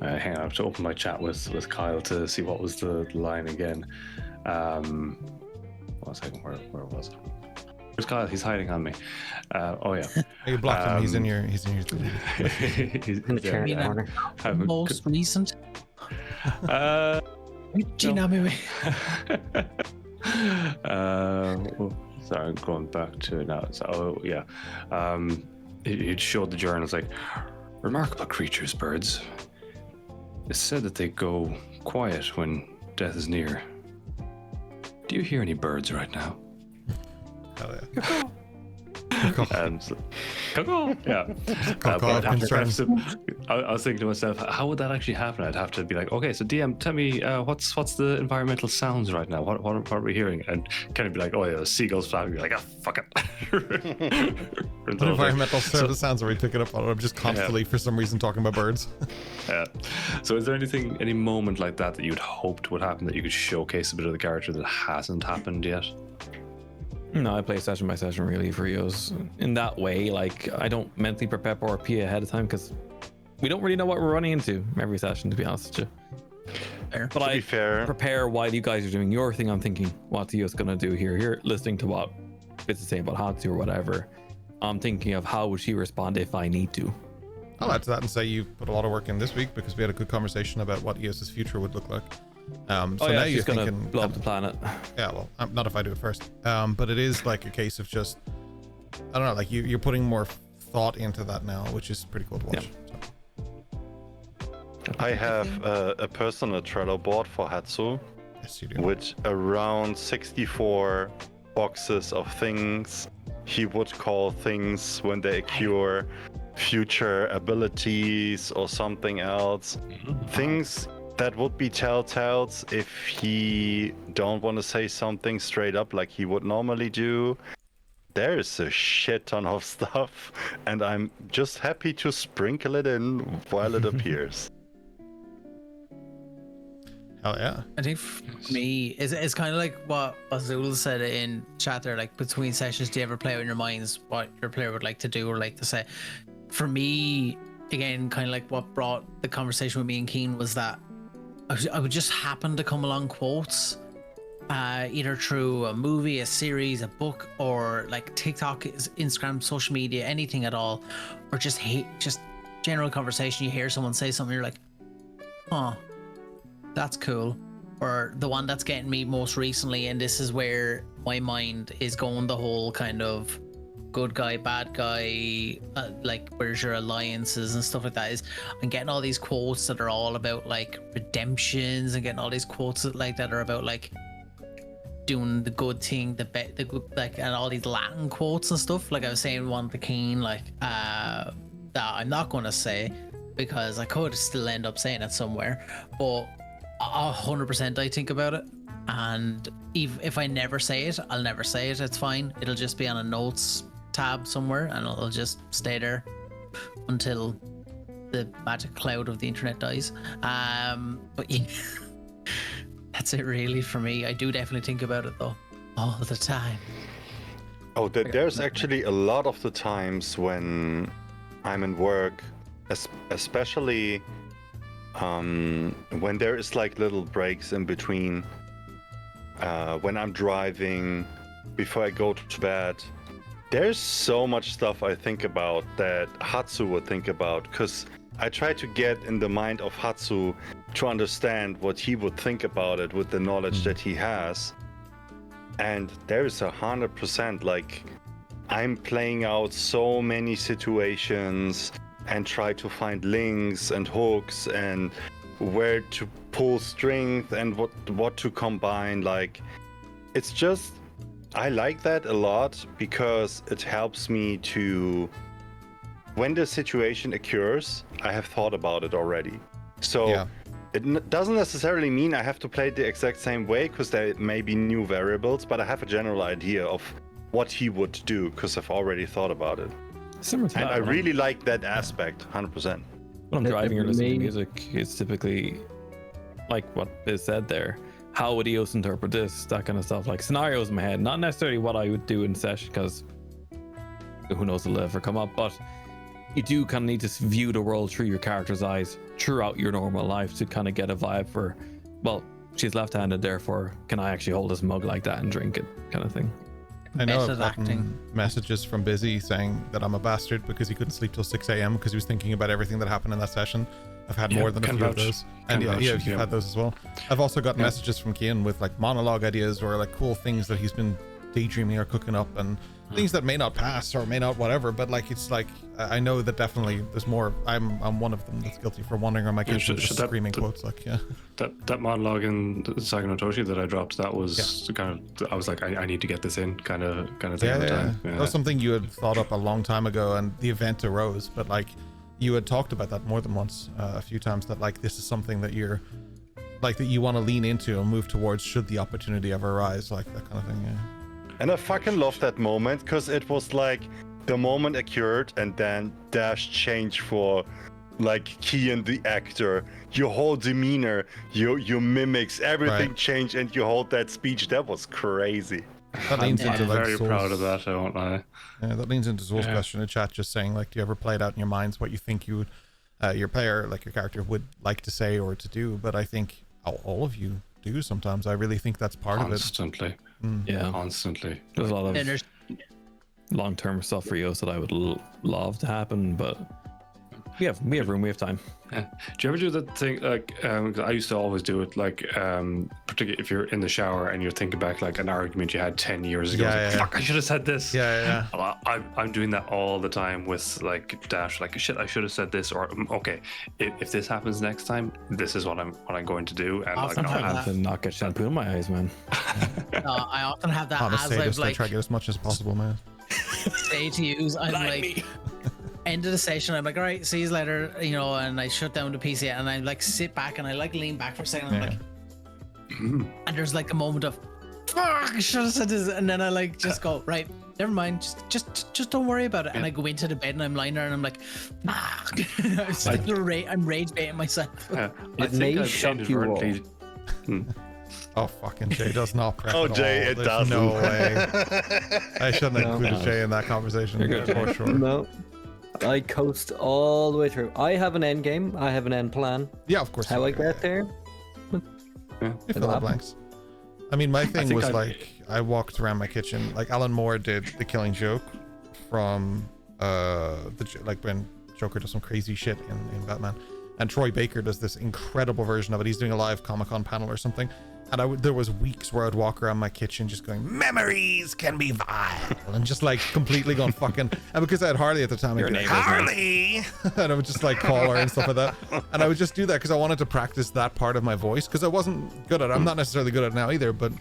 on, I have to open my chat with Kyle to see what was the line again. One second, where was it? Where's Kyle? He's hiding on me. Oh yeah. You blocked him. He's in your. he's In the chair in the corner. Most recent. Uh, Gina, maybe. Sorry, I'm going back to it now. So, yeah. It showed the journals like, remarkable creatures, birds. It's said that they go quiet when death is near. Do you hear any birds right now? Hell yeah. And yeah. Caw, But I'd have to- concerns. I was thinking to myself, how would that actually happen? I'd have to be like, okay, so DM, tell me what's the environmental sounds right now? What are we hearing? And kind of be like, oh yeah, seagulls flying. Be like, ah, fuck it. What environmental sounds are we picking up on? I'm just constantly, for some reason, talking about birds. Yeah. So is there any moment like that you'd hoped would happen, that you could showcase a bit of the character that hasn't happened yet? No, I play session by session really for Rios. In that way, like I don't mentally prepare for RP ahead of time because we don't really know what we're running into every session, to be honest with you. Fair. But To be I fair, prepare while you guys are doing your thing. I'm thinking, what's Rios gonna do here, listening to what Fitz is saying about Hatsu or whatever. I'm thinking of how would she respond if I need to. I'll add to that and say you put a lot of work in this week because we had a good conversation about what EOS's future would look like. So Oh yeah, now she's you're gonna thinking, blow up the planet. yeah, well, not if I do it first. But it is like a case of just, I don't know, like you're putting more thought into that now, which is pretty cool to watch. So, I have a personal Trello board for Hatsu yes, you do. with around 64 boxes of things he would call things when they occur, future abilities or something else. Things that would be telltales if he don't want to say something straight up like he would normally do. There's a shit ton of stuff, and I'm just happy to sprinkle it in while it appears. Hell yeah. I think for me, it's kind of like what Azul said in chat there, like between sessions, do you ever play out in your minds what your player would like to do or like to say? For me, again, kind of like what brought the conversation with me and Keen was that I would just happen to come along quotes, either through a movie, a series, a book, or like TikTok, Instagram, social media, anything at all, or just general conversation. You hear someone say something, you're like, oh, that's cool. Or the one that's getting me most recently, and this is where my mind is going, the whole kind of good guy, bad guy, like where's your alliances and stuff like that, is I'm getting all these quotes that are all about like redemptions, and getting all these quotes that are about like doing the good thing, the good, like, and all these Latin quotes and stuff. Like I was saying one to Keen, like that I'm not gonna say because I could still end up saying it somewhere, but 100% I think about it. And if I never say it, I'll never say it. It's fine. It'll just be on a notes tab somewhere, and it'll just stay there until the magic cloud of the internet dies. But yeah, that's it really for me. I do definitely think about it though, all the time. Oh, there's actually a lot of the times when I'm in work, especially when there is like little breaks in between, when I'm driving, before I go to bed. There's so much stuff I think about that Hatsu would think about, because I try to get in the mind of Hatsu to understand what he would think about it with the knowledge that he has. And there's 100%, like, I'm playing out so many situations and try to find links and hooks and where to pull strength and what to combine. Like, it's just I like that a lot because it helps me to, when the situation occurs, I have thought about it already. So Yeah. it doesn't necessarily mean I have to play it the exact same way because there may be new variables, but I have a general idea of what he would do because I've already thought about it. Similar to And that, I when really like that aspect, 100%. when I'm driving or listening to Me- music, it's typically like what is said there. How would Eos interpret this? That kind of stuff. Like scenarios in my head, not necessarily what I would do in session, because who knows will ever come up. But you do kind of need to view the world through your character's eyes throughout your normal life to kind of get a vibe for, well, she's left-handed, therefore can I actually hold this mug like that and drink it, kind of thing. I know I've Method gotten acting. messages from Busy saying that I'm a bastard because he couldn't sleep till 6 a.m. because he was thinking about everything that happened in that session. I've had Yeah, more than a can few of vouch. those. Can And yeah, vouch, you've yeah. had those as well. I've also got messages from Kian with like monologue ideas or like cool things that he's been daydreaming or cooking up and things that may not pass or may not whatever, but like it's like I know that definitely there's more. I'm one of them that's guilty for wandering around my kitchen should just that- screaming quotes like That monologue in Saganotoshi that I dropped, that was kind of, I was like, I need to get this in, kind of thing at the time. That was something you had thought up a long time ago and the event arose, but like you had talked about that more than once, a few times, that like this is something that you're like that you want to lean into and move towards should the opportunity ever arise, like that kind of thing. Yeah. And I fucking love that moment because it was like the moment occurred and then Dash changed for like Kian the actor. Your whole demeanor, your mimics, everything Right. changed and you hold that speech. That was crazy. That leans I'm into like very Zoul's- proud of that, I won't lie. Yeah, that leans into Zoul's Yeah. question in chat, just saying like, do you ever play it out in your minds what you think you would, your player, like your character, would like to say or to do? But I think all of you do sometimes. I really think that's part of it. Constantly. Yeah, Constantly. there's a lot And of there's long-term stuff for Eos that I would love to happen, but we have room, we have time. Yeah. Do you ever do that thing like 'cause I used to always do it like particularly if you're in the shower and you're thinking back like an argument you had 10 years ago, Yeah, it's like, yeah. fuck, I should have said this. Yeah. I'm doing that all the time with like Dash, like shit, I should have said this, or okay, if this happens next time, this is what I'm going to do. And like, Often no, have I have to not get shampoo in my eyes, man. I often have that I'm a as I've sadist. I like try to get as much as possible, man. say to use. I'm like end of the session. I'm like, all right, see you later, you know, and I shut down the PC and I like sit back and I like lean back for a second. I'm Yeah. like, and there's like a moment of fuck, I should have said this, and then I like just go right. Never mind, just don't worry about it. And I go into the bed and I'm lying there and I'm like, fuck. I'm rage baiting myself. yeah, It may shock you all. Oh, fucking Jay does not prep Oh, at Jay, all. it There's doesn't. no way. I shouldn't have included No. Jay in that conversation. You're good, for sure. No. I coast all the way through. I have an end game. I have an end plan. Yeah, of course. How I get there? You fill in the happen. blanks. I mean, my thing think was I'd- like I walked around my kitchen. Like Alan Moore did the Killing Joke from like when Joker does some crazy shit in Batman, and Troy Baker does this incredible version of it. He's doing a live Comic-Con panel or something. And there was weeks where I'd walk around my kitchen just going, memories can be vile, and just like completely going fucking. And because I had Harley at the time, I'd Your be like, neighbours, man. Harley, and I would just like call her and stuff like that. And I would just do that because I wanted to practice that part of my voice because I wasn't good at it. I'm not necessarily good at it now either, but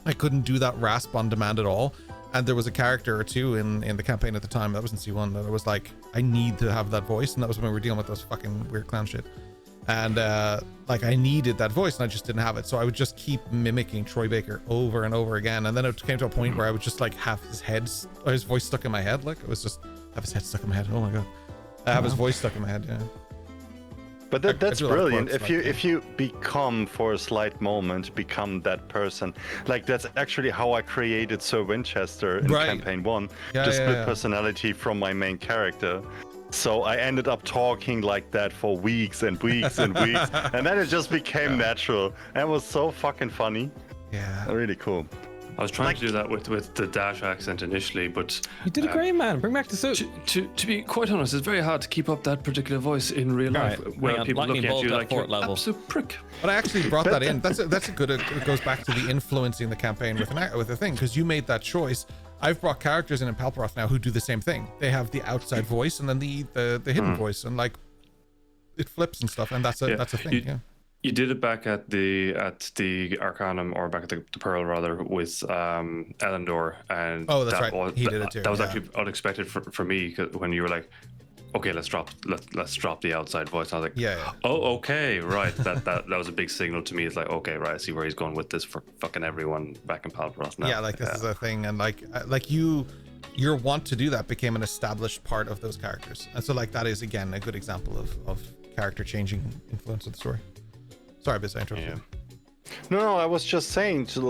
I couldn't do that rasp on demand at all. And there was a character or two in the campaign at the time, that was in C1, that I was like, I need to have that voice. And that was when we were dealing with those fucking weird clown shit. And like I needed that voice and I just didn't have it. So I would just keep mimicking Troy Baker over and over again. And then it came to a point where I would just like have his voice stuck in my head. Like it was just have his head stuck in my head. Oh my God. I have his voice stuck in my head. Yeah. But I that's do a lot of brilliant. quotes If like you that. become for a slight moment, become that person. Like that's actually how I created Sir Winchester in Right. campaign 1. Yeah, the yeah, split yeah. personality from my main character. So I ended up talking like that for weeks and weeks and weeks. And then it just became natural. And it was so fucking funny. Yeah. Really cool. I was trying to do that with the Dash accent initially, but You did a great, man. Bring back the suit. to be quite honest, it's very hard to keep up that particular voice in real life Alright, when hang on, people lightning looking at bolt you at like fort you're level. absolute prick. But I actually brought that in. That's a good. It goes back to the influencing the campaign with a thing because you made that choice. I've brought characters in Palparoth now who do the same thing. They have the outside voice and then the hidden voice, and like it flips and stuff, and that's a thing. You- Yeah. You did it back at the Arcanum, or back at the Pearl rather, with Elendor, and Oh, that's that right. He did it too. That was yeah. actually unexpected for me, 'cause when you were like, "Okay, let's drop the outside voice." I was like, Yeah. "Oh, okay, right." That was a big signal to me. It's like, okay, right, I see where he's going with this for fucking everyone back in Palpatine now. Yeah, like this is a thing, and like your want to do that became an established part of those characters, and so like that is again a good example of character changing influence of the story. Sorry, Biz, I interrupted. Yeah. No, I was just saying to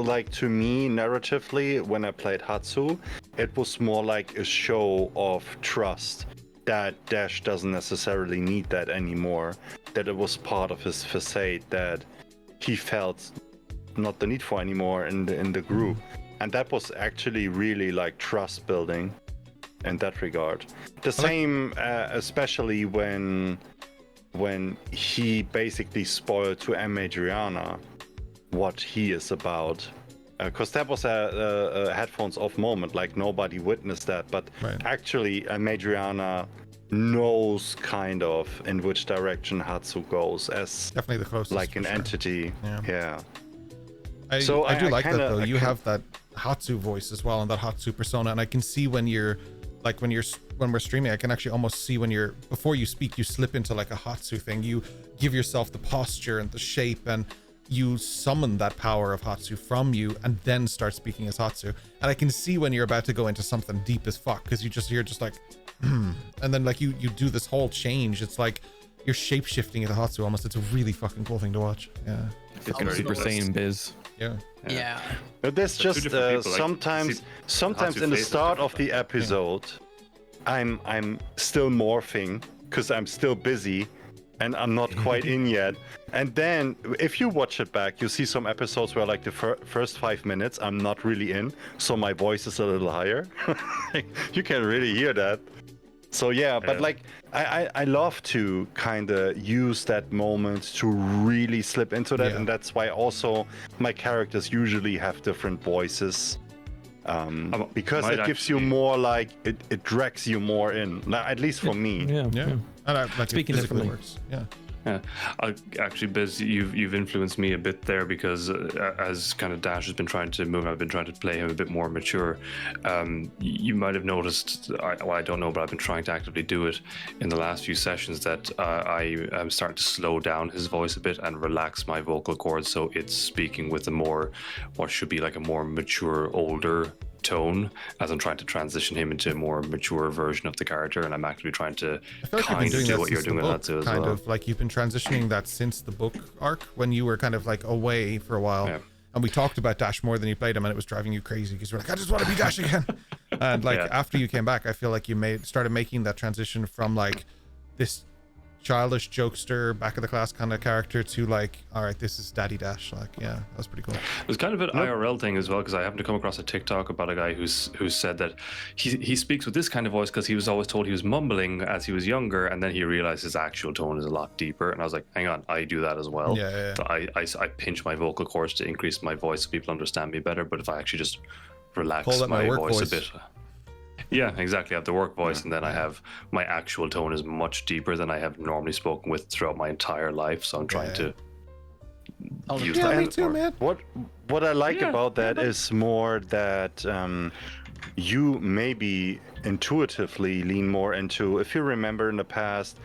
me narratively, when I played Hatsu, it was more like a show of trust that Dash doesn't necessarily need that anymore. That it was part of his facade that he felt not the need for anymore in the group, and that was actually really like trust building in that regard. The same, especially when he basically spoiled to Adriana what he is about, because that was a headphones off moment, like nobody witnessed that, but Right. actually Adriana knows kind of in which direction Hatsu goes as Definitely the closest. like for an sure. entity. Yeah. Yeah. So I do like kinda- that though. I You kinda- have that Hatsu voice as well, and that Hatsu persona, and I can see when we're streaming, I can actually almost see when before you speak, you slip into like a Hatsu thing. You give yourself the posture and the shape, and you summon that power of Hatsu from you, and then start speaking as Hatsu. And I can see when you're about to go into something deep as fuck, because you're just like, and then like you do this whole change. It's like you're shape shifting into Hatsu almost. It's a really fucking cool thing to watch. Yeah. It's Fucking very Super nice. Saiyan Biz. Yeah. Yeah. But there's Two just different people, like, sometimes Hatsu in the faces start of different the episode, I'm still morphing because I'm still busy and I'm not quite in yet. And then if you watch it back, you see some episodes where like the first 5 minutes I'm not really in, so my voice is a little higher. You can really hear that. So yeah, but Yeah. like I love to kind of use that moment to really slip into that, Yeah. and that's why also my characters usually have different voices. Because might it gives you actually- more like it drags you more in, at least for me. Yeah. Yeah. And like Speaking it physically differently. works. Yeah. Yeah, actually, Biz, you've influenced me a bit there, because as kind of Dash has been trying to move, I've been trying to play him a bit more mature. You might have noticed, I don't know, but I've been trying to actively do it in the last few sessions, that I am starting to slow down his voice a bit and relax my vocal cords, so it's speaking with a more, what should be like a more mature, older tone, as I'm trying to transition him into a more mature version of the character, and I'm actively trying to I feel like you've been kind of doing do that what you're since doing the with book, that too as kind well. of like you've been transitioning that since the book arc, when you were kind of like away for a while. Yeah. And we talked about Dash more than you played him, and it was driving you crazy because you were like, I just want to be Dash again. And like Yeah. after you came back, I feel like you started making that transition from like this childish jokester, back of the class kind of character to like, all right, this is Daddy Dash. Like, yeah, that was pretty cool. It was kind of an IRL thing as well, because I happened to come across a TikTok about a guy who said that he speaks with this kind of voice because he was always told he was mumbling as he was younger, and then he realized his actual tone is a lot deeper. And I was like, hang on, I do that as well. Yeah. So I pinch my vocal cords to increase my voice so people understand me better. But if I actually just relax Call that my my work voice voice. a bit. Yeah, exactly. I have the work voice, and then I have my actual tone is much deeper than I have normally spoken with throughout my entire life. So I'm trying to use Yeah, that. me bit too, more. man. What I like Yeah, about that is more that you maybe intuitively lean more into, if you remember in the past,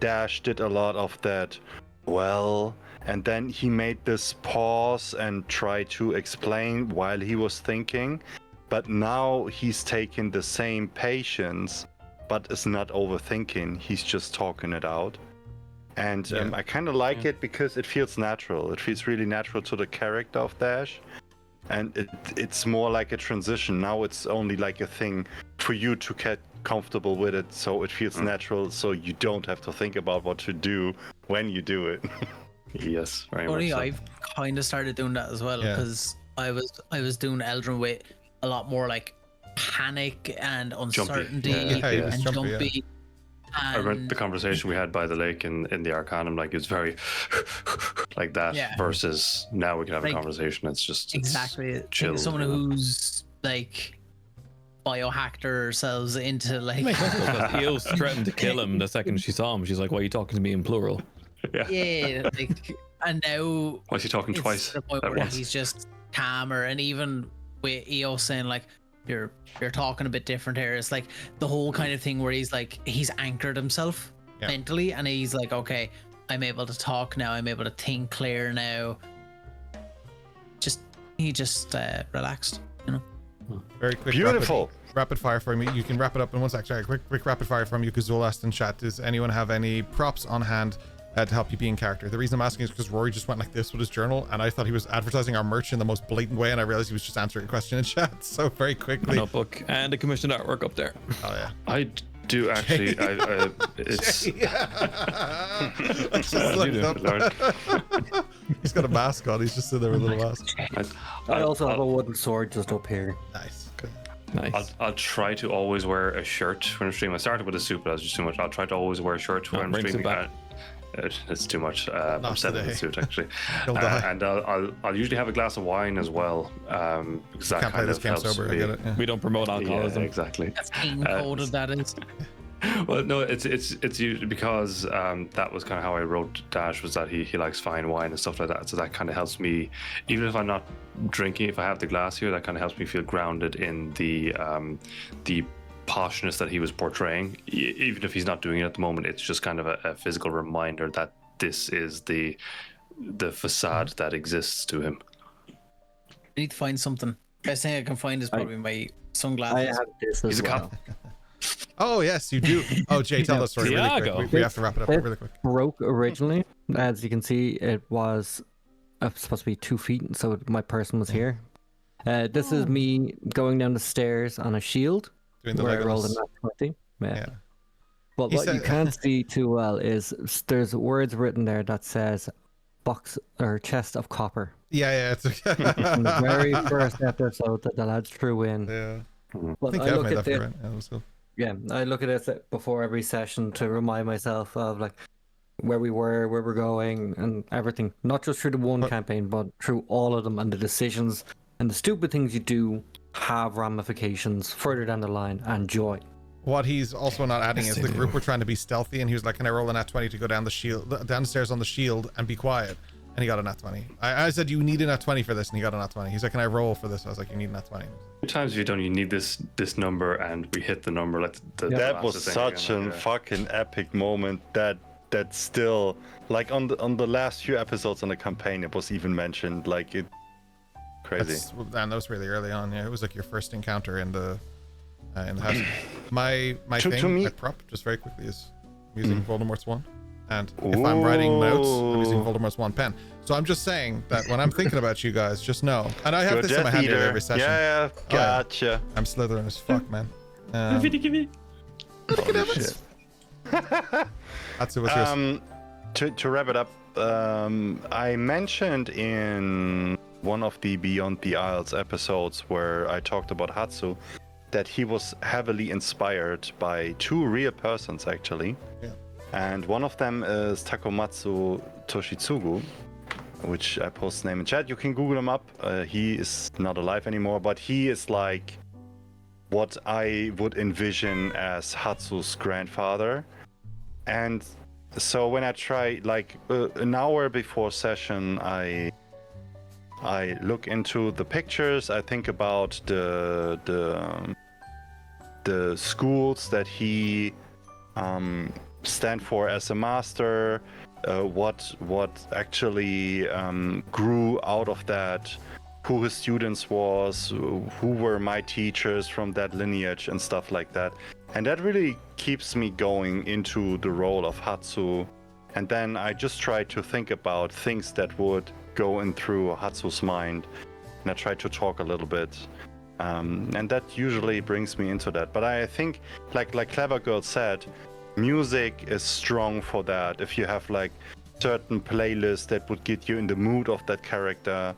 Dash did a lot of that, well, and then he made this pause and tried to explain while he was thinking. But now he's taking the same patience, but is not overthinking. He's just talking it out. And I kind of like it because it feels natural. It feels really natural to the character of Dash. And it's more like a transition. Now it's only like a thing for you to get comfortable with it. So it feels natural. So you don't have to think about what to do when you do it. Yes, very Funny, much so. I've kind of started doing that as well, Yeah. because I was doing Eldrin with a lot more like panic and uncertainty Yeah, yeah, and jumpy, yeah. jumpy. I remember the And conversation we had by the lake in the Arcanum, like it was very like that, Yeah. versus now we can have a Like, conversation. It's just it's exactly, chill, like someone you know? who's like biohacked ourselves into like Makes sense, because Eos threatened to kill him the second she saw him. She's like, "Why are you talking to me in plural?" Yeah, like, and now Why is he talking it's twice to the point at where once? he's just calmer, and even with EO saying like you're talking a bit different here. It's like the whole kind of thing where he's like he's anchored himself mentally, and he's like, okay, I'm able to talk now. I'm able to think clear now. He just relaxed, you know. Very quick. Beautiful. Rapid fire from you. You can wrap it up in 1 sec. Sorry, quick rapid fire from you, Kazul asked in chat. Does anyone have any props on hand to help you be in character? The reason I'm asking is because Rory just went like this with his journal, and I thought he was advertising our merch in the most blatant way, and I realized he was just answering a question in chat. So very A quickly. notebook and a commissioned artwork up there. Oh yeah. I do actually. It's I just looked up. He's got a mask on. He's just sitting there with a little mask. I also have a wooden sword just up here. Nice. Nice. I'll try to always wear a shirt when I'm streaming. I started with a suit, but that was just too much. I'll try to always wear a shirt when I'm bring streaming. suit back. It's too much. I'm set in the today. suit actually, You'll die. and I'll usually have a glass of wine as well, because that Can't play kind this of game helps sober. I me. get it. Yeah. We don't promote Yeah, alcoholism. exactly. That's king coded. That is. Well, no, it's usually because that was kind of how I wrote Dash, was that he likes fine wine and stuff like that. So that kind of helps me, even if I'm not drinking, if I have the glass here, that kind of helps me feel grounded in the poshness that he was portraying. Even if he's not doing it at the moment, it's just kind of a physical reminder that this is the facade that exists to him. I need to find something. Best thing I can find is probably my sunglasses. I have this as He's a well. cop. Oh yes, you do. Oh Jay, tell the story really quick. Tiago. We have to wrap it up really quick. Broke originally. As you can see, it was supposed to be 2 feet, so my person was here. This is me going down the stairs on a shield, Doing the where I rolled a Legolas. nat 20. Yeah. But He what you said- can't see too well is there's words written there that says box or chest of copper. Yeah. It's In the very first episode that the lads threw in. yeah. I But think I I've look made that at for you, it. right? Yeah, that was cool. Yeah, I look at it before every session to remind myself of like where we were, where we're going, and everything. Not just through the one campaign, but through all of them, and the decisions and the stupid things you do have ramifications further down the line and joy. What he's also not adding is the group were trying to be stealthy, and he was like, "Can I roll a nat 20 to go down the stairs on the shield and be quiet?" And he got a nat 20. I said, "You need a nat 20 for this," and he got a nat 20. He's like, "Can I roll for this?" I was like, "You need a nat 20." Sometimes you don't. You need this number, and we hit the number. Like That was such a fucking epic moment. That still, like on the last few episodes on the campaign, it was even mentioned. Like it, crazy. And that was really early on. Yeah, it was like your first encounter in the house. My To thing, me- my prop, just very quickly, is I'm using Voldemort's wand. And if I'm writing notes, I'm using Ooh. Voldemort's wand pen. So I'm just saying that when I'm thinking about you guys, just know. And I have You're this in my Death hand nearly Eater. every session. Yeah, gotcha. I'm Slytherin as fuck, man. Holy shit. That's it. What's yours? To wrap it up, I mentioned in one of the Beyond the Isles episodes where I talked about Hatsu that he was heavily inspired by 2 real persons, actually. Yeah. And one of them is Takomatsu Toshitsugu, which I post his name in chat. You can Google him up. He is not alive anymore, but he is like what I would envision as Hatsu's grandfather. And so when I try, like an hour before session, I look into the pictures. I think about the schools that he stand for as a master. What actually grew out of that, who his students was, who were my teachers from that lineage and stuff like that. And that really keeps me going into the role of Hatsu. And then I just try to think about things that would go in through Hatsu's mind. And I try to talk a little bit. And that usually brings me into that. But I think, like Clever Girl said, music is strong for that. If you have like certain playlists that would get you in the mood of that character,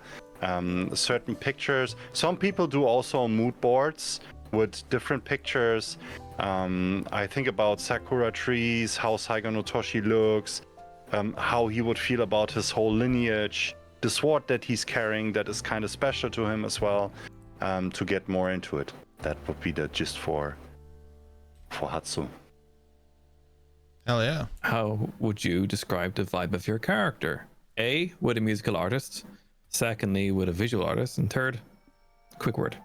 certain pictures. Some people do also mood boards with different pictures. I think about sakura trees, how Saigo no Toshi looks, how he would feel about his whole lineage, the sword that he's carrying that is kind of special to him as well, to get more into it. That would be the gist for Hatsu. Hell yeah. How would you describe the vibe of your character? A, with a musical artist. Secondly, with a visual artist. And third, quick word.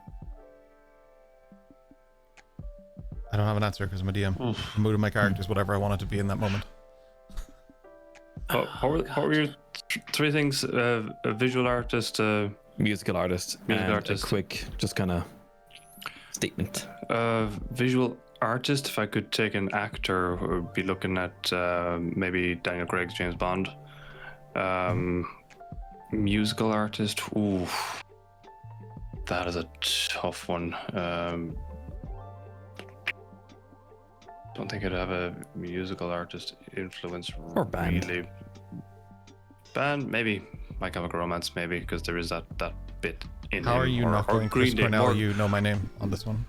I don't have an answer because I'm a DM. The mood of my character is whatever I want it to be in that moment. What were your three things? A visual artist, Musical artist. Musical and artist. A quick, just kind of statement. visual artist. If I could take an actor, would be looking at maybe Daniel Craig's James Bond. Musical artist. Ooh, that is a tough one. Don't think I'd have a musical artist influence. Or band. Really. Band, maybe. My Chemical Romance, maybe, because there is that bit in How him. are you not going Chris Green Day, Cornell? or- You know my name on this one.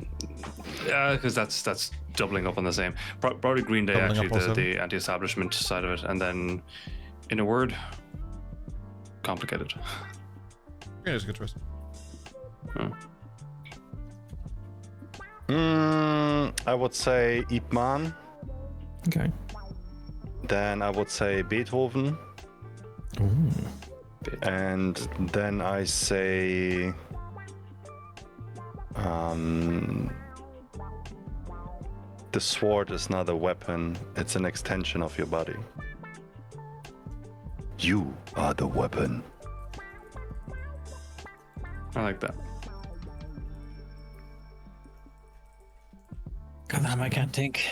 because that's doubling up on the same. Probably Green Day, Doubling actually, up also. the anti-establishment side of it, and then, in a word, complicated. Green is a good choice. I would say Ip Man. Okay. Then I would say Beethoven. Ooh. And then I say the sword is not a weapon, it's an extension of your body. You are the weapon. I like that. God damn, I can't think.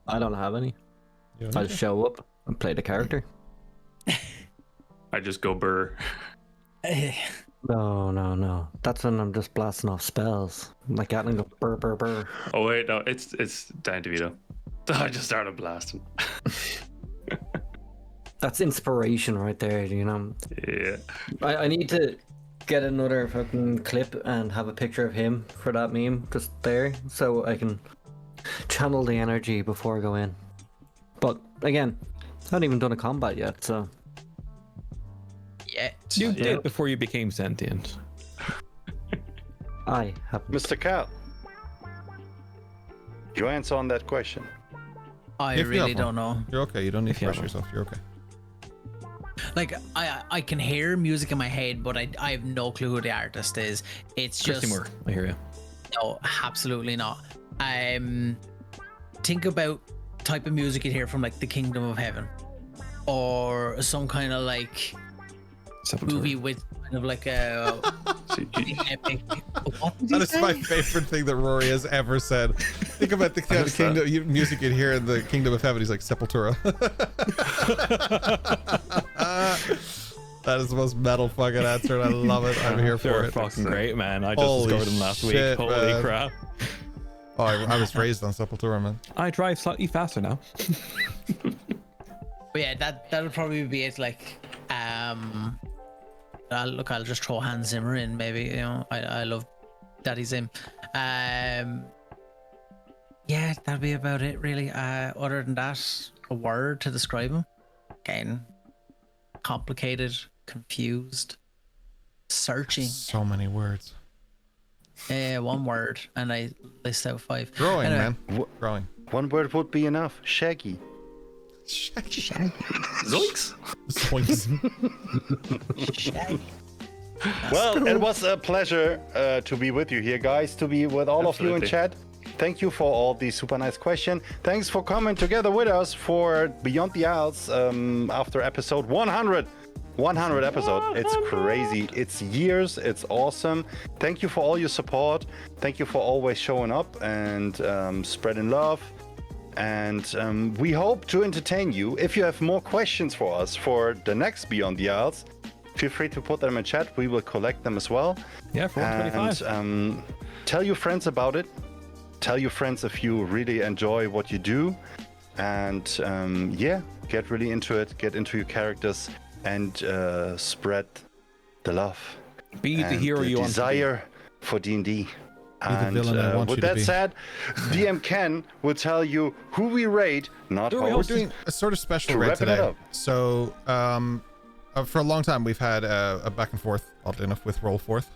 I don't have any. You I'll show up and play the character. I just go burr. No. That's when I'm just blasting off spells. Like Gatling go burr, burr, burr. Oh wait, no, it's Dan DeVito. I just started blasting. That's inspiration right there, you know. Yeah. I need to get another fucking clip and have a picture of him for that meme just there so I can channel the energy before I go in. But again, I haven't even done a combat yet, so Yeah. You did before you became sentient. I haven't. Mr. Cal, your answer on that question. I If you really have don't know. You're okay. You don't need If to you rush have yourself. You're okay. Like I can hear music in my head, but I have no clue who the artist is. It's Christy just Moore, I hear you. no, absolutely not. Think about type of music you'd hear from like the Kingdom of Heaven, or some kind of like Sepultura. movie with kind of like a epic. What did he That is my say? favorite thing that Rory has ever said. Think about the kind of missed that. kingdom music you'd hear in the Kingdom of Heaven. He's like Sepultura. That is the most metal fucking answer, and I love it. I'm here for They're it. fucking great, man. I just Holy discovered them last shit, week. Holy man. crap. Oh, I was raised on Sepultura, man. I drive slightly faster now. But yeah, that would probably be it. Like, I'll just throw Hans Zimmer in. Maybe, you know, I love Daddy Zim. Yeah, that'd be about it, really. Other than that, a word to describe him. Again, complicated, confused, searching. So many words. One word, and I list out 5. Growing, Anyway, man. Growing. One word would be enough. Shaggy. Zoinks! Zoinks. Well, it was a pleasure to be with you here, guys, to be with all of you in Absolutely. chat. Thank you for all these super nice questions. Thanks for coming together with us for Beyond the Isles after episode 100. 100 episode. It's crazy. It's years. It's awesome. Thank you for all your support. Thank you for always showing up and spreading love. And we hope to entertain you. If you have more questions for us for the next Beyond the Isles, feel free to put them in chat. We will collect them as well. Yeah, for 125. And tell your friends about it. Tell your friends if you really enjoy what you do. And yeah, get really into it. Get into your characters and spread the love. Be the and hero the you want to be. desire for D&D. And villain I want with you to that be. said, DM Ken will tell you who we rate, not We're host. doing a sort of special To raid wrap it today. up. So, for a long time, we've had a back and forth, oddly enough, with Rollforth,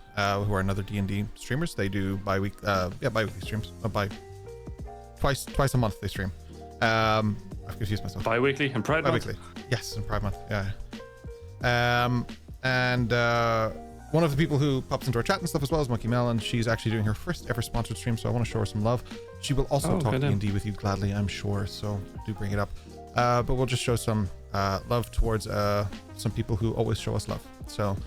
who are another D&D streamers. They do bi-weekly streams. Twice a month they stream. I've confused myself. Bi-weekly and Pride Month? Bi-weekly. Yes, in Pride Month. Yeah. And one of the people who pops into our chat and stuff as well is Monkey Mel, and she's actually doing her first ever sponsored stream, so I want to show her some love. She will also talk D&D with you gladly, I'm sure, so do bring it up. But we'll just show some love towards some people who always show us love. So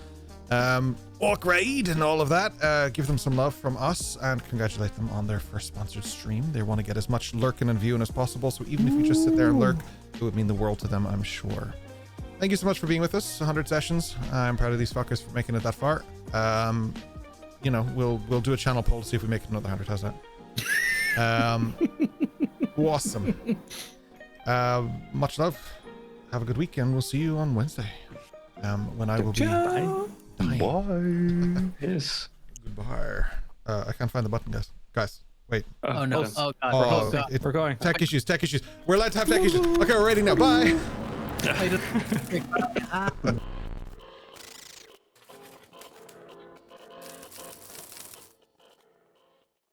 Orc Raid and all of that, give them some love from us and congratulate them on their first sponsored stream. They want to get as much lurking and viewing as possible, so even if you just sit there and lurk, it would mean the world to them, I'm sure. Thank you so much for being with us. 100 sessions. I'm proud of these fuckers for making it that far. You know, we'll do a channel poll to see if we make it another 100. How's that? Awesome. Much love. Have a good weekend. We'll see you on Wednesday. When I will be dying. Bye. Yes. Goodbye. I can't find the button, guys. Wait. Oh no. Oh god. Oh, God. We're going. Tech issues. We're allowed to have tech issues. Okay, we're rating now. Bye. I don't-